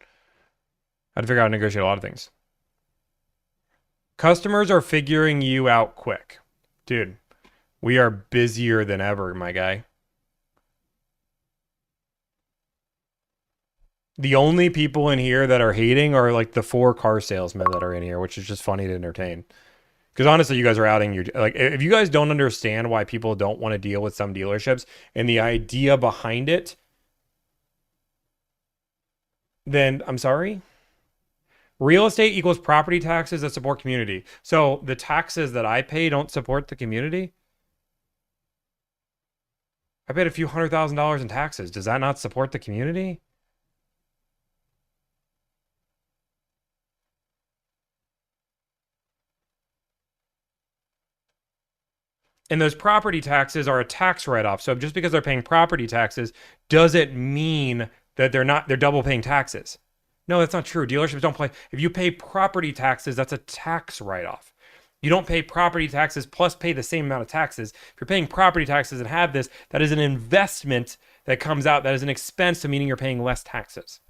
had to figure out how to negotiate a lot of things. Customers are figuring you out quick. Dude, we are busier than ever, my guy. The only people in here that are hating are like the 4 car salesmen that are in here, which is just funny to entertain. Because honestly, you guys are outing your, like, if you guys don't understand why people don't want to deal with some dealerships and the idea behind it, then I'm sorry. Real estate equals property taxes that support community. So the taxes that I pay don't support the community. I paid a few $100,000 in taxes. Does that not support the community? And those property taxes are a tax write-off. So just because they're paying property taxes doesn't mean that they're double paying taxes. No, that's not true. Dealerships don't pay. If you pay property taxes, that's a tax write-off. You don't pay property taxes plus pay the same amount of taxes. If you're paying property taxes and have this, that is an investment that comes out. That is an expense, meaning you're paying less taxes.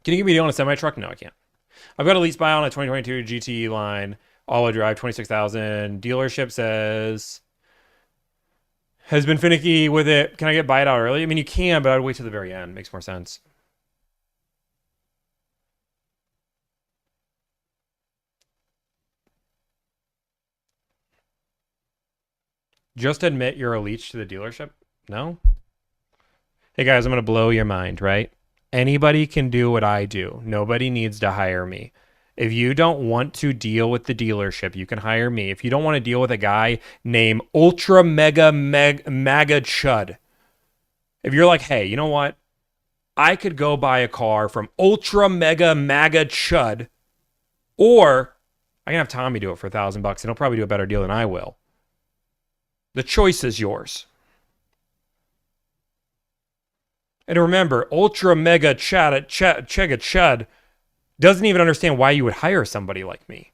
Can you give me a deal on a semi-truck? No, I can't. I've got a lease buy on a 2022 GT line, all-wheel drive, $26,000. Dealership says has been finicky with it. Can I buy it out early? I mean, you can, but I'd wait to the very end. Makes more sense. Just admit you're a leech to the dealership? No? Hey guys, I'm going to blow your mind, right? Anybody can do what I do. Nobody needs to hire me. If you don't want to deal with the dealership, you can hire me. If you don't want to deal with a guy named Ultra Mega Maga Chud, if you're like, hey, you know what? I could go buy a car from Ultra Mega Maga Chud, or I can have Tommy do it for $1,000 and he'll probably do a better deal than I will. The choice is yours. And remember, Ultra Mega Chud doesn't even understand why you would hire somebody like me.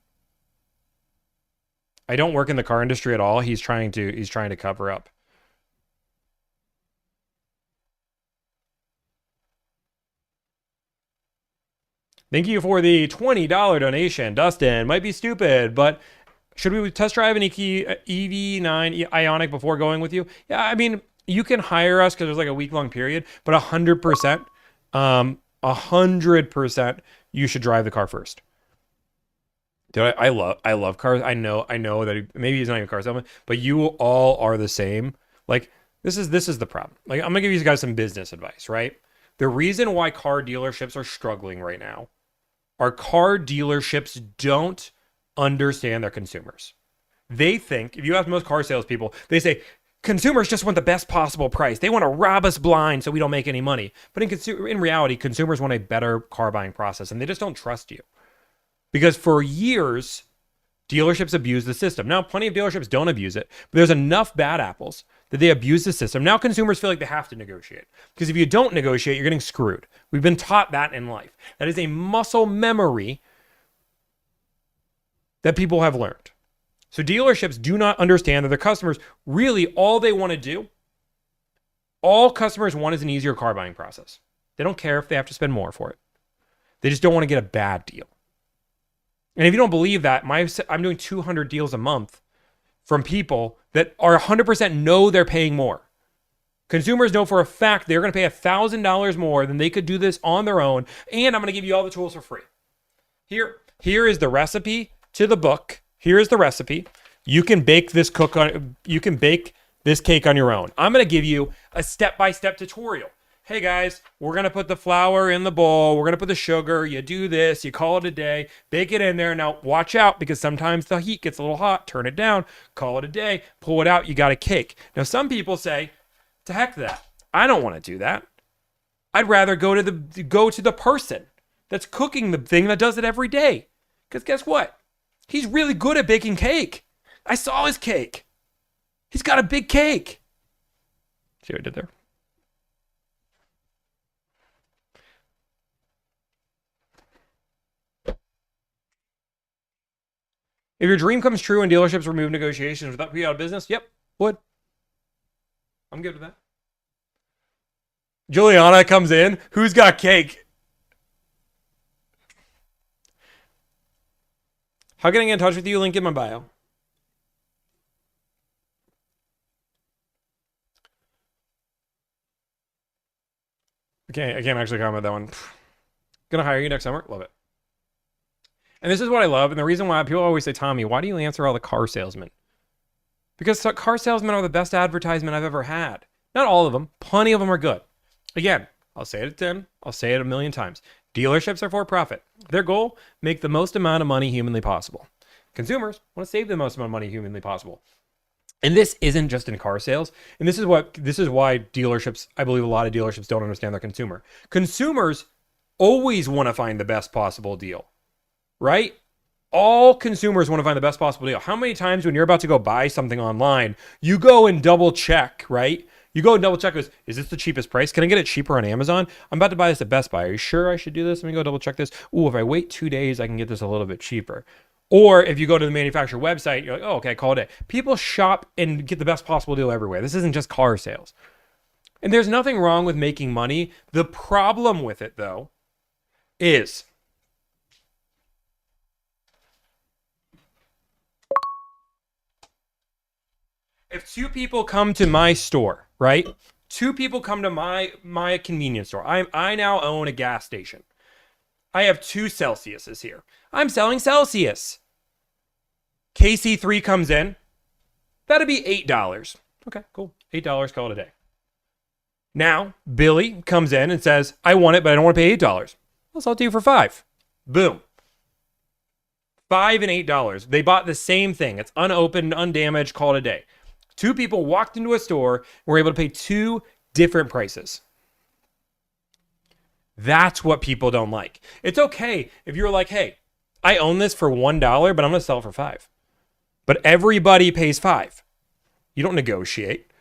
I don't work in the car industry at all. He's trying to cover up. Thank you for the $20 donation. Dustin, might be stupid, but should we test drive an EV9 Ioniq before going with you? Yeah, I mean, you can hire us because there's like a week-long period, but 100%, 100%, you should drive the car first. Dude, I love cars. I know that maybe he's not even a car salesman, but you all are the same. Like, this is the problem. Like, I'm gonna give you guys some business advice, right? The reason why car dealerships are struggling right now are car dealerships don't understand their consumers. They think, if you ask most car salespeople, they say, consumers just want the best possible price. They want to rob us blind so we don't make any money. But in reality, consumers want a better car buying process, and they just don't trust you. Because for years, dealerships abuse the system. Now, plenty of dealerships don't abuse it, but there's enough bad apples that they abuse the system. Now consumers feel like they have to negotiate. Because if you don't negotiate, you're getting screwed. We've been taught that in life. That is a muscle memory that people have learned. So dealerships do not understand that their customers, really all they want to do, all customers want is an easier car buying process. They don't care if they have to spend more for it. They just don't want to get a bad deal. And if you don't believe that, I'm doing 200 deals a month from people that are 100% know they're paying more. Consumers know for a fact they're going to pay $1,000 more than they could do this on their own, and I'm going to give you all the tools for free. Here is the recipe to the book. Here is the recipe. You can bake this cake on your own. I'm going to give you a step-by-step tutorial. Hey guys, we're going to put the flour in the bowl. We're going to put the sugar. You do this. You call it a day. Bake it in there. Now watch out because sometimes the heat gets a little hot. Turn it down. Call it a day. Pull it out. You got a cake. Now some people say, to heck that. I don't want to do that. I'd rather go to the person that's cooking the thing that does it every day. Because guess what? He's really good at baking cake. I saw his cake. He's got a big cake. See what I did there? If your dream comes true and dealerships remove negotiations without being out of business, yep, would. I'm good with that. Juliana comes in. Who's got cake? How can I get in touch with you? Link in my bio. Okay, I can't actually comment that one. Gonna hire you next summer. Love it. And this is what I love. And the reason why people always say, Tommy, why do you answer all the car salesmen? Because car salesmen are the best advertisement I've ever had. Not all of them. Plenty of them are good. Again, I'll say it at 10. I'll say it a million times. Dealerships are for profit. Their goal, make the most amount of money humanly possible. Consumers want to save the most amount of money humanly possible. And this isn't just in car sales. And this is why dealerships, I believe a lot of dealerships don't understand their consumer. Consumers always want to find the best possible deal, right? All consumers want to find the best possible deal. How many times when you're about to go buy something online, you go and double check, right? You go and double check, is this the cheapest price? Can I get it cheaper on Amazon? I'm about to buy this at Best Buy. Are you sure I should do this? Let me go double check this. Ooh, if I wait 2 days, I can get this a little bit cheaper. Or if you go to the manufacturer website, you're like, oh, okay, call it a day. People shop and get the best possible deal everywhere. This isn't just car sales. And there's nothing wrong with making money. The problem with it, though, is if two people come to my store, right? Two people come to my convenience store. I now own a gas station. I have 2 Celsiuses here. I'm selling Celsius. KC3 comes in. That'd be $8. Okay, cool. $8, call it a day. Now, Billy comes in and says, I want it, but I don't want to pay $8. I'll sell it to you for $5. Boom. $5 and $8. They bought the same thing. It's unopened, undamaged, call it a day. 2 people walked into a store and were able to pay 2 different prices. That's what people don't like. It's okay if you're like, hey, I own this for $1, but I'm going to sell it for $5. But everybody pays $5. You don't negotiate.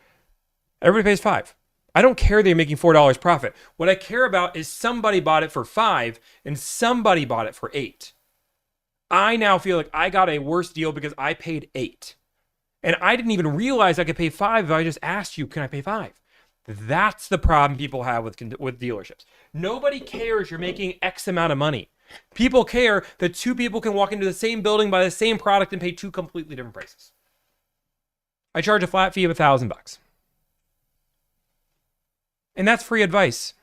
Everybody pays $5. I don't care they're making $4 profit. What I care about is somebody bought it for $5 and somebody bought it for $8. I now feel like I got a worse deal because I paid $8. And I didn't even realize I could pay $5 if I just asked you, can I pay $5? That's the problem people have with dealerships. Nobody cares you're making X amount of money. People care that 2 people can walk into the same building, buy the same product, and pay 2 completely different prices. I charge a flat fee of $1,000. And that's free advice.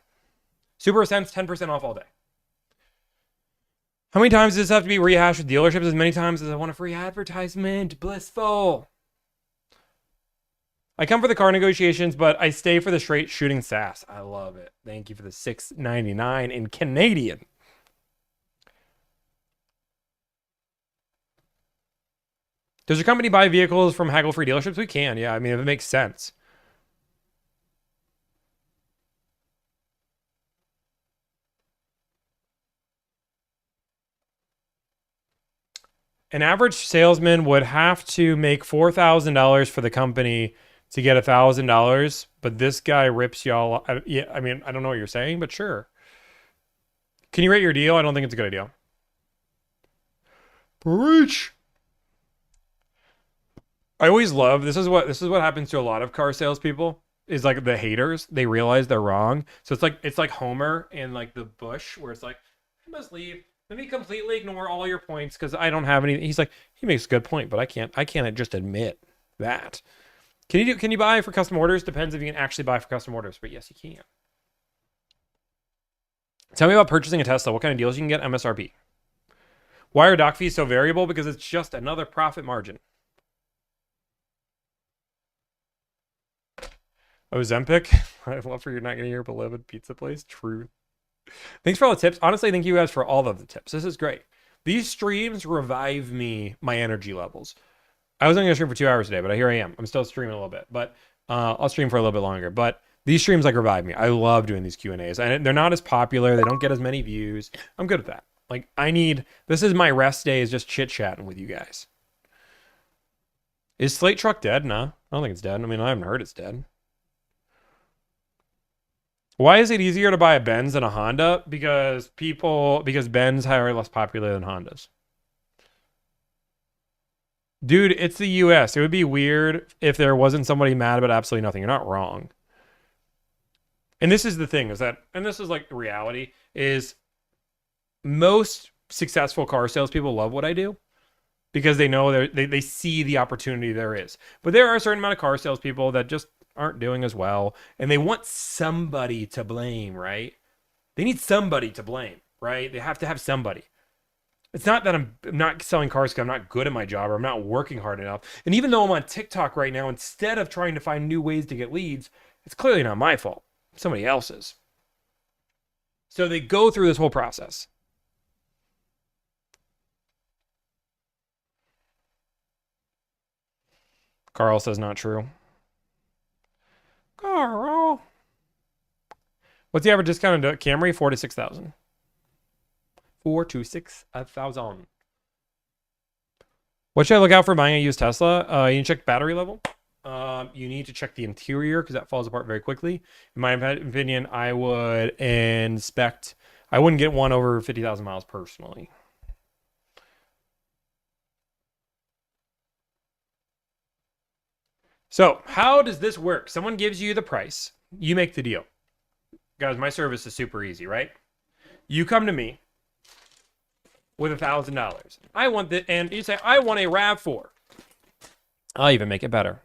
Super Sense, 10% off all day. How many times does this have to be rehashed with dealerships? As many times as I want a free advertisement. Blissful. I come for the car negotiations, but I stay for the straight shooting sass. I love it. Thank you for the $6.99 in Canadian. Does your company buy vehicles from haggle-free dealerships? We can, yeah. I mean, if it makes sense. An average salesman would have to make $4,000 for the company to get $1,000, but this guy rips y'all. Yeah, I mean, I don't know what you're saying, but sure. Can you rate your deal? I don't think it's a good idea. Preach. I always love this is what happens to a lot of car salespeople is like the haters. They realize they're wrong, so it's like Homer in like the bush where it's like I must leave. Let me completely ignore all your points because I don't have any. He's like he makes a good point, but I can't just admit that. Can you buy for custom orders? Depends if you can actually buy for custom orders, but yes, you can. Tell me about purchasing a Tesla. What kind of deals you can get? MSRP. Why are doc fees so variable? Because it's just another profit margin. Ozempic. I love for you're not getting your beloved pizza place. True. Thanks for all the tips. Honestly, thank you guys for all of the tips. This is great. These streams revive my energy levels. I was only going to stream for 2 hours today, but here I am. I'm still streaming a little bit, but I'll stream for a little bit longer. But these streams like revive me. I love doing these Q&As. And they're not as popular. They don't get as many views. I'm good with that. Like this is my rest day is just chit-chatting with you guys. Is Slate Truck dead? No, I don't think it's dead. I mean, I haven't heard it's dead. Why is it easier to buy a Benz than a Honda? Because Benz are less popular than Hondas. Dude, it's the US. It would be weird if there wasn't somebody mad about absolutely nothing. You're not wrong. And this is the thing and this is like the reality is most successful car salespeople love what I do because they know they see the opportunity there is. But there are a certain amount of car salespeople that just aren't doing as well and they want somebody to blame, right? They need somebody to blame, right? They have to have somebody. It's not that I'm not selling cars because I'm not good at my job or I'm not working hard enough. And even though I'm on TikTok right now, instead of trying to find new ways to get leads, it's clearly not my fault. It's somebody else's. So they go through this whole process. Carl says not true. Carl. What's the average discount on Camry? 4,000 to 6,000. 4,000 to 6,000. What should I look out for buying a used Tesla? You need to check battery level. You need to check the interior because that falls apart very quickly. In my opinion, I would inspect. I wouldn't get one over 50,000 miles personally. So how does this work? Someone gives you the price. You make the deal. Guys, my service is super easy, right? You come to me with $1,000. I want that, and you say, I want a RAV4. I'll even make it better.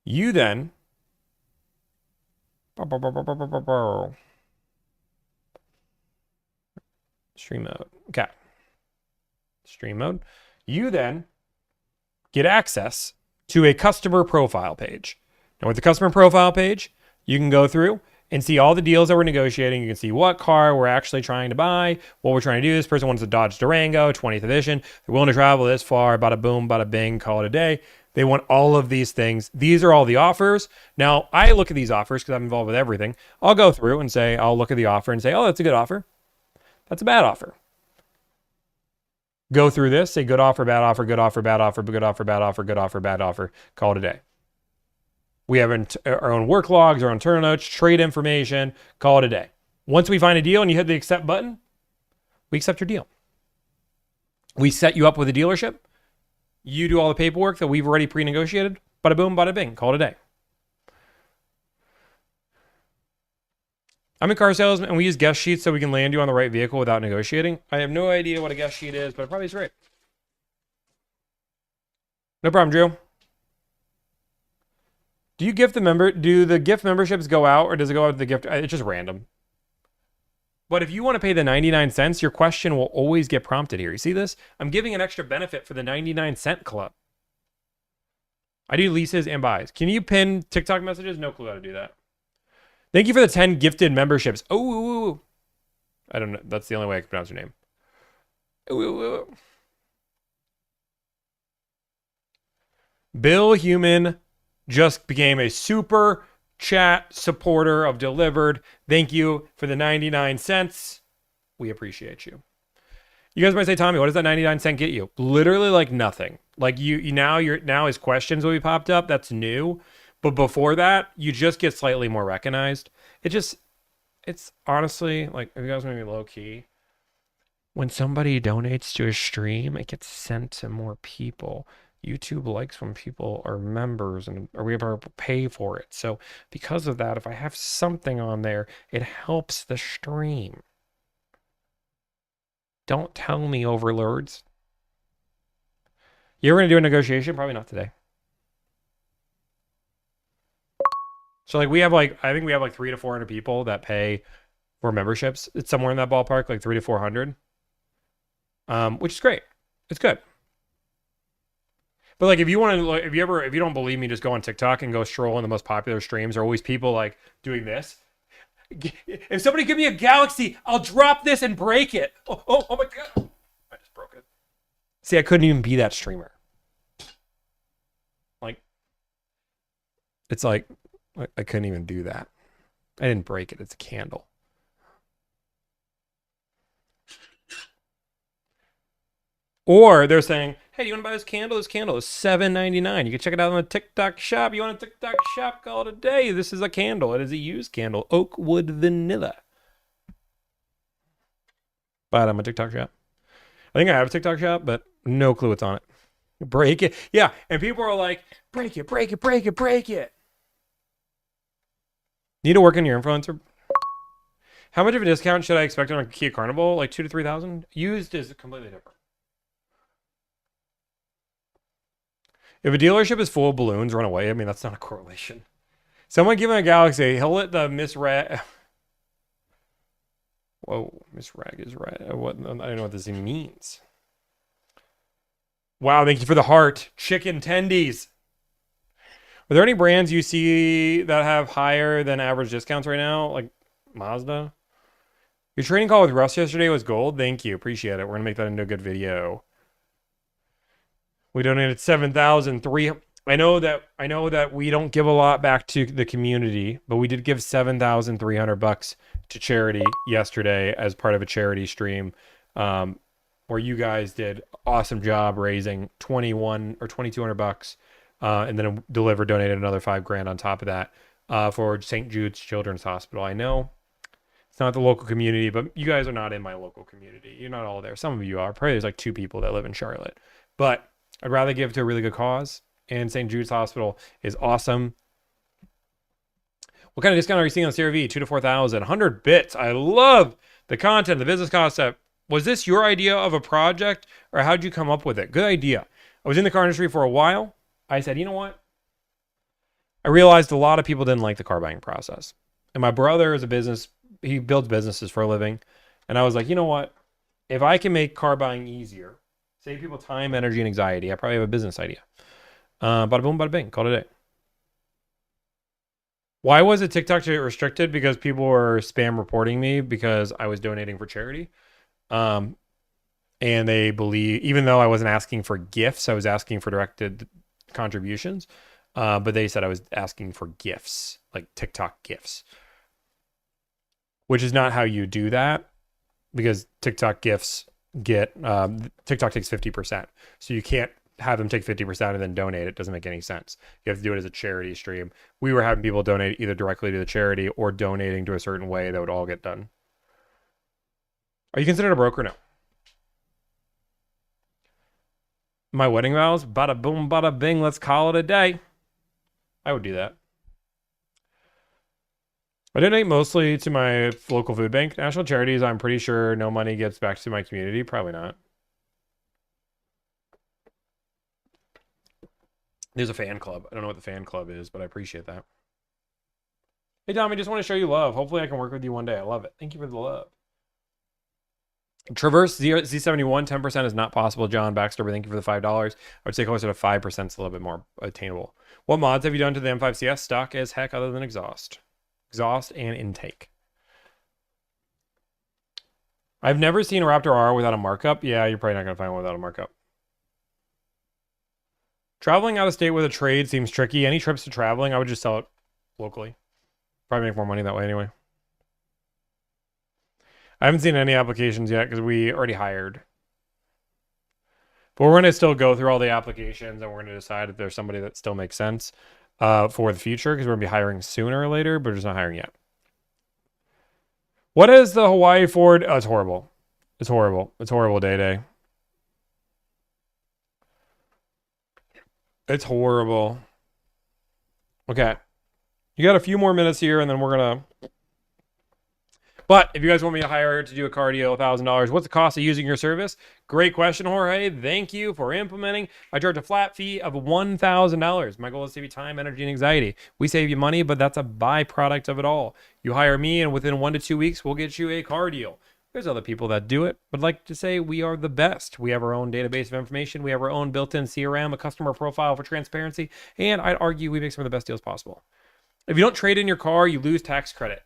You then stream mode. Okay. Stream mode. You then get access to a customer profile page. Now with the customer profile page, you can go through and see all the deals that we're negotiating. You can see what car we're actually trying to buy, what we're trying to do. This person wants a Dodge Durango, 20th edition. They're willing to travel this far, bada boom, bada bing, call it a day. They want all of these things. These are all the offers. Now, I look at these offers because I'm involved with everything. I'll go through and say, I'll look at the offer and say, oh, that's a good offer. That's a bad offer. Go through this, say good offer, bad offer, good offer, bad offer, good offer, bad offer, good offer, bad offer, call it a day. We have our own work logs, our own turn notes, trade information, call it a day. Once we find a deal and you hit the accept button, we accept your deal. We set you up with a dealership. You do all the paperwork that we've already pre-negotiated. Bada boom, bada bing, call it a day. I'm in car sales and we use guest sheets so we can land you on the right vehicle without negotiating. I have no idea what a guest sheet is, but it probably is right. No problem, Drew. Do the gift memberships go out or does it go out to the gift? It's just random. But if you want to pay the 99 cents, your question will always get prompted here. You see this? I'm giving an extra benefit for the 99 cent club. I do leases and buys. Can you pin TikTok messages? No clue how to do that. Thank you for the 10 gifted memberships. Oh, I don't know. That's the only way I can pronounce your name. Ooh. Bill Human just became a super chat supporter of Delivrd. Thank you for the 99 cents. We appreciate you. You guys might say, Tommy, what does that 99 cent get you? Literally like nothing. Like now his questions will be popped up. That's new. But before that, you just get slightly more recognized. It's honestly like, if you guys want to be low key, when somebody donates to a stream, it gets sent to more people. YouTube likes when people are members and are we able to pay for it. So because of that, if I have something on there, it helps the stream. Don't tell me, overlords. You ever gonna do a negotiation? Probably not today. So like I think we have like 300 to 400 people that pay for memberships. It's somewhere in that ballpark, like 300 to 400. Which is great. It's good. But like, if you want to, like, if you don't believe me, just go on TikTok and go stroll in the most popular streams. There are always people like doing this. If somebody give me a galaxy, I'll drop this and break it. Oh my god! I just broke it. See, I couldn't even be that streamer. Like, it's like I couldn't even do that. I didn't break it. It's a candle. Or they're saying, hey, do you want to buy this candle? This candle is $7.99. You can check it out on the TikTok shop. You want a TikTok shop? Call it a day. This is a candle. It is a used candle. Oak wood vanilla. Buy it on my TikTok shop. I think I have a TikTok shop, but no clue what's on it. Break it. Yeah, and people are like, break it, break it, break it, break it. Need to work on your influencer. How much of a discount should I expect on a Kia Carnival? Like 2,000 to 3,000? Used is completely different. If a dealership is full of balloons, run away. I mean, that's not a correlation. Someone give him a galaxy. He'll let the Miss Rag. Whoa, Miss Rag is right. What? I don't know what this even means. Wow, thank you for the heart. Chicken tendies. Are there any brands you see that have higher than average discounts right now? Like Mazda? Your training call with Russ yesterday was gold. Thank you. Appreciate it. We're going to make that into a good video. We donated 7,300. I know that we don't give a lot back to the community, but we did give $7,300 to charity yesterday as part of a charity stream, where you guys did awesome job raising $2,100 or $2,200, and then Delivrd donated another $5,000 on top of that for St. Jude's Children's Hospital. I know it's not the local community, but you guys are not in my local community. You're not all there. Some of you are. Probably there's like 2 people that live in Charlotte, but I'd rather give to a really good cause, and St. Jude's Hospital is awesome. What kind of discount are you seeing on CRV? 2,000 to 4,000. 100 bits. I love the content, the business concept. Was this your idea of a project, or how'd you come up with it? Good idea. I was in the car industry for a while. I said, you know what? I realized a lot of people didn't like the car buying process. And my brother is he builds businesses for a living. And I was like, you know what? If I can make car buying easier, save people time, energy, and anxiety, I probably have a business idea. Bada boom, bada bing. Called it a day. Why was it TikTok restricted? Because people were spam reporting me because I was donating for charity. And they believe, even though I wasn't asking for gifts, I was asking for directed contributions. But they said I was asking for gifts, like TikTok gifts, which is not how you do that, because TikTok gifts TikTok takes 50%. So you can't have them take 50% and then donate. It doesn't make any sense. You have to do it as a charity stream. We were having people donate either directly to the charity or donating to a certain way that would all get done. Are you considered a broker? No. My wedding vows, bada boom, bada bing, let's call it a day. I would do that. I donate mostly to my local food bank. National charities, I'm pretty sure no money gets back to my community. Probably not. There's a fan club. I don't know what the fan club is, but I appreciate that. Hey, Tommy, just want to show you love. Hopefully I can work with you one day. I love it. Thank you for the love. Traverse Z71, 10% is not possible. John Baxter, thank you for the $5. I would say closer to 5% is a little bit more attainable. What mods have you done to the M5CS? Stock as heck other than exhaust. Exhaust and intake. I've never seen a Raptor R without a markup. Yeah, you're probably not going to find one without a markup. Traveling out of state with a trade seems tricky. Any trips to traveling, I would just sell it locally. Probably make more money that way anyway. I haven't seen any applications yet because we already hired. But we're going to still go through all the applications and we're going to decide if there's somebody that still makes sense for the future because we're going to be hiring sooner or later, but we're just not hiring yet. What is the Hawaii Ford? Oh, it's horrible. It's horrible. It's horrible, Day Day. It's horrible. Okay. You got a few more minutes here and then we're going to... But if you guys want me to hire to do a cardio, $1,000, what's the cost of using your service? Great question, Jorge. Thank you for implementing. I charge a flat fee of $1,000. My goal is to save you time, energy, and anxiety. We save you money, but that's a byproduct of it all. You hire me, and within 1 to 2 weeks, we'll get you a car deal. There's other people that do it, but I'd like to say we are the best. We have our own database of information. We have our own built-in CRM, a customer profile for transparency, and I'd argue we make some of the best deals possible. If you don't trade in your car, you lose tax credit.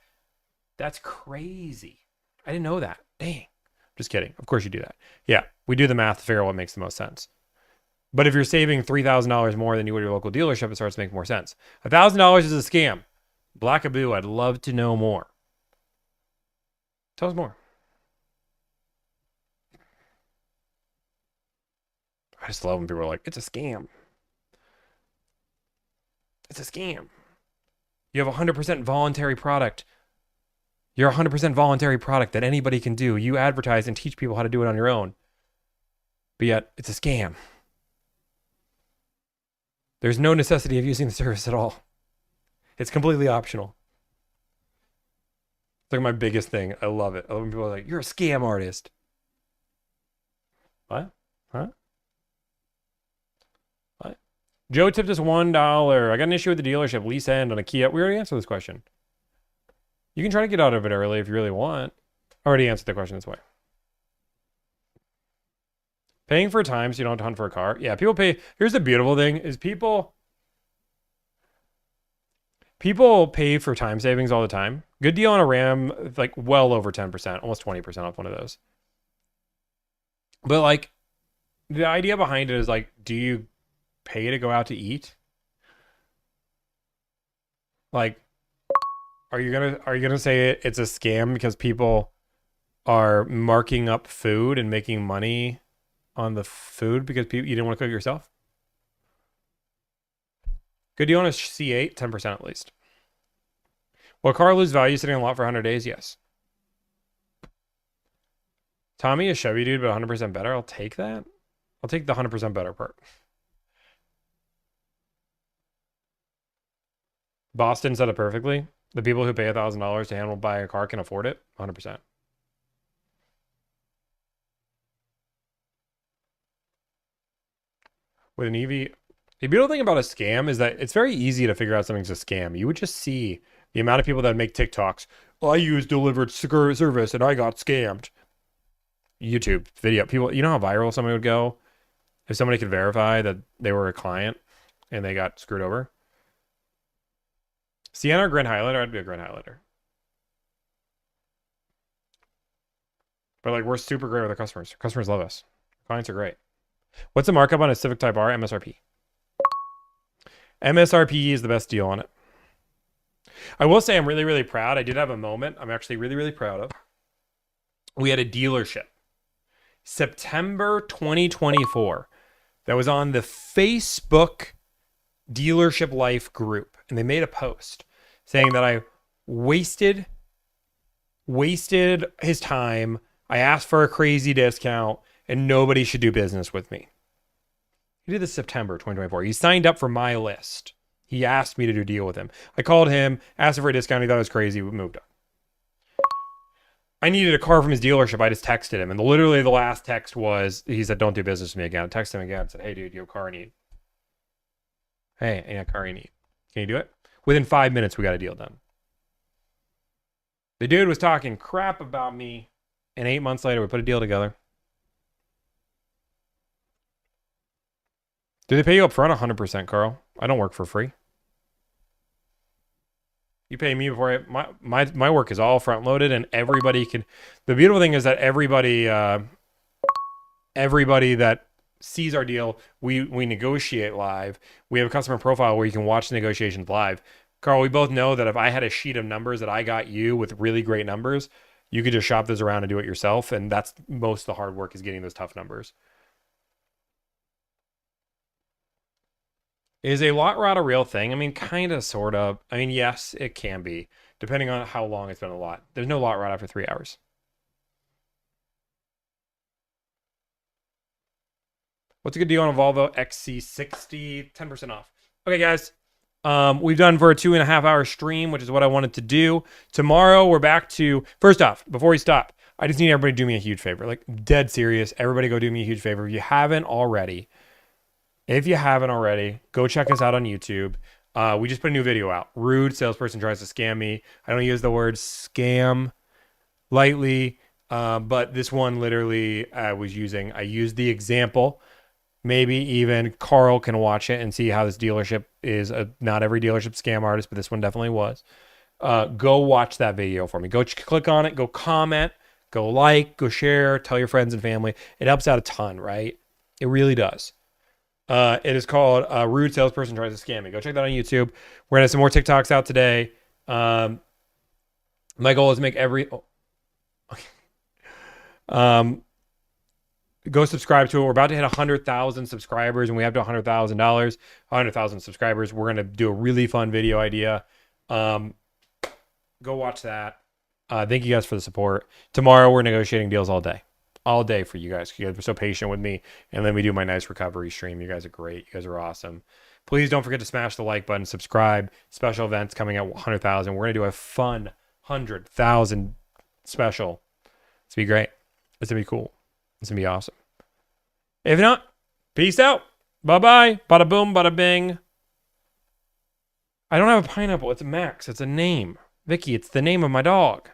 That's crazy. I didn't know that. Dang. Just kidding. Of course you do that. Yeah, we do the math to figure out what makes the most sense. But if you're saving $3,000 more than you would your local dealership, it starts to make more sense. $1,000 is a scam. Blackaboo, I'd love to know more. Tell us more. I just love when people are like, it's a scam. It's a scam. You have a 100% voluntary product. You're a 100% voluntary product that anybody can do. You advertise and teach people how to do it on your own. But yet, it's a scam. There's no necessity of using the service at all. It's completely optional. It's like my biggest thing. I love it. I love when people are like, you're a scam artist. What? Huh? What? Joe tipped us $1. I got an issue with the dealership. Lease end on a Kia. We already answered this question. You can try to get out of it early if you really want. I already answered the question this way. Paying for time so you don't have to hunt for a car. Yeah, people pay. Here's the beautiful thing is people pay for time savings all the time. Good deal on a Ram, like well over 10%, almost 20% off one of those. But like the idea behind it is like, do you pay to go out to eat? Like, are you gonna say it's a scam because people are marking up food and making money on the food because you didn't want to cook it yourself? Good deal on a C8, 10% at least. Will a car lose value sitting on a lot for 100 days? Yes. Tomi, a Chevy dude, but 100% better. I'll take that. I'll take the 100% better part. Boston said it perfectly. The people who pay $1,000 to handle buy a car can afford it. 100%. With an EV, the beautiful thing about a scam is that it's very easy to figure out something's a scam. You would just see the amount of people that make TikToks. Oh, I used Delivrd service and I got scammed. YouTube video. People, you know how viral somebody would go if somebody could verify that they were a client and they got screwed over? Sienna or Grand Highlander? I'd be a Grand Highlander. But like, we're super great with our customers. Customers love us. Clients are great. What's the markup on a Civic Type R? MSRP. MSRP is the best deal on it. I will say I'm really, really proud. I did have a moment I'm actually really, really proud of. We had a dealership. September 2024. That was on the Facebook Dealership Life group. And they made a post saying that I wasted his time. I asked for a crazy discount and nobody should do business with me. He did this September 2024. He signed up for my list. He asked me to do a deal with him. I called him, asked him for a discount. He thought it was crazy. We moved on. I needed a car from his dealership. I just texted him. And literally the last text was, he said, don't do business with me again. I texted him again and said, hey, dude, you have a car I need. Hey, I got a car I need. Can you do it? Within 5 minutes, we got a deal done. The dude was talking crap about me. And 8 months later, we put a deal together. Do they pay you up front? 100%, Carl. I don't work for free. You pay me before my work is all front loaded, and everybody can. The beautiful thing is that everybody that sees our deal, we negotiate live. We have a customer profile where you can watch the negotiations live. Carl, we both know that if I had a sheet of numbers that I got you with really great numbers, you could just shop those around and do it yourself. And that's most of the hard work, is getting those tough numbers. Is a lot rot a real thing? I mean, kind of, sort of. I mean, yes, it can be, depending on how long it's been a lot. There's no lot rot after 3 hours. What's a good deal on a Volvo XC60? 10% off. Okay, guys. We've done for a 2.5 hour stream, which is what I wanted to do. Tomorrow, we're back to... First off, before we stop, I just need everybody to do me a huge favor. Like, dead serious. Everybody go do me a huge favor. If you haven't already, go check us out on YouTube. We just put a new video out. Rude salesperson tries to scam me. I don't use the word scam lightly, but this one literally I used the example. Maybe even Carl can watch it and see how this dealership is not every dealership scam artist, but this one definitely was. Go watch that video for me. Go click on it. Go comment. Go like. Go share. Tell your friends and family. It helps out a ton, right? It really does. It is called Rude Salesperson Tries to Scam Me. Go check that on YouTube. We're going to have some more TikToks out today. My goal is to make every... Oh. Okay. Go subscribe to it. We're about to hit 100,000 subscribers, and we have to $100,000. 100,000 subscribers. We're going to do a really fun video idea. Go watch that. Thank you guys for the support. Tomorrow, we're negotiating deals all day. All day for you guys. You guys were so patient with me. And then we do my nice recovery stream. You guys are great. You guys are awesome. Please don't forget to smash the like button, subscribe. Special events coming at 100,000. We're going to do a fun 100,000 special. It's going to be great. It's going to be cool. It's going to be awesome. If not, peace out. Bye-bye. Bada boom, bada bing. I don't have a pineapple. It's Max. It's a name. Vicky, it's the name of my dog.